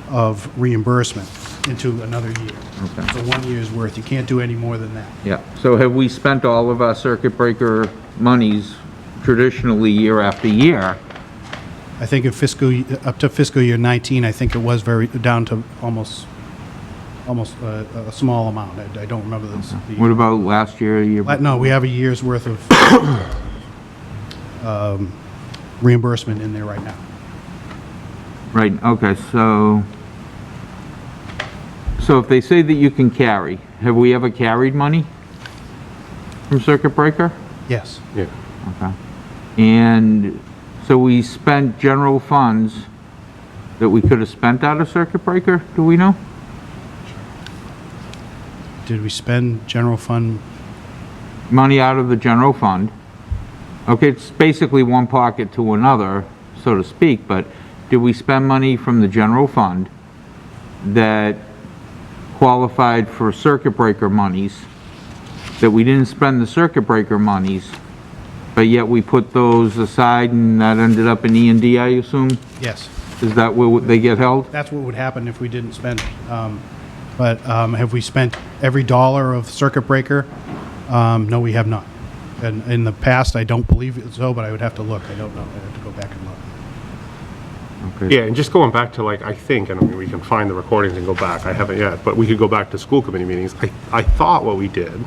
of reimbursement into another year. Okay. So 1 year's worth. You can't do any more than that. Yeah, so have we spent all of our circuit breaker monies traditionally year after year? I think up to fiscal year 19, I think it was down to almost a small amount. I don't remember this. What about last year, No, we have a year's worth of reimbursement in there right now. Right, okay, so if they say that you can carry, have we ever carried money from circuit breaker? Yes. Yeah. Okay. And so we spent general funds that we could have spent out of circuit breaker, do we know? Did we spend general fund? Money out of the general fund. Okay, it's basically one pocket to another, so to speak, but did we spend money from the general fund that qualified for circuit breaker monies, that we didn't spend the circuit breaker monies, but yet we put those aside and that ended up in E&D, I assume? Yes. Is that where they get held? That's what would happen if we didn't spend. But have we spent every dollar of circuit breaker? No, we have not. And in the past, I don't believe so, but I would have to look. I don't know. I have to go back and look. Okay. Yeah, and just going back to I think, and I mean, we can find the recordings and go back. I haven't yet, but we could go back to school committee meetings. I thought what we did,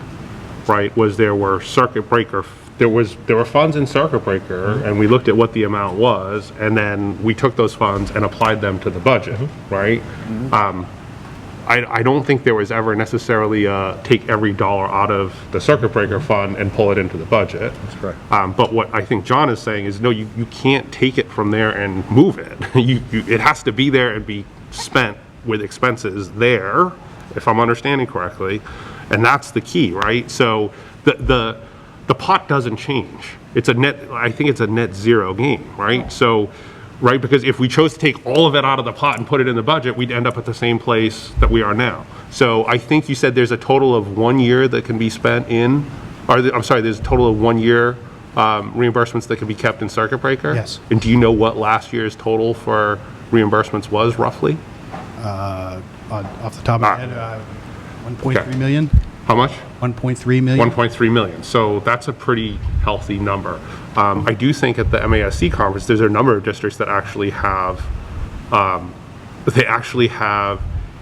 right, was there were circuit breaker, there were funds in circuit breaker, and we looked at what the amount was, and then we took those funds and applied them to the budget, right? I don't think there was ever necessarily take every dollar out of the circuit breaker fund and pull it into the budget. That's correct. But what I think John is saying is, no, you can't take it from there and move it. It has to be there and be spent with expenses there, if I'm understanding correctly. And that's the key, right? So the pot doesn't change. It's a net, I think it's a net zero game, right? So, right, because if we chose to take all of it out of the pot and put it in the budget, we'd end up at the same place that we are now. So I think you said there's a total of 1 year that can be spent in, or I'm sorry, there's a total of 1 year reimbursements that can be kept in circuit breaker? Yes. And do you know what last year's total for reimbursements was roughly? Off the top of my head, 1.3 million. How much? 1.3 million. 1.3 million. So that's a pretty healthy number. I do think at the MASC conference, there's a number of districts that actually have,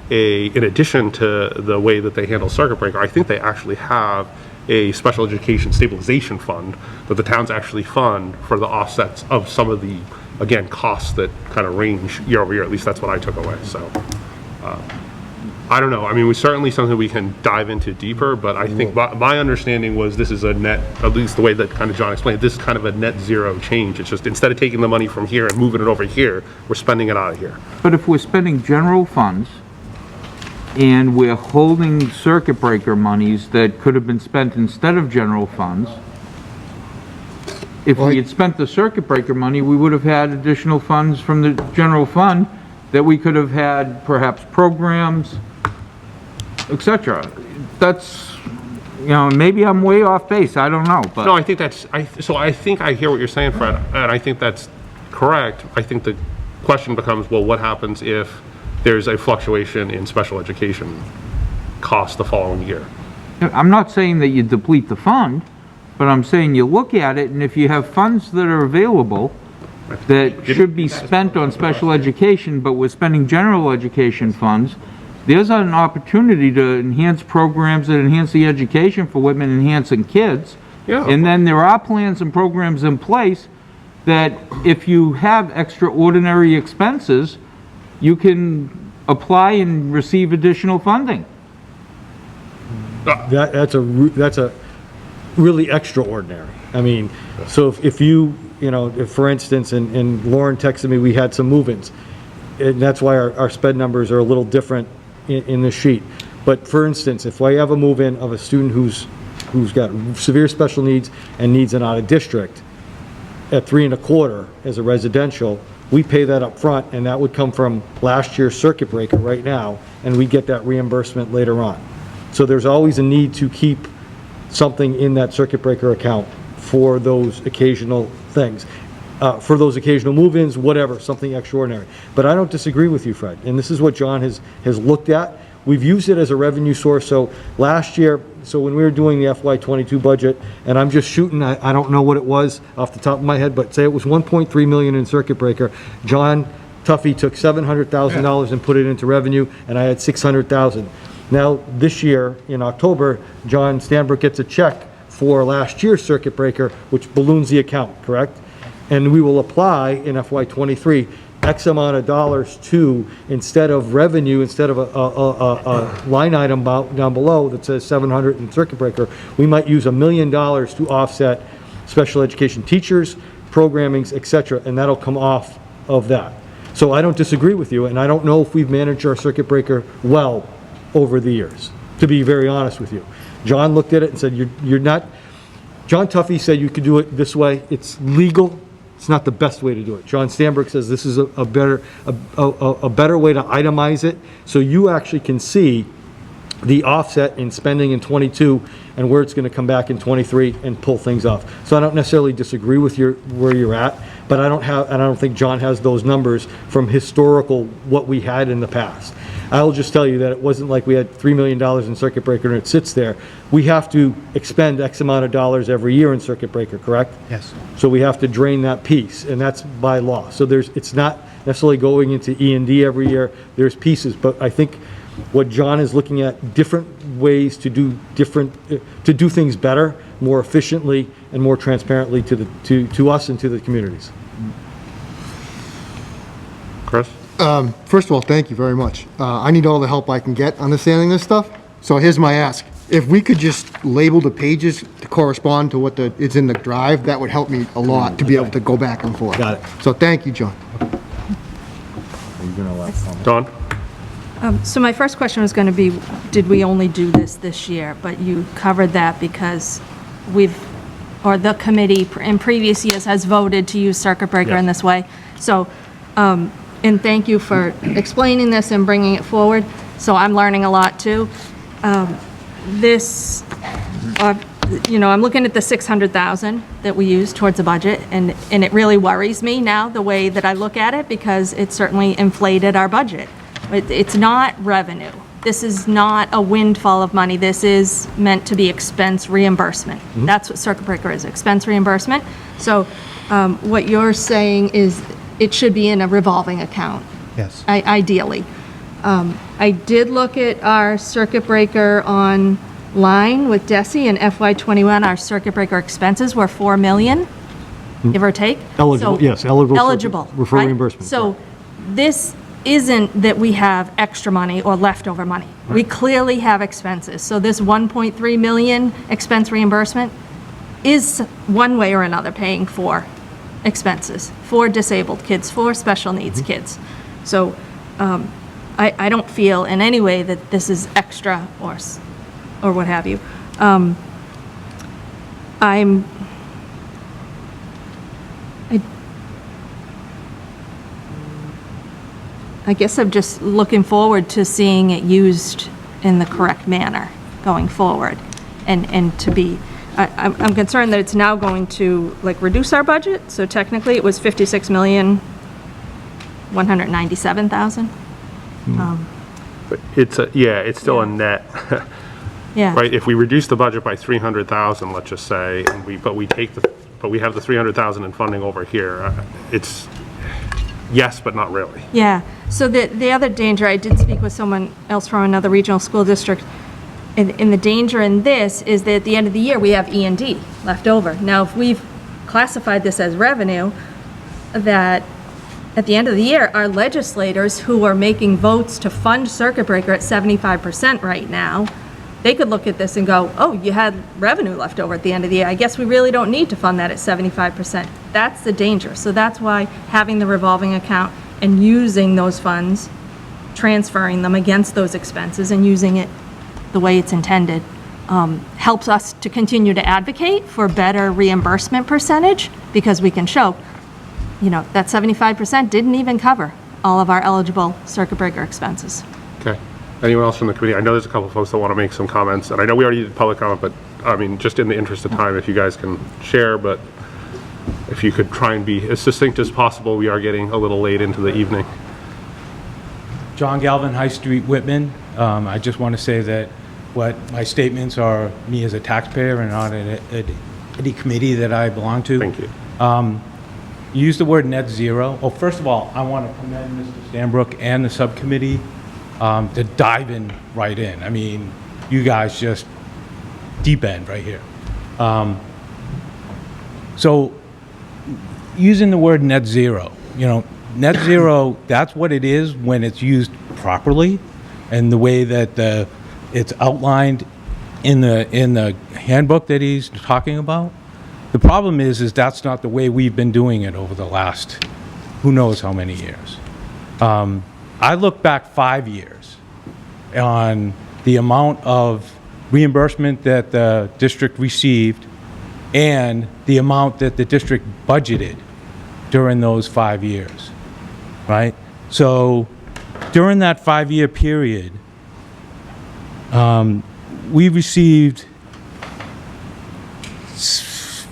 in addition to the way that they handle circuit breaker, I think they actually have a special education stabilization fund that the towns actually fund for the offsets of some of the, again, costs that kind of range year over year. At least that's what I took away. So I don't know. I mean, certainly something we can dive into deeper, but I think my understanding was this is a net, at least the way that kind of John explained, this is kind of a net zero change. It's just instead of taking the money from here and moving it over here, we're spending it out of here. But if we're spending general funds and we're holding circuit breaker monies that could have been spent instead of general funds, if we had spent the circuit breaker money, we would have had additional funds from the general fund that we could have had perhaps programs, etc. That's, maybe I'm way off base, I don't know. But No, I think that's, so I think I hear what you're saying, Fred, and I think that's correct. I think the question becomes, well, what happens if there's a fluctuation in special education costs the following year? I'm not saying that you deplete the fund, but I'm saying you look at it, and if you have funds that are available that should be spent on special education, but we're spending general education funds, there's an opportunity to enhance programs that enhance the education for Whitman-Hanson kids. Yeah. And then there are plans and programs in place that if you have extraordinary expenses, you can apply and receive additional funding. That's a really extraordinary. I mean, so if you you know, if, for instance, and Lauren texted me, we had some move-ins. And that's why our sped numbers are a little different in the sheet. But for instance, if I have a move-in of a student who's got severe special needs and needs an out-of-district at 3.25 as a residential, we pay that up front, and that would come from last year's circuit breaker right now, and we get that reimbursement later on. So there's always a need to keep something in that circuit breaker account for those occasional things. For those occasional move-ins, whatever, something extraordinary. But I don't disagree with you, Fred, and this is what John has looked at. We've used it as a revenue source. So last year, so when we were doing the FY22 budget, and I'm just shooting, I don't know what it was off the top of my head, but say it was 1.3 million in circuit breaker. John Tuffy took $700,000 and put it into revenue, and I had 600,000. Now, this year, in October, John Stanbrook gets a check for last year's circuit breaker, which balloons the account, correct? And we will apply in FY23 X amount of dollars to, instead of revenue, instead of a line item down below that says 700 in circuit breaker, we might use $1 million to offset special education teachers, programmings, etc., and that'll come off of that. So I don't disagree with you, and I don't know if we've managed our circuit breaker well over the years, to be very honest with you. John looked at it and said, you're not, John Tuffy said you could do it this way. It's legal. It's not the best way to do it. John Stanbrook says this is a better way to itemize it, so you actually can see the offset in spending in 22 and where it's going to come back in 23 and pull things off. So I don't necessarily disagree with where you're at, but I don't think John has those numbers from historical what we had in the past. I'll just tell you that it wasn't like we had $3 million in circuit breaker and it sits there. We have to expend X amount of dollars every year in circuit breaker, correct? Yes. So we have to drain that piece, and that's by law. So it's not necessarily going into E&D every year. There's pieces, but I think what John is looking at, different ways to do things better, more efficiently, and more transparently to us and to the communities. Chris? First of all, thank you very much. I need all the help I can get understanding this stuff. So here's my ask. If we could just label the pages to correspond to what it's in the drive, that would help me a lot to be able to go back and forth. Got it. So thank you, John. Don? So my first question was going to be, did we only do this year? But you covered that because the committee in previous years has voted to use circuit breaker in this way. So, and thank you for explaining this and bringing it forward. So I'm learning a lot too. I'm looking at the 600,000 that we use towards the budget, and it really worries me now the way that I look at it, because it certainly inflated our budget. It's not revenue. This is not a windfall of money. This is meant to be expense reimbursement. Mm-hmm. That's what circuit breaker is, expense reimbursement. So what you're saying is it should be in a revolving account. Yes. Ideally. I did look at our circuit breaker online with DESE, and FY21, our circuit breaker expenses were $4 million, give or take. Eligible, So- yes, eligible. Eligible, For right? reimbursement. So this isn't that we have extra money or leftover money. We clearly have expenses. So this 1.3 million expense reimbursement is one way or another paying for expenses for disabled kids, for special needs kids. So I don't feel in any way that this is extra or what have you. I guess I'm just looking forward to seeing it used in the correct manner going forward, and to be, I'm concerned that it's now going to reduce our budget. So technically it was 56,197,000. But it's still a net. Yeah. Right, if we reduce the budget by 300,000, let's just say, and we have the 300,000 in funding over here, it's yes, but not really. Yeah, so the other danger, I did speak with someone else from another regional school district, and the danger in this is that at the end of the year, we have E&D left over. Now, if we've classified this as revenue, that at the end of the year, our legislators who are making votes to fund circuit breaker at 75% right now they could look at this and go, oh, you had revenue left over at the end of the year. I guess we really don't need to fund that at 75%. That's the danger. So that's why having the revolving account and using those funds, transferring them against those expenses and using it the way it's intended, helps us to continue to advocate for better reimbursement percentage, because we can show, that 75% didn't even cover all of our eligible circuit breaker expenses. Okay. Anyone else from the committee? I know there's a couple of folks that want to make some comments, and I know we already did public comment, but I mean, just in the interest of time, if you guys can share, but if you could try and be as succinct as possible, we are getting a little late into the evening. John Galvin, High Street, Whitman. I just want to say that what my statements are me as a taxpayer and not any committee that I belong to. Thank you. You use the word net zero. Well, first of all, I want to commend Mr. Stanbrook and the subcommittee to dive in right in. I mean, you guys just deep end right here. So using the word net zero, net zero, that's what it is when it's used properly and the way that it's outlined in the handbook that he's talking about. The problem is that's not the way we've been doing it over the last who knows how many years. I look back 5 years on the amount of reimbursement that the district received and the amount that the district budgeted during those 5 years, right? So during that 5-year period, we received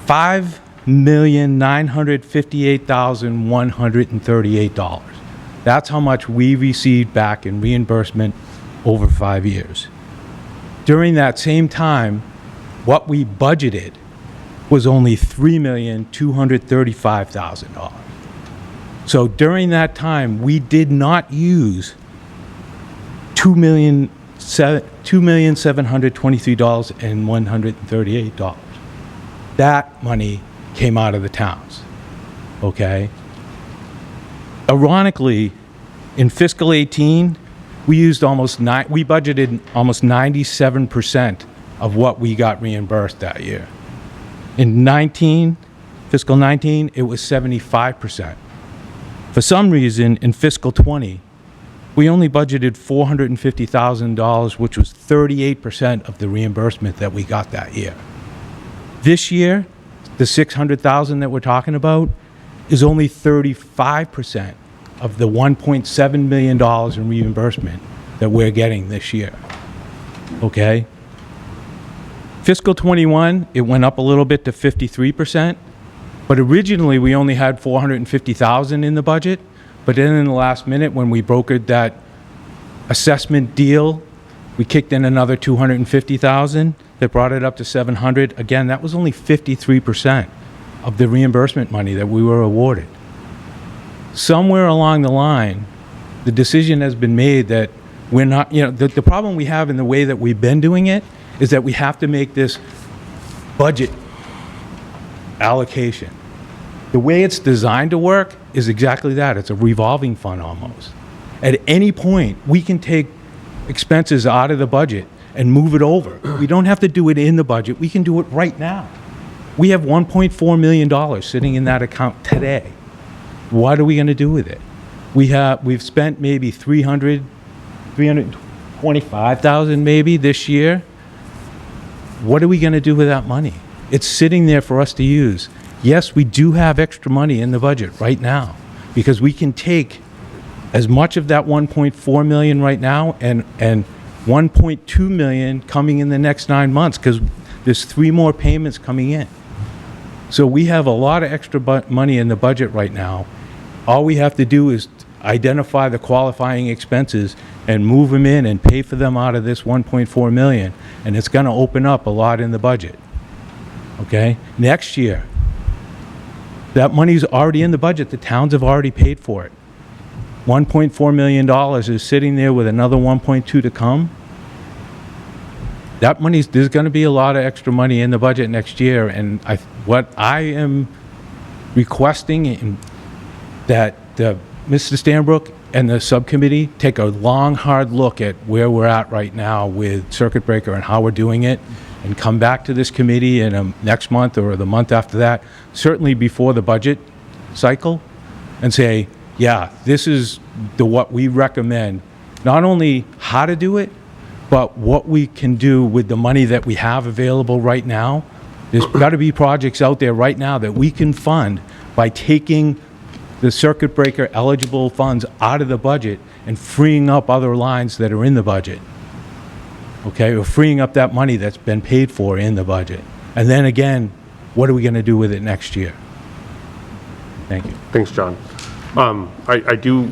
$5,958,138. That's how much we received back in reimbursement over 5 years. During that same time, what we budgeted was only $3,235,000. So during that time, we did not use $2,723,138. That money came out of the towns, okay? Ironically, in fiscal 18, we budgeted almost 97% of what we got reimbursed that year. In fiscal 19, it was 75%. For some reason, in fiscal 20, we only budgeted $450,000, which was 38% of the reimbursement that we got that year. This year, the $600,000 that we're talking about is only 35% of the $1.7 million in reimbursement that we're getting this year, okay? Fiscal 21, it went up a little bit to 53%, but originally we only had $450,000 in the budget, but then in the last minute when we brokered that assessment deal, we kicked in another $250,000 that brought it up to $700,000. Again, that was only 53% of the reimbursement money that we were awarded. Somewhere along the line, the decision has been made that we're not, the problem we have in the way that we've been doing it is that we have to make this budget allocation. The way it's designed to work is exactly that. It's a revolving fund almost. At any point, we can take expenses out of the budget and move it over. We don't have to do it in the budget. We can do it right now. We have $1.4 million sitting in that account today. What are we going to do with it? We've spent maybe $325,000 maybe this year. What are we going to do with that money? It's sitting there for us to use. Yes, we do have extra money in the budget right now because we can take as much of that 1.4 million right now and 1.2 million coming in the next 9 months because there's 3 more payments coming in. So we have a lot of extra money in the budget right now. All we have to do is identify the qualifying expenses and move them in and pay for them out of this 1.4 million, and it's going to open up a lot in the budget. Okay? Next year, that money's already in the budget. The towns have already paid for it. $1.4 million is sitting there with another 1.2 to come. That there's going to be a lot of extra money in the budget next year, and what I am requesting that Mr. Stanbrook and the subcommittee take a long, hard look at where we're at right now with circuit breaker and how we're doing it, and come back to this committee in next month or the month after that, certainly before the budget cycle, and say, yeah, this is what we recommend, not only how to do it, but what we can do with the money that we have available right now. There's got to be projects out there right now that we can fund by taking the circuit breaker eligible funds out of the budget and freeing up other lines that are in the budget. Okay, or freeing up that money that's been paid for in the budget. And then again, what are we going to do with it next year? Thank you. Thanks, John. I do,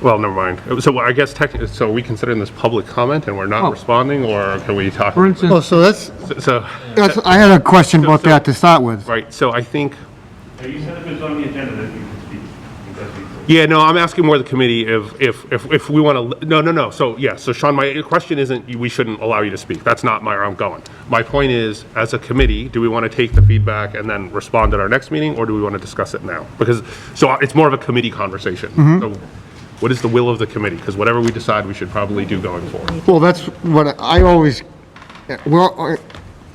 well, never mind. So I guess technically, so are we considering this public comment and we're not responding, or can we talk? For instance, Well, so that's, So, I had a question about that to start with. right, so I think, You said if it's on the agenda, that you can speak. yeah, no, I'm asking more the committee if we want to, no. So, yeah, so Sean, my question isn't we shouldn't allow you to speak. That's not where I'm going. My point is, as a committee, do we want to take the feedback and then respond at our next meeting, or do we want to discuss it now? Because, so it's more of a committee conversation. So what is the will of the committee? Because whatever we decide, we should probably do going forward. Well, that's what I always, well,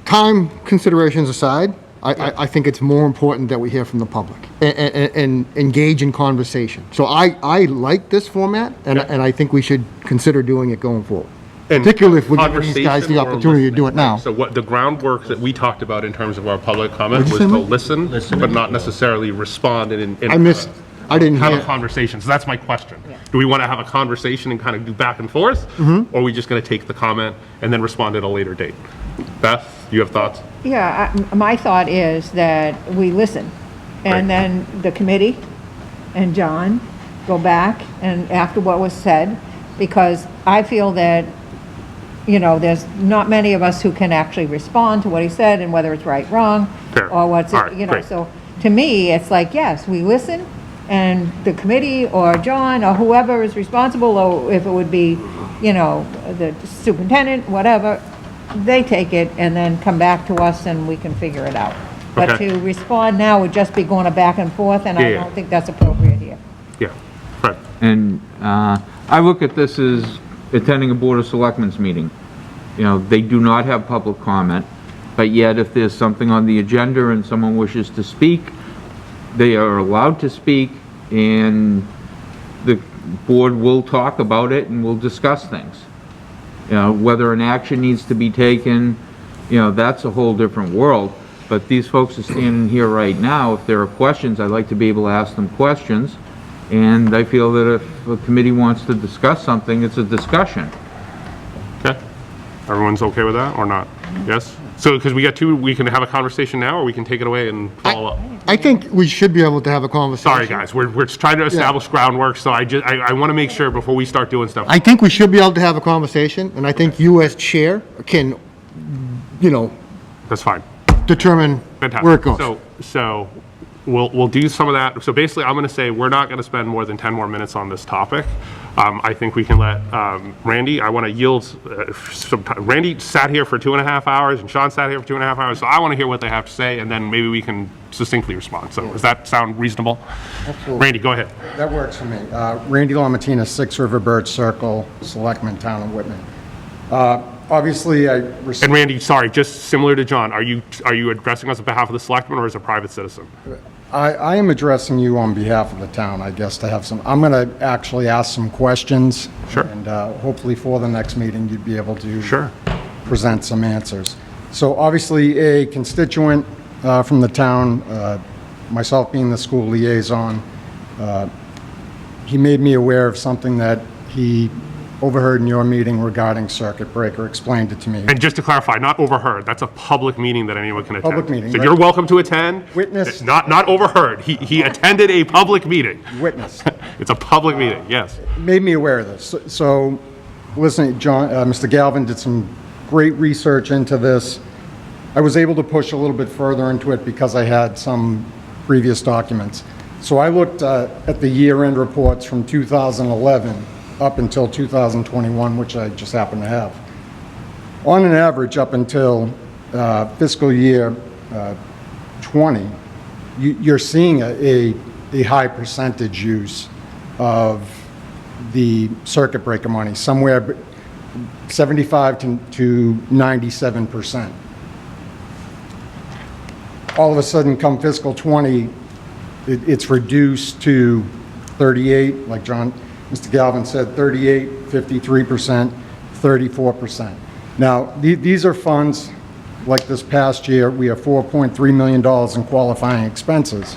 time considerations aside, I think it's more important that we hear from the public and engage in conversation. So I like this format, and I think we should consider doing it going forward. And particularly if we're giving these guys the conversation or opportunity to do it now. So what the groundwork that we talked about in terms of our public comment What'd was you to say, Mike? listen, but not necessarily respond and I didn't have hear. a conversation. So that's my question. Do we want to have a conversation and kind of do back and forth? Or are we just going to take the comment and then respond at a later date? Beth, you have thoughts? Yeah, my thought is that we listen, and then the committee and John go back and after what was said, because I feel that, you know, there's not many of us who can actually respond to what he said and whether it's right, wrong, Fair. or what's, All right, you know, great. so to me, it's like, yes, we listen, and the committee or John or whoever is responsible, or if it would be, you know, the superintendent, whatever, they take it and then come back to us and we can figure it out. But Okay. to respond now would just be going back and forth, and I Yeah. don't think that's appropriate here. Yeah. Fred? And I look at this as attending a Board of Selectmen's meeting. You know, they do not have public comment, but yet if there's something on the agenda and someone wishes to speak, they are allowed to speak, and the board will talk about it and will discuss things. You know, whether an action needs to be taken, you know, that's a whole different world. But these folks are standing here right now. If there are questions, I'd like to be able to ask them questions. And I feel that if a committee wants to discuss something, it's a discussion. Okay. Everyone's okay with that or not? Yes? So, because we got two, we can have a conversation now, or we can take it away and follow up. I think we should be able to have a conversation. Sorry, guys, we're just trying to establish groundwork, so I want to make sure before we start doing stuff. I think we should be able to have a conversation, and I think you as chair can, you know, That's fine. determine Fantastic. where it goes. So we'll do some of that. So basically, I'm going to say we're not going to spend more than 10 more minutes on this topic. I think we can let Randy, I want to yield some time. Randy sat here for 2.5 hours, and Sean sat here for 2.5 hours, so I want to hear what they have to say, and then maybe we can succinctly respond. So does that sound reasonable? Absolutely. Randy, go ahead. That works for me. Randy Lamartina, 6 River Birch Circle, Selectman, Town of Whitman. Obviously, I received... And Randy, sorry, just similar to John, are you addressing us on behalf of the selectmen or as a private citizen? I am addressing you on behalf of the town, I guess, to have some... I'm going to actually ask some questions. Sure. And hopefully for the next meeting, you'd be able to... Sure. ...present some answers. So obviously, a constituent from the town, myself being the school liaison, he made me aware of something that he overheard in your meeting regarding circuit breaker, explained it to me. And just to clarify, not overheard, that's a public meeting that anyone can attend. Public meeting, So right. you're welcome to attend. Witness. Not overheard. He attended a public meeting. Witness. It's a public meeting, yes. Made me aware of this. So listen, John, Mr. Galvin did some great research into this. I was able to push a little bit further into it because I had some previous documents. So I looked at the year-end reports from 2011 up until 2021, which I just happen to have. On an average, up until fiscal year 20, you're seeing a high percentage use of the circuit breaker money, somewhere 75 to 97%. All of a sudden, come fiscal 20, it's reduced to 38, like Mr. Galvin said, 38, 53%, 34%. Now, these are funds, like this past year, we have $4.3 million in qualifying expenses,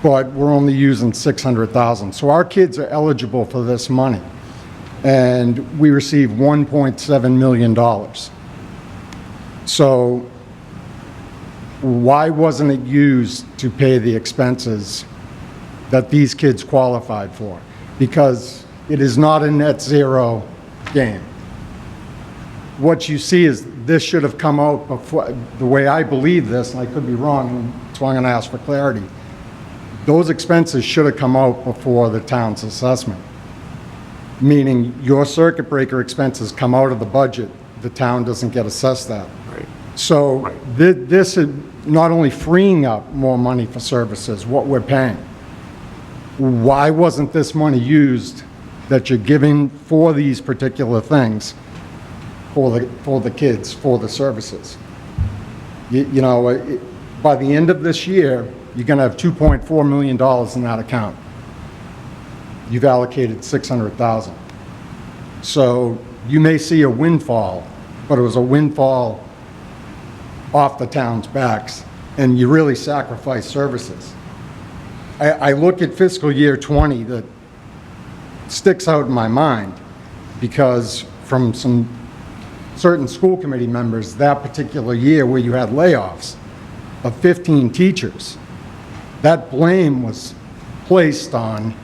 but we're only using $600,000. So our kids are eligible for this money, and we receive $1.7 million. So why wasn't it used to pay the expenses that these kids qualified for? Because it is not a net zero game. What you see is this should have come out before, the way I believe this, and I could be wrong, and that's why I'm going to ask for clarity. Those expenses should have come out before the town's assessment, meaning your circuit breaker expenses come out of the budget, the town doesn't get assessed that. Right. So this is not only freeing up more money for services, what we're paying. Why wasn't this money used that you're giving for these particular things for the kids, for the services? You know, by the end of this year, you're going to have $2.4 million in that account. You've allocated $600,000. So you may see a windfall, but it was a windfall off the town's backs, and you really sacrifice services. I look at fiscal year 20 that sticks out in my mind because from some certain school committee members that particular year where you had layoffs of 15 teachers, that blame was placed on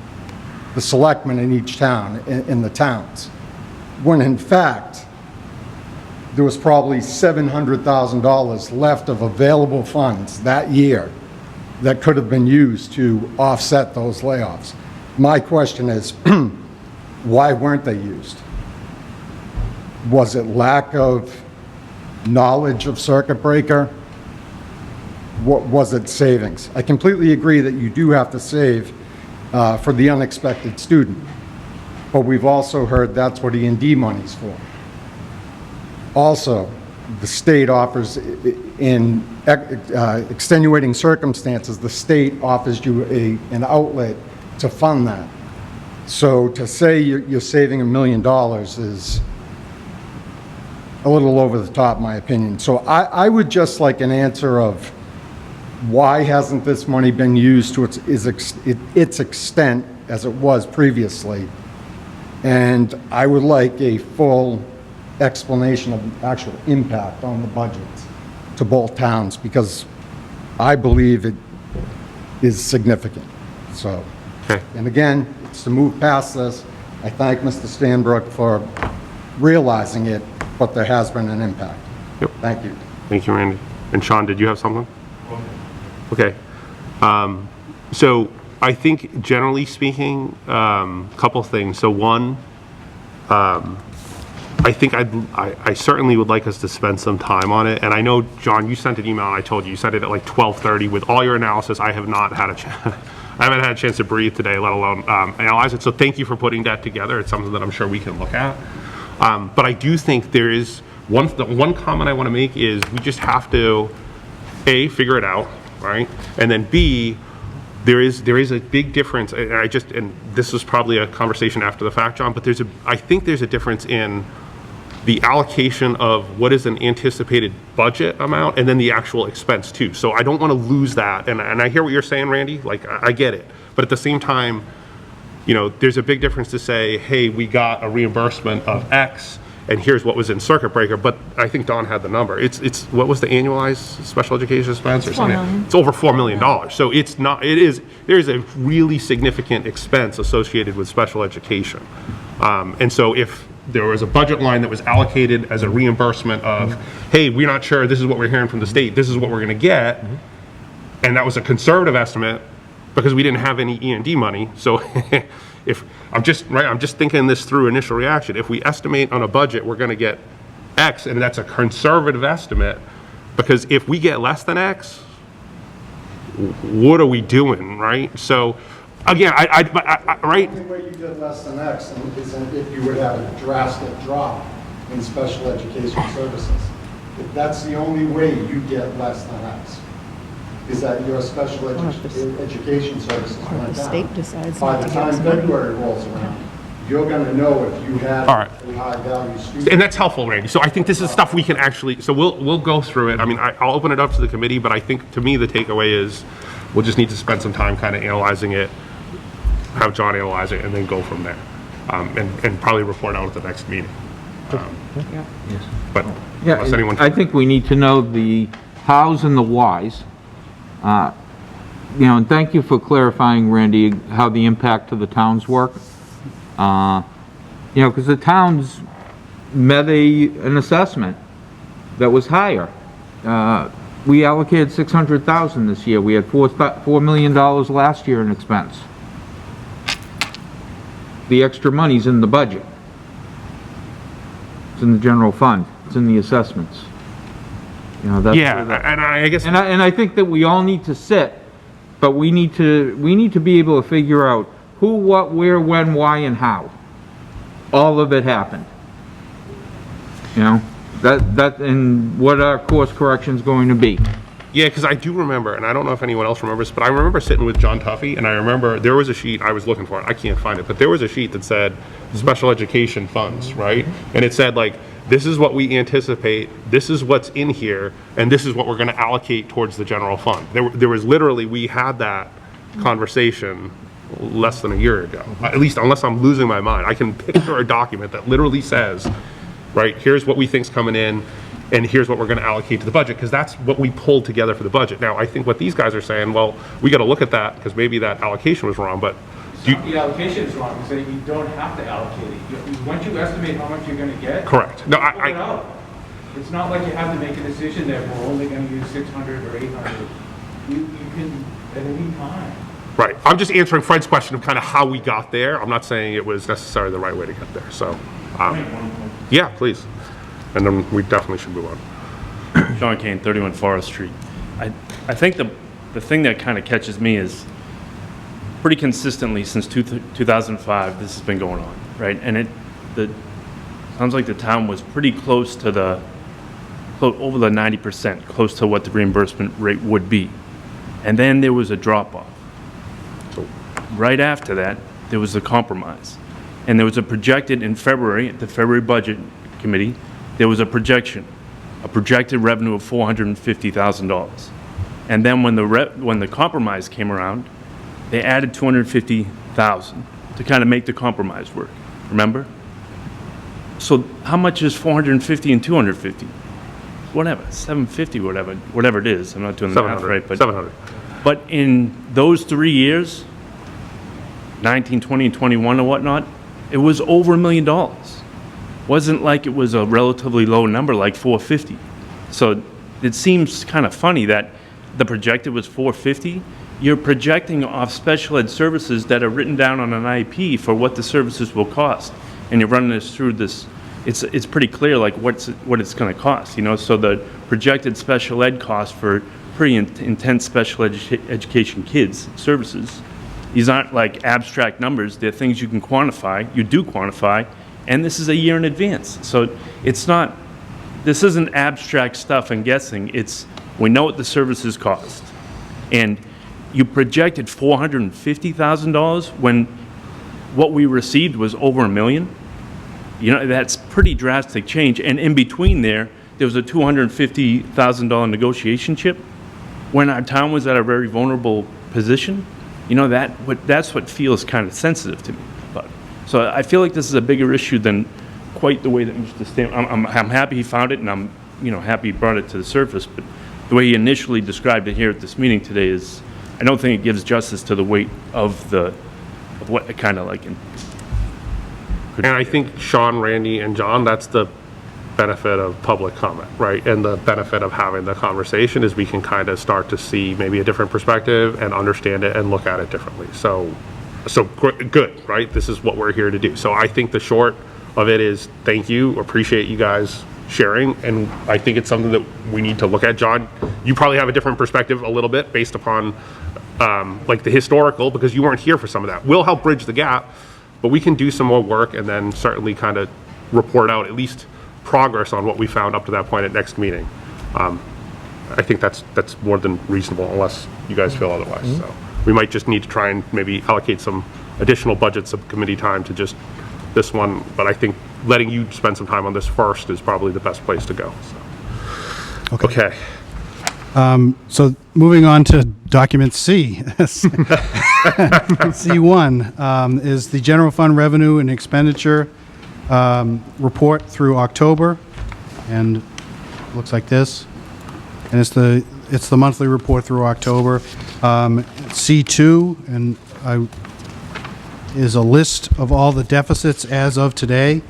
the selectmen in each town, in the towns, when in fact there was probably $700,000 left of available funds that year that could have been used to offset those layoffs. My question is, why weren't they used? Was it lack of knowledge of circuit breaker? What was it savings? I completely agree that you do have to save for the unexpected student, but we've also heard that's what E&D money's for. Also, the state offers, in extenuating circumstances, the state offers you an outlet to fund that. So to say you're saving $1 million is a little over the top, in my opinion. So I would just like an answer of why hasn't this money been used to its extent as it was previously? And I would like a full explanation of actual impact on the budgets to both towns, because I believe it is significant. So, and again, it's to move past this. I thank Mr. Stanbrook for realizing it, but there has been an impact. Yep. Thank you. Thank you, Randy. And Sean, did you have something? Okay. So I think generally speaking, couple things. So one, I think I certainly would like us to spend some time on it. And I know, John, you sent an email and I told you, you sent it at like 12:30 with all your analysis. I have not had a chance. I haven't had a chance to breathe today, let alone analyze it. So thank you for putting that together. It's something that I'm sure we can look at. But I do think there is the one comment I want to make is we just have to, A, figure it out, right? And then B, there is a big difference. And this was probably a conversation after the fact, John, but I think there's a difference in the allocation of what is an anticipated budget amount and then the actual expense too. So I don't want to lose that. And I hear what you're saying, Randy, like I get it. But at the same time, you know, there's a big difference to say, hey, we got a reimbursement of X and here's what was in circuit breaker. But I think Dawn had the number. It's what was the annualized special education expense or something? $4 million. It's over $4 million. So it's not, there is a really significant expense associated with special education. And so if there was a budget line that was allocated as a reimbursement of, hey, we're not sure, this is what we're hearing from the state, this is what we're gonna get, and that was a conservative estimate because we didn't have any E&D money. So if I'm just thinking this through initial reaction. If we estimate on a budget we're gonna get X, and that's a conservative estimate, because if we get less than X, what are we doing, right? So again, right? The only way you get less than X is if you would have a drastic drop in special education services. If that's the only way you get less than X, is that your special education services went the down. state decides By not the to give time us money. February rolls around, you're going to know if you had All right. a high-value student. And that's helpful, Randy. So I think this is stuff we can actually, so we'll go through it. I mean, I'll open it up to the committee, but I think, to me, the takeaway is we'll just need to spend some time kind of analyzing it, have John analyze it, and then go from there. And probably report out at the next meeting. But unless anyone... I think we need to know the hows and the whys. You know, and thank you for clarifying, Randy, how the impact to the towns work. You know, because the towns met an assessment that was higher. We allocated $600,000 this year. We had $4 million last year in expense. The extra money's in the budget. It's in the general fund. It's in the assessments. You know, that's Yeah, and I guess... And I think that we all need to sit, but we need to be able to figure out who, what, where, when, why, and how. All of it happened. You know, that and what our course correction's going to be. Yeah, because I do remember, and I don't know if anyone else remembers, but I remember sitting with John Tuffy, and I remember there was a sheet, I was looking for it, I can't find it, but there was a sheet that said special education funds, right? And it said, like, this is what we anticipate, this is what's in here, and this is what we're going to allocate towards the general fund. There was literally, we had that conversation less than a year ago. At least, unless I'm losing my mind. I can picture a document that literally says, right, here's what we think's coming in, and here's what we're going to allocate to the budget, because that's what we pulled together for the budget. Now, I think what these guys are saying, well, we got to look at that, because maybe that allocation was wrong, but... The allocation is wrong, because you don't have to allocate it. Once you estimate how much you're going to get... Correct. No, pull it out. It's not like you have to make a decision that we're only going to use 600 or 800. You can, at any time. Right. I'm just answering Fred's question of kind of how we got there. I'm not saying it was necessarily the right way to get there, so... yeah, please. And then we definitely should move on. Sean Kane, 31 Forest Street. I think the thing that kind of catches me is pretty consistently since 2005, this has been going on, right? And it sounds like the town was pretty close to over the 90%, close to what the reimbursement rate would be. And then there was a drop-off. So right after that, there was a compromise. And there was a projected in February, at the February Budget Committee, there was a projected revenue of $450,000. And then when the compromise came around, they added $250,000 to kind of make the compromise work. Remember? So how much is 450 and 250? Whatever, 750, whatever it is. I'm not doing the math right, but 700. But in those 3 years, 19, 20, and 21 and whatnot, it was over $1 million. Wasn't like it was a relatively low number like 450. So it seems kind of funny that the projected was 450. You're projecting off special ed services that are written down on an IEP for what the services will cost, and you're running this through this. It's pretty clear like what it's going to cost, you know. So the projected special ed cost for pretty intense special education kids services, these aren't like abstract numbers. They're things you can quantify. You do quantify, and this is a year in advance. So it's not. This isn't abstract stuff and guessing. It's we know what the services cost, and you projected $450,000 when what we received was over $1 million. You know, that's pretty drastic change. And in between there was a $250,000 negotiation chip when our town was at a very vulnerable position. You know, that's what feels kind of sensitive to me. But so I feel like this is a bigger issue than quite the way that Mr. Stam. I'm happy he found it, and I'm happy he brought it to the surface. But the way he initially described it here at this meeting today is, I don't think it gives justice to the weight of what it kind of like. And I think Sean, Randy, and John, that's the benefit of public comment, right? And the benefit of having the conversation is we can kind of start to see maybe a different perspective and understand it and look at it differently. So good, right? This is what we're here to do. So I think the short of it is thank you, appreciate you guys sharing, and I think it's something that we need to look at. John, you probably have a different perspective a little bit based upon like the historical, because you weren't here for some of that. We'll help bridge the gap, but we can do some more work and then certainly kind of report out at least progress on what we found up to that point at next meeting. I think that's more than reasonable unless you guys feel otherwise. So we might just need to try and maybe allocate some additional budget subcommittee time to just this one, but I think letting you spend some time on this first is probably the best place to go. So. Okay. So moving on to document C. C1 is the general fund revenue and expenditure report through October, and looks like this. And it's the monthly report through October. C2 is a list of all the deficits as of today.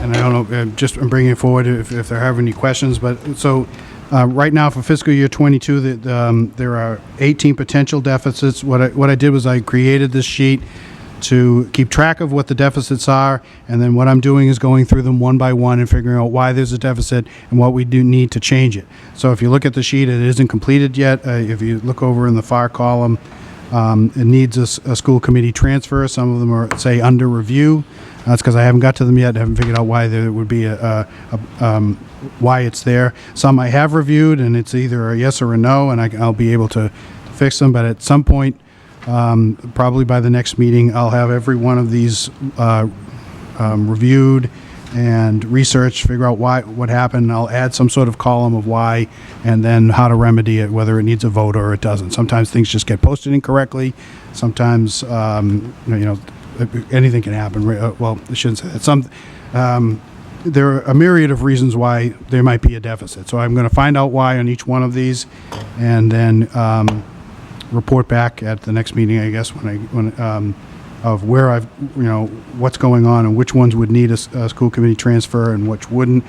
And I don't know, I'm bringing it forward if there are any questions, but so right now for fiscal year 22, there are 18 potential deficits. What I did was I created this sheet to keep track of what the deficits are, and then what I'm doing is going through them one by one and figuring out why there's a deficit and what we do need to change it. So if you look at the sheet, it isn't completed yet. If you look over in the far column, it needs a school committee transfer. Some of them are, say, under review. That's because I haven't got to them yet. I haven't figured out why there would be why it's there. Some I have reviewed, and it's either a yes or a no, and I'll be able to fix them. But at some point, probably by the next meeting, I'll have every one of these reviewed and researched, figure out what happened. I'll add some sort of column of why, and then how to remedy it, whether it needs a vote or it doesn't. Sometimes things just get posted incorrectly. Sometimes, anything can happen. Well, I shouldn't say that. There are a myriad of reasons why there might be a deficit. So I'm going to find out why on each one of these, and then report back at the next meeting, I guess, of where what's going on and which ones would need a school committee transfer and which wouldn't.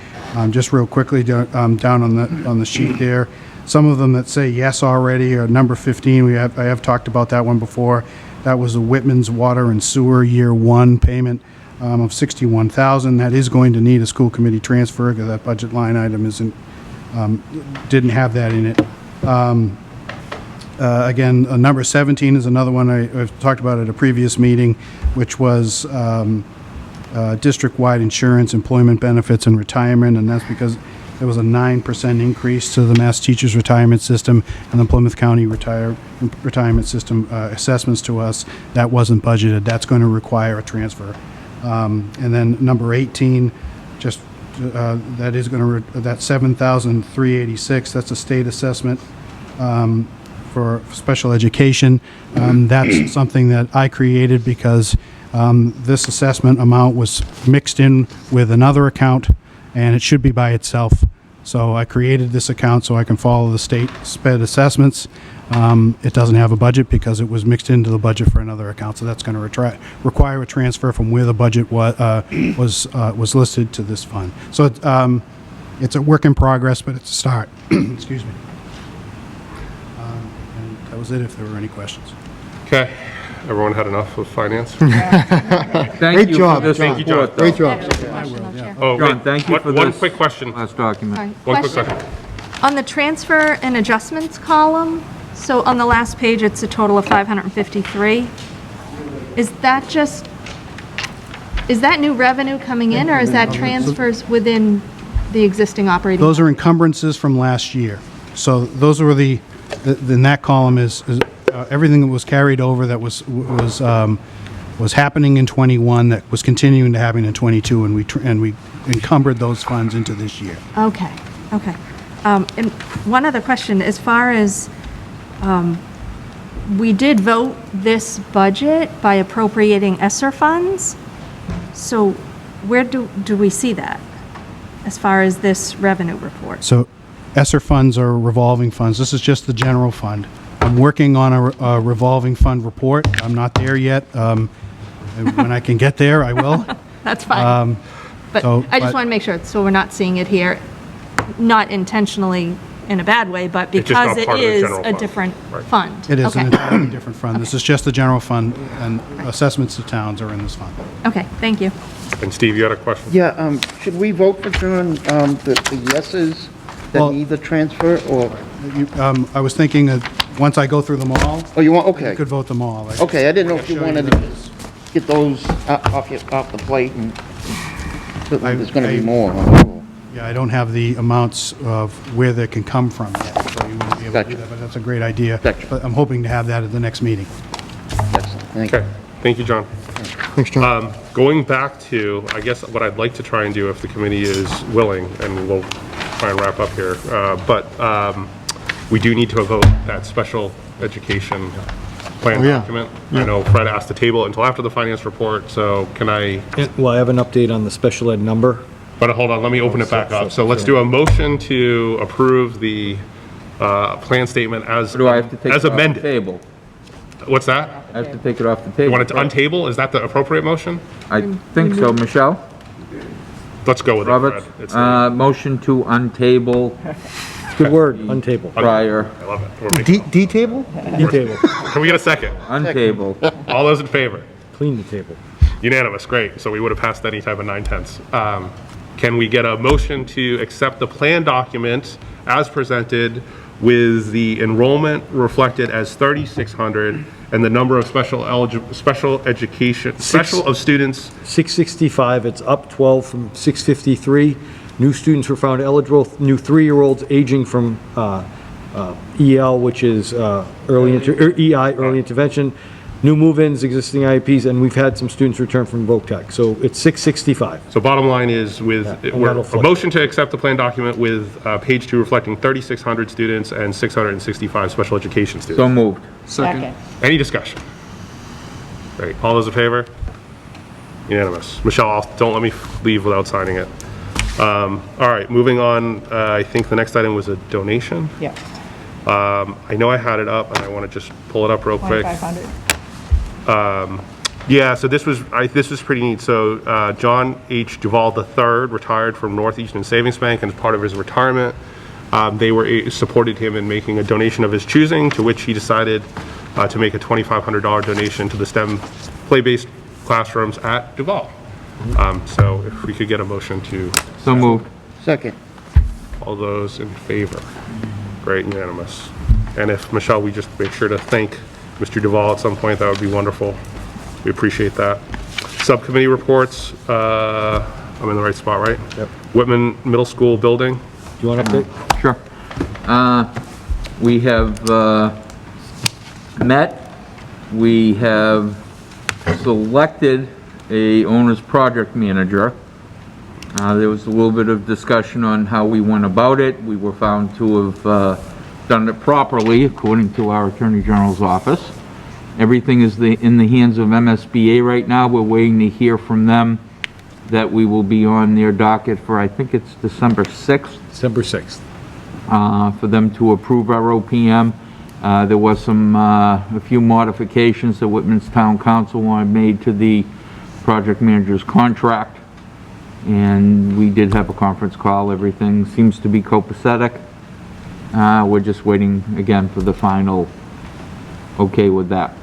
Just real quickly, down on the sheet there, some of them that say yes already are number 15. I have talked about that one before. That was the Whitman's Water and Sewer Year 1 payment of $61,000. That is going to need a school committee transfer because that budget line item didn't have that in it. Again, number 17 is another one I've talked about at a previous meeting, which was district-wide insurance, employment benefits, and retirement, and that's because there was a 9% increase to the Mass Teachers Retirement System and the Plymouth County Retirement System assessments to us. That wasn't budgeted. That's going to require a transfer. And then number 18, just that is going to that $7,386. That's a state assessment for special education. That's something that I created because this assessment amount was mixed in with another account, and it should be by itself. So I created this account so I can follow the state SPED assessments. It doesn't have a budget because it was mixed into the budget for another account. So that's going to require a transfer from where the budget was listed to this fund. So it's a work in progress, but it's a start. Excuse me. And that was it if there were any questions. Okay. Everyone had enough of finance? Thank you for this Thank you, John. report, though. Great job. Oh, John, wait, thank you for one this quick question. last document. All right, One quick question. question. On the transfer and adjustments column, so on the last page, it's a total of 553. Is that new revenue coming in, or is that transfers within the existing operating? Those are encumbrances from last year. So those were in that column is everything that was carried over that was happening in 21 that was continuing to happen in 22, and we encumbered those funds into this year. Okay. And one other question, as far as, we did vote this budget by appropriating ESSER funds. So where do we see that as far as this revenue report? So ESSER funds are revolving funds. This is just the general fund. I'm working on a revolving fund report. I'm not there yet. When I can get there, I will. That's fine. But I just want to make sure, so we're not seeing it here, not intentionally in a bad way, but It's just not because it part of the is general a fund. different Right. fund. It is Okay. an entirely different fund. This is just the general fund, and assessments to towns are in this fund. Okay, thank you. And Steve, you had a question? Yeah, should we vote for John, the yeses Well- need the transfer, or? I was thinking that once I go through them all. Oh, you want, okay. You could vote them all. Okay, I didn't know if you Show you wanted the- to get those off the plate, and there's gonna be more. Yeah, I don't have the amounts of where they can come from yet, so you wouldn't be able to do Gotcha. that, but that's a great idea. Gotcha. But I'm hoping to have that at the next meeting. Okay, thank you, John. Thanks, John. Going back to, I guess, what I'd like to try and do if the committee is willing, and we'll try and wrap up here, but we do need to vote that special education plan Oh, yeah. document. Yeah. I know Fred asked to table it until after the finance report, so can I? Well, I have an update on the special ed number. But hold on, let me open it back up. So let's do a motion to approve the plan statement as Do I have to take as it off the amended. table? What's that? I have to take it off the table. You want it to untable? Is that the appropriate motion? I think so. Michelle? Let's go with Robert? it, Fred. It's Motion to untable. Good word, untable. Prior. I love it. We're making- D-table? D-table. Can we get a second? Untable. All those in favor? Clean the table. Unanimous, great. So we would have passed any type of 9/10. Can we get a motion to accept the plan document as presented with the enrollment reflected as 3,600 and the number of special education, special of students? 665, it's up 12 from 653. New students were found eligible, new 3-year-olds aging from EL, which is EI, early intervention, new move-ins, existing IEPs, and we've had some students return from VOTEC. So it's 665. So bottom line is with, that'll a motion to accept the plan document with page 2 reflecting 3,600 students and 665 special education students. So moved. Second. Any discussion? Great. All those in favor? Unanimous. Michelle, don't let me leave without signing it. All right, moving on. I think the next item was a donation. Yeah. I know I had it up, and I want to just pull it up real quick. 2,500. Yeah, so this was pretty neat. So John H. Duvall III retired from Northeastern Savings Bank, and as part of his retirement, they supported him in making a donation of his choosing, to which he decided to make a $2,500 donation to the STEM play-based classrooms at Duvall. So if we could get a motion to... So moved. Second. All those in favor? Great, unanimous. And if, Michelle, we just make sure to thank Mr. Duvall at some point, that would be wonderful. We appreciate that. Subcommittee reports, I'm in the right spot, right? Yep. Whitman Middle School building. Do you want to update? Sure. We have met. We have selected a owner's project manager. There was a little bit of discussion on how we went about it. We were found to have done it properly, according to our Attorney General's office. Everything is in the hands of MSBA right now. We're waiting to hear from them that we will be on their docket for, I think it's December 6th. December 6th. For them to approve our OPM. There was a few modifications that Whitman's Town Council wanted made to the project manager's contract. And we did have a conference call. Everything seems to be copacetic. We're just waiting again for the final okay with that.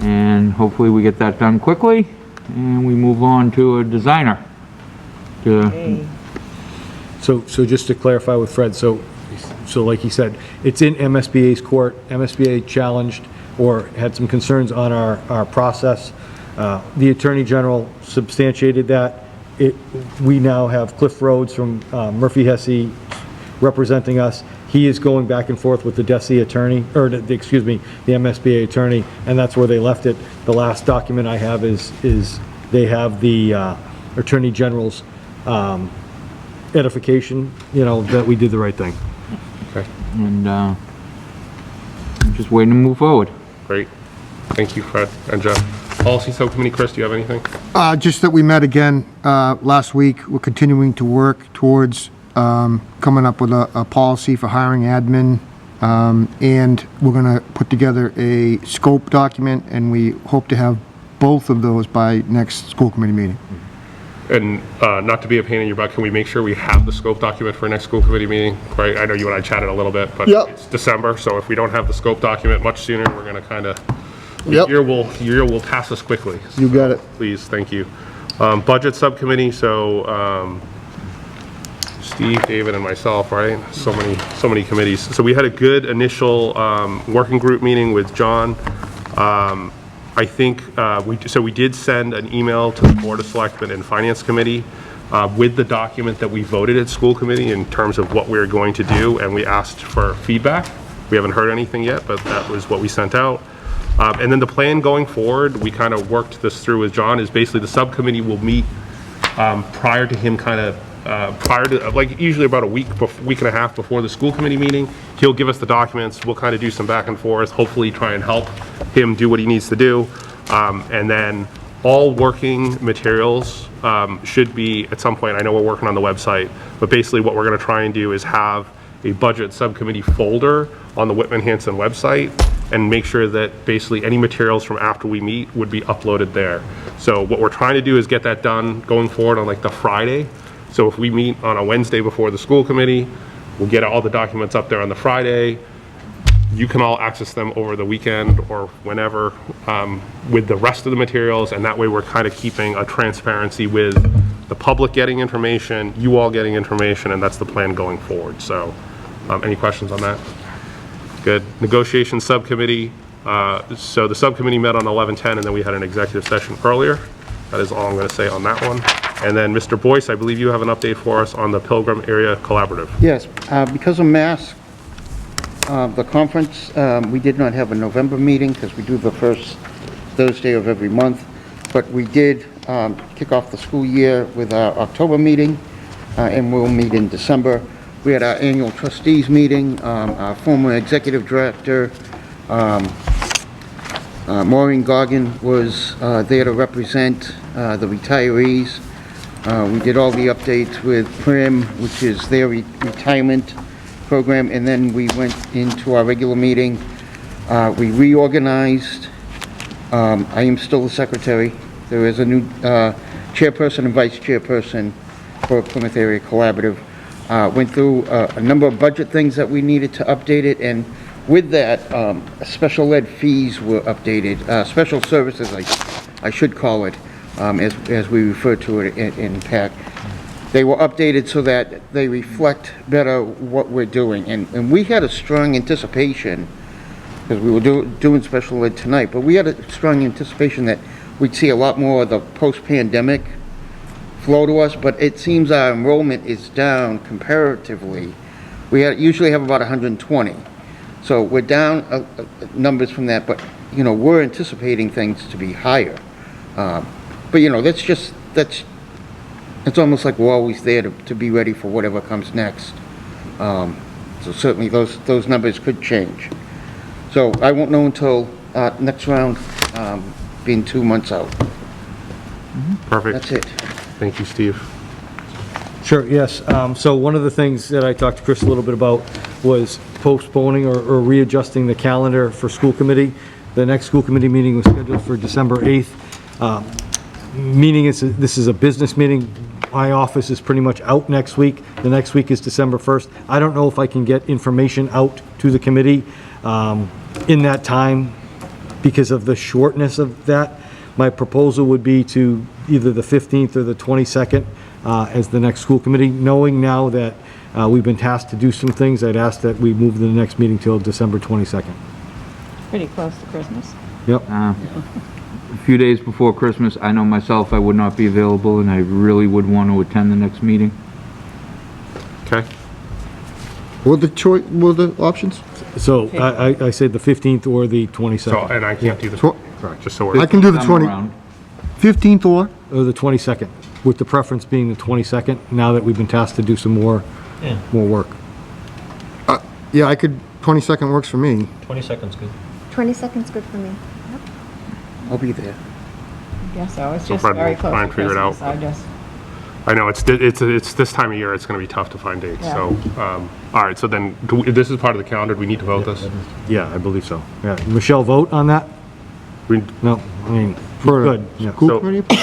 And hopefully we get that done quickly and we move on to a designer. So just to clarify with Fred, so like he said, it's in MSBA's court. MSBA challenged or had some concerns on our process. The Attorney General substantiated that. We now have Cliff Rhodes from Murphy Hesse representing us. He is going back and forth with the DESE attorney, or the MSBA attorney, and that's where they left it. The last document I have is they have the Attorney General's edification, that we did the right thing. Okay. And I'm just waiting to move forward. Great. Thank you, Fred and Jeff. Policy Subcommittee, Chris, do you have anything? Just that we met again last week. We're continuing to work towards coming up with a policy for hiring admin, and we're going to put together a scope document, and we hope to have both of those by next school committee meeting. And not to be a pain in your butt, can we make sure we have the scope document for next school committee meeting? Right, I know you and I chatted a little bit, but it's December, so if we don't have the scope document much sooner, we're going to kind of, the year will pass us quickly. So You got it. Please, thank you. Budget Subcommittee, so just Steve, David, and myself, right? So many committees. So we had a good initial working group meeting with John. I think we did send an email to the Board of Selectmen and Finance Committee with the document that we voted at school committee in terms of what we're going to do, and we asked for feedback. We haven't heard anything yet, but that was what we sent out. And then the plan going forward, we kind of worked this through with John, is basically the subcommittee will meet prior to him like usually about a week and a half before the school committee meeting. He'll give us the documents, we'll kind of do some back and forth, hopefully try and help him do what he needs to do. And then all working materials should be, at some point, I know we're working on the website, but basically what we're going to try and do is have a budget subcommittee folder on the Whitman-Hanson website and make sure that basically any materials from after we meet would be uploaded there. So what we're trying to do is get that done going forward on like the Friday. So if we meet on a Wednesday before the school committee, we'll get all the documents up there on the Friday. You can all access them over the weekend or whenever with the rest of the materials, and that way we're kind of keeping a transparency with the public getting information, you all getting information, and that's the plan going forward. So any questions on that? Good. Negotiation subcommittee. So the subcommittee met on 11/10, and then we had an executive session earlier. That is all I'm going to say on that one. And then Mr. Boyce, I believe you have an update for us on the Pilgrim Area Collaborative. Yes, because of mask, the conference, we did not have a November meeting because we do the first Thursday of every month, but we did kick off the school year with our October meeting, and we'll meet in December. We had our annual trustees meeting. Our former executive director, Maureen Goggin, was there to represent the retirees. We did all the updates with PRIM, which is their retirement program, and then we went into our regular meeting. We reorganized. I am still the secretary. There is a new chairperson and vice chairperson for Plymouth Area Collaborative. Went through a number of budget things that we needed to update it, and with that, special ed fees were updated. Special services, I should call it, as we refer to it in PAC. They were updated so that they reflect better what we're doing. And we had a strong anticipation, because we were doing special ed tonight, but we had a strong anticipation that we'd see a lot more of the post-pandemic flow to us, but it seems our enrollment is down comparatively. We usually have about 120. So we're down numbers from that, but, you know, we're anticipating things to be higher. But, you know, it's almost like we're always there to be ready for whatever comes next. So certainly those numbers could change. So I won't know until next round, being 2 months out. Perfect. That's it. Thank you, Steve. Sure, yes. So one of the things that I talked to Chris a little bit about was postponing or readjusting the calendar for school committee. The next school committee meeting was scheduled for December 8th. This is a business meeting. My office is pretty much out next week. The next week is December 1st. I don't know if I can get information out to the committee in that time because of the shortness of that. My proposal would be to either the 15th or the 22nd as the next school committee. Knowing now that we've been tasked to do some things, I'd ask that we move the next meeting till December 22nd. Pretty close to Christmas. Yep. A few days before Christmas, I know myself I would not be available, and I really would want to attend the next meeting. Okay. What were the options? So I said the 15th or the 22nd. So, and I can't do the, correct, just so we're. I can do the I'm 20, around. 15th or? Or the 22nd, with the preference being the 22nd, now that we've been tasked to do some more work. Yeah, I could, 22nd works for me. 22nd's good. 22nd's good for me. I'll be there. I guess so. It's So just Fred very will close try to and figure it out. Christmas. I know, it's this time of year, it's going to be tough to find dates, Yeah. so, all right, so then, this is part of the calendar, do we need to vote this? Yeah, I believe so. Yeah, Michelle, vote on that? No, I mean, For good. Yeah. School So- committee?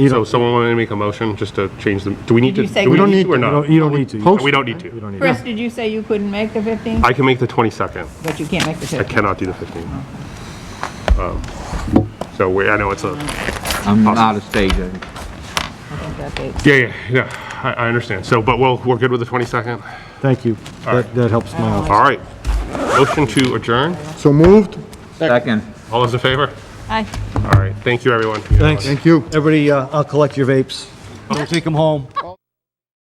So someone want to make a motion just to change the, do we need to, Did you say do we we need to or not? You don't need to. Post- We don't need to. You don't need Chris, to. did you say you couldn't make the 15th? I can make the 22nd. But you can't make the I 15th? cannot do the 15th. So I know it's a, I'm out of stage. I think that date. yeah. I understand. So, but we're good with the 22nd? Thank you. That helps my office. All right. Motion to adjourn? So moved? Second. All those in favor? Aye. All right. Thank you, everyone. Thanks. Thank you. Everybody, I'll collect your vapes. Don't take them home.